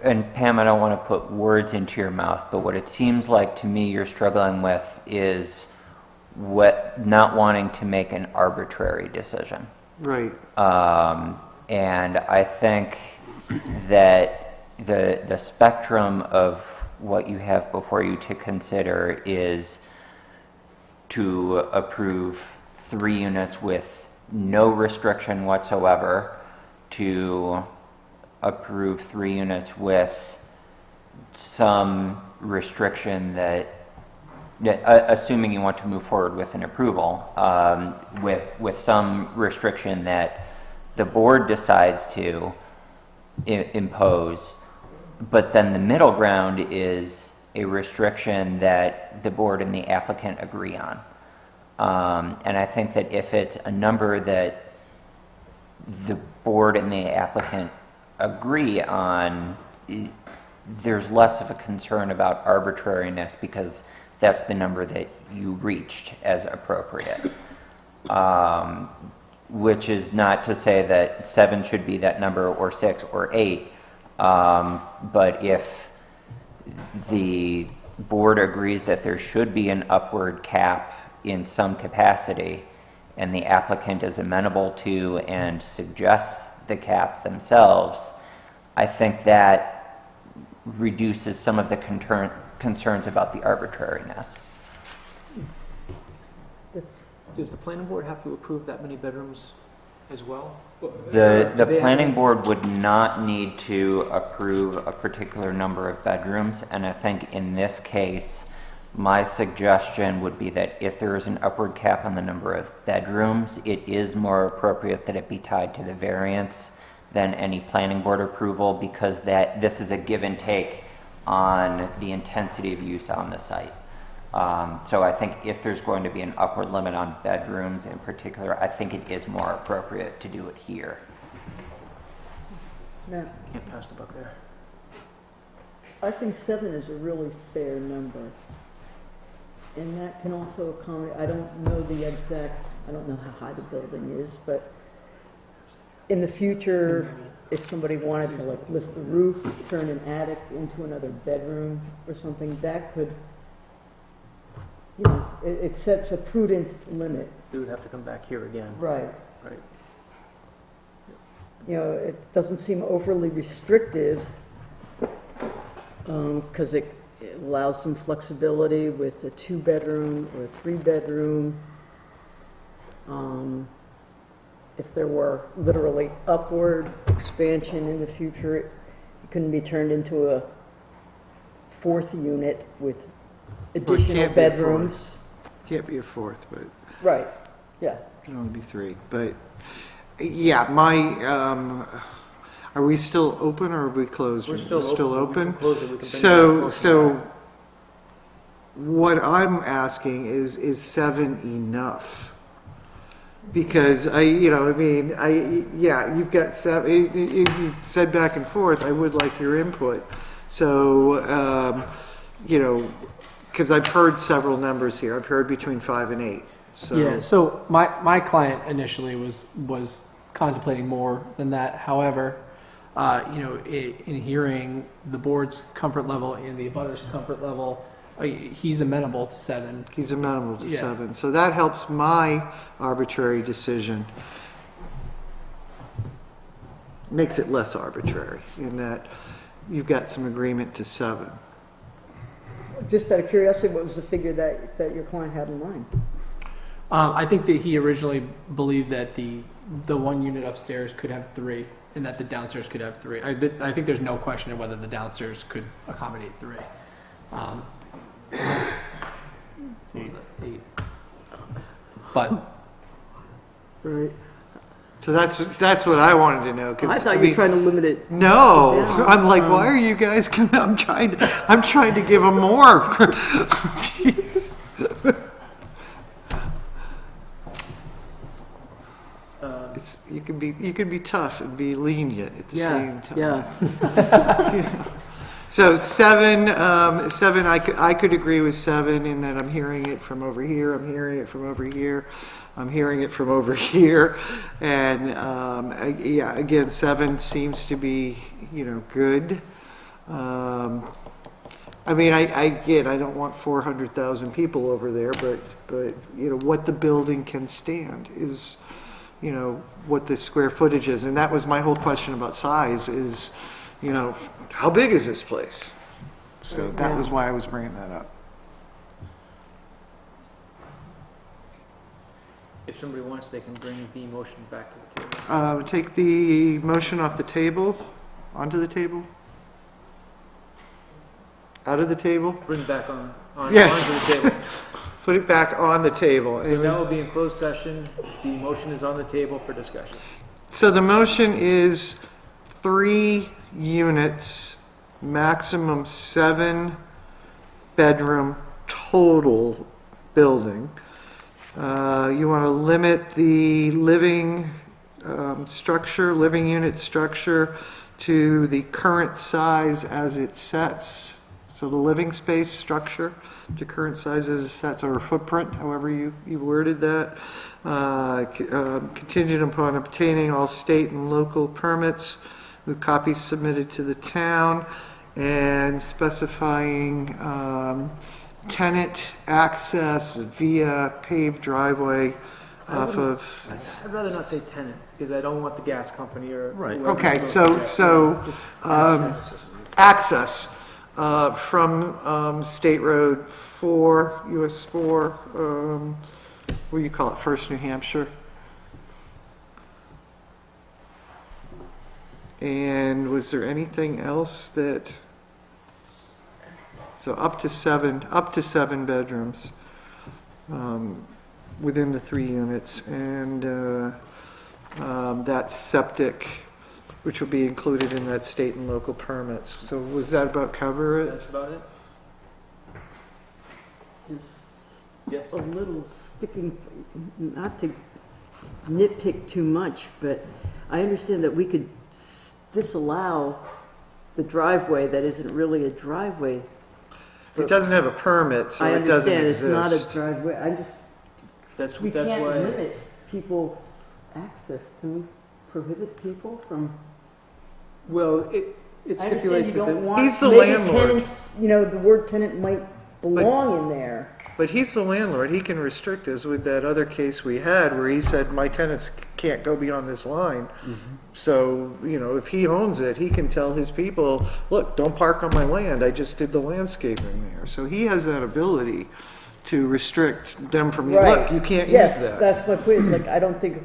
and Pam, I don't want to put words into your mouth, but what it seems like to me you're struggling with is not wanting to make an arbitrary decision. Right. And I think that the spectrum of what you have before you to consider is to approve 3 units with no restriction whatsoever, to approve 3 units with some restriction that assuming you want to move forward with an approval, with some restriction that the board decides to impose, but then the middle ground is a restriction that the board and the applicant agree on. And I think that if it's a number that the board and the applicant agree on, there's less of a concern about arbitrariness because that's the number that you reached as appropriate. Which is not to say that 7 should be that number or 6 or 8. But if the board agrees that there should be an upward cap in some capacity and the applicant is amenable to and suggests the cap themselves, I think that reduces some of the concerns about the arbitrariness. Does the planning board have to approve that many bedrooms as well? The planning board would not need to approve a particular number of bedrooms, and I think in this case, my suggestion would be that if there is an upward cap on the number of bedrooms, it is more appropriate that it be tied to the variance than any planning board approval, because this is a give and take on the intensity of use on the site. So I think if there's going to be an upward limit on bedrooms in particular, I think it is more appropriate to do it here. Now, Can't pass the buck there. I think 7 is a really fair number. And that can also accommodate, I don't know the exact, I don't know how high the building is, but in the future, if somebody wanted to like lift the roof, turn an attic into another bedroom or something, that could, you know, it sets a prudent limit. They would have to come back here again. Right. Right. You know, it doesn't seem overly restrictive, because it allows some flexibility with a 2-bedroom or a 3-bedroom. If there were literally upward expansion in the future, it couldn't be turned into a 4th unit with Well, it additional can't be a bedrooms. Can't be a 4th, but Right, yeah. it can only be 3. But, yeah, are we still open or are we closed? We're still We're still open. We open? can close it. We can bring that motion So back. what I'm asking is 7 enough? Because you've got 7, you said back and forth, I would like your input. So, because I've heard several numbers here. I've heard between 5 and 8. So. Yeah, so my client initially was contemplating more than that. However, in hearing the board's comfort level and the abutters' comfort level, he's amenable to 7. He's amenable to Yeah. 7. So that helps my arbitrary decision. Makes it less arbitrary in that you've got some agreement to 7. Just out of curiosity, what was the figure that your client had in mind? I think that he originally believed that the 1 unit upstairs could have 3, and that the downstairs could have 3. I think there's no question of whether the downstairs could accommodate 3. So, what was that? 8. But Right. So that's what I wanted to know. 'Cause, I thought you were trying to limit it. No, down. I'm like, why are you guys coming? I'm trying to give them more. Jeez. You can be tough and be lenient at the same time. Yeah. So 7, I could agree with 7 in that I'm hearing it from over here, I'm hearing it from over here, I'm hearing it from over here, and again, 7 seems to be good. I mean, I don't want 400,000 people over there, but what the building can stand is what the square footage is, and that was my whole question about size is. How big is this place? So that was why I was bringing that up. If somebody wants, they can bring the motion back to the table. Take the motion off the table, onto the table, out of the table. Bring it back on Yes. onto the table. Put it back on the table. So that will be in closed session. The motion is on the table for discussion. So the motion is 3 units, maximum 7 bedroom total building. You want to limit the living unit structure to the current size as it sets. So the living space structure to current size as it sets, or footprint, however you worded that. Contingent upon obtaining all state and local permits with copies submitted to the town, and specifying tenant access via paved driveway off of. I'd rather not say tenant, because I don't want the gas company or. Right. whoever Okay, goes so there. access from State Road 4, US 4, what do you call it, First New Hampshire? And was there anything else that, so up to seven bedrooms within the 3 units, and that septic, which will be included in that state and local permits. So was that about cover it? That's about it? Just Yes. a little sticking, not to nitpick too much, but I understand that we could disallow the driveway that isn't really a driveway. It doesn't have a permit, so I it doesn't understand it's not a exist. driveway, we That's can't why, limit people access, can we prohibit people from? well, it I understand stipulates you that don't the- want, He's the maybe landlord. tenants, you know, the word tenant might belong in there. But he's the landlord, he can restrict us with that other case we had where he said, my tenants can't go beyond this line. So, you know, if he owns it, he can tell his people, look, don't park on my land, I just did the landscaping there. So he has that ability to restrict them from, look, you can't use Yes, that. that's my point, is like, I don't think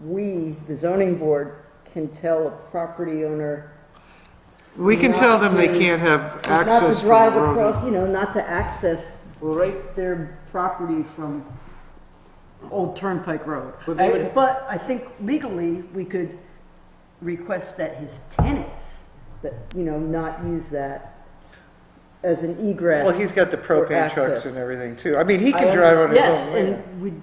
we, the zoning board, can tell a property owner We can not tell them they to- can't have not access to from drive the road. across, you know, not to access well, right, their property from Old Turnpike Road. Well, they would- But I think legally, we could request that his tenants, that, you know, not use that as an egress. Well, he's got the or propane trucks access. and everything too. I mean, he I can drive on his Yes, own land. and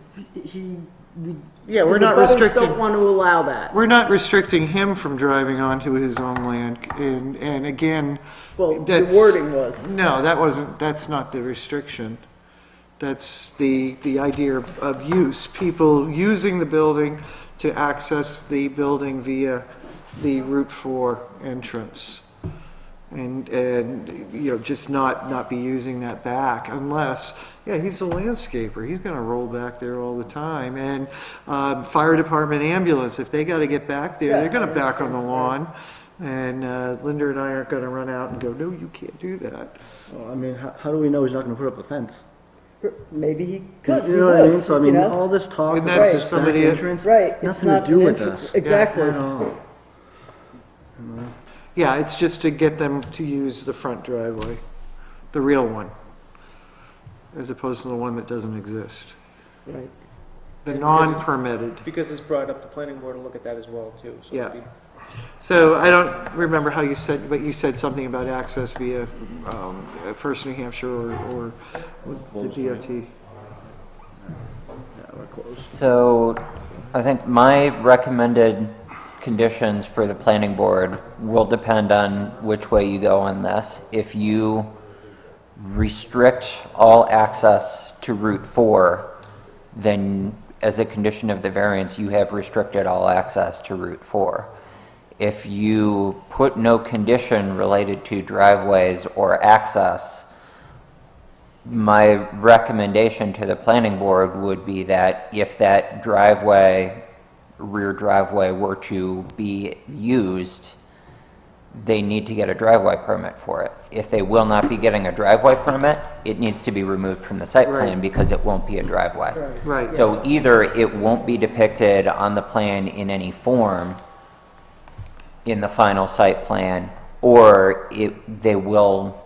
Yeah, we're the not butters restricting. don't want to allow that. We're not restricting him from driving onto his own land, and again, Well, the that's- wording was. no, that's not the restriction. That's the idea of use, people using the building to access the building via the Route 4 entrance. And, you know, just not be using that back unless, yeah, he's a landscaper. He's gonna roll back there all the time. And, fire department ambulance, if they gotta get back there, Yeah, they're gonna I back on the understand. lawn. And, Linda and I aren't gonna run out and go, no, you can't do that. Well, I mean, how do we know he's not gonna put up a fence? Maybe he could. You know what I he mean? would, So I you mean, know? all this talk And about that's this back somebody- entrance, Right. it's nothing to not do an with entrance- us. Exactly. At all. Yeah, it's just to get them to use the front driveway, the real one, as opposed to the one that doesn't exist. Right. The non-permitted. because it's brought up, the planning board will look at that as well, too. So Yeah. it'd be- So I don't remember how you said, but you said something about access via First New Hampshire or with the DOT. Yeah, we're closed. So I think my recommended conditions for the planning board will depend on which way you go on this. If you restrict all access to Route 4, then as a condition of the variance, you have restricted all access to Route 4. If you put no condition related to driveways or access, my recommendation to the planning board would be that if that driveway, rear driveway, were to be used, they need to get a driveway permit for it. If they will not be getting a driveway permit, it needs to be removed from the site plan Right. because it won't be a driveway. Right. So either it won't be depicted on the plan in any form in the final site plan, or they will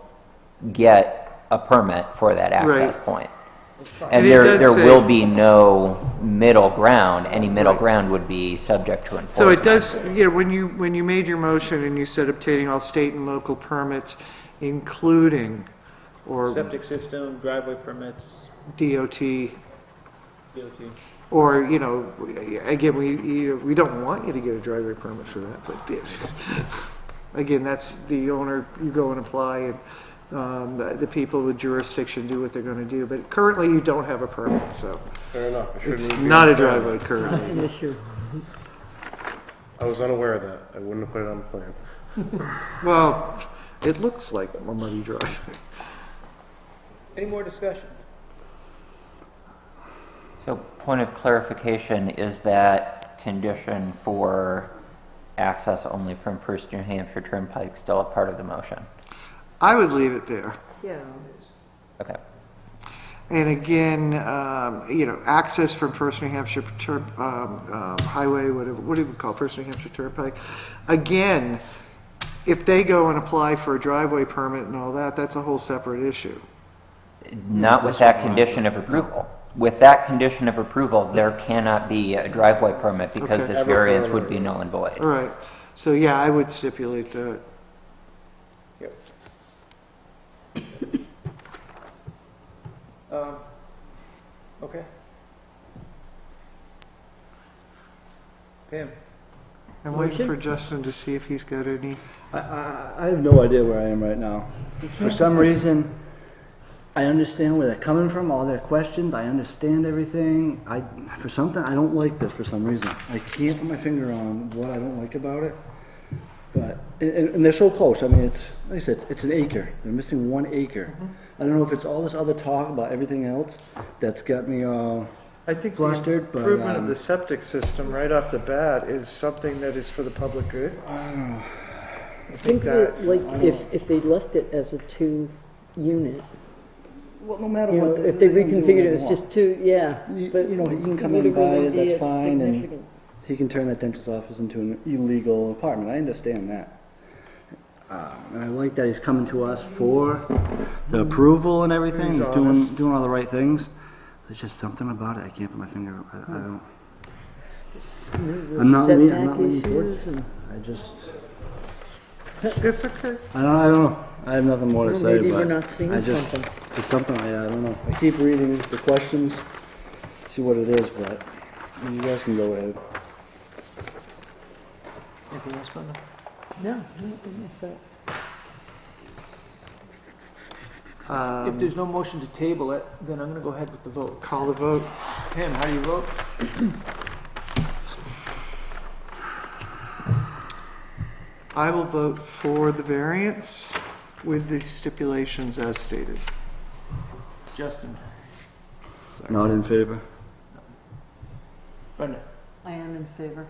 get a permit for that access Right. point. And And it there does say- will be no middle ground. Any middle Right. ground would be subject to enforcement. So it does, yeah, when you made your motion and you said obtaining all state and local permits, including, or Septic system, driveway permits, DOT, DOT. or, you know, again, we don't want you to get a driveway permit for that, but again, that's the owner, you go and apply, and the people with jurisdiction do what they're gonna do, but currently you don't have a permit, so Fair enough. It shouldn't it's even be not on a the plan. driveway currently. An issue. I was unaware of that. I wouldn't have put it on the plan. Well, it looks like a muddy driveway. Any more discussion? So point of clarification, is that condition for access only from First New Hampshire Turnpike still a part of the motion? I would leave it there. Yeah. Okay. And again, access from First New Hampshire Highway, whatever, what do we call it, First New Hampshire Turnpike? Again, if they go and apply for a driveway permit and all that, that's a whole separate issue. Not with that condition of approval. With that condition of approval, there cannot be a driveway permit because Okay. this variance would be null and void. All right, so yeah, I would stipulate that. Okay. Pam? I'm waiting for Justin to see if he's got any. I have no idea where I am right now. For some reason, I understand where they're coming from, all their questions, I understand everything. For something, I don't like this for some reason. I can't put my finger on what I don't like about it. But, and they're so close, I mean, it's, like I said, it's an acre. They're missing 1 acre. I don't know if it's all this other talk about everything else that's got me all I think flustered, the but, improvement of the septic system right off the bat is something that is for the public good. I don't know. I I think that, like, if they left it as a 2-unit, Well, no matter you know, what. if they can do what reconfigured they it as want. just 2, yeah. But You know, he can come would in and buy really it, be that's a fine, and significant- he can turn that dentist's office into an illegal apartment. I understand that. And I like that he's coming to us for the approval and everything. He's doing all the right things. There's just something about it. I can't put my finger. I don't. I'm not leaning towards issues it. and- I just. It's okay. I don't know. I have nothing more to Well, say, maybe but we're not seeing I just, something. just something. I don't know. I keep reading the questions, see what it is, but you guys can go ahead. Anything else, Brenda? No, I don't think so. If there's no motion to table it, then I'm gonna go ahead with the vote. Call the vote. Pam, how do you vote? I will vote for the variance with the stipulations as stated. Justin? Not in favor. Brenda? I am in favor.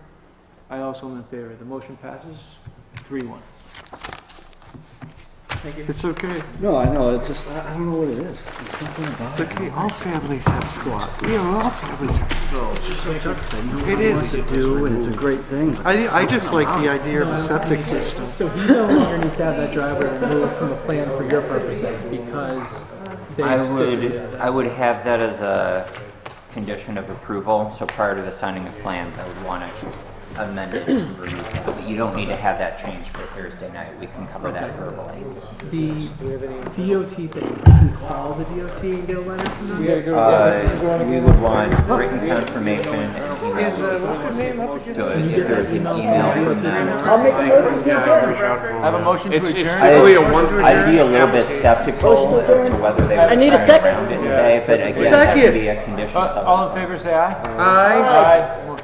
I also am in favor. The motion passes 3-1. Thank you. It's okay. No, I know. It's just I don't know what it is. It's something about It's okay. All families have squat. All families have. It's just so tough. I know It what I is. want to do, and it's a great thing. but I just like the idea of a septic system. So he no longer needs to have that driveway removed from the plan for your purposes because I would have that as a condition of approval, so prior to the signing of plans, I would want to amend it and remove that. But you don't need to have that changed for Thursday night. We can cover that verbally. The DOT thing, you can call the DOT and get a letter from them? We would want written confirmation and email. What's the name up again? So if there's an email from them. I'll make a motion to adjourn. I have a motion to It's adjourn. typically a one. I'd be a little bit skeptical as to whether they I would need a sign second. around it today, but again, that Second. could be a condition All in subsequent. favor, say aye. Aye. Aye.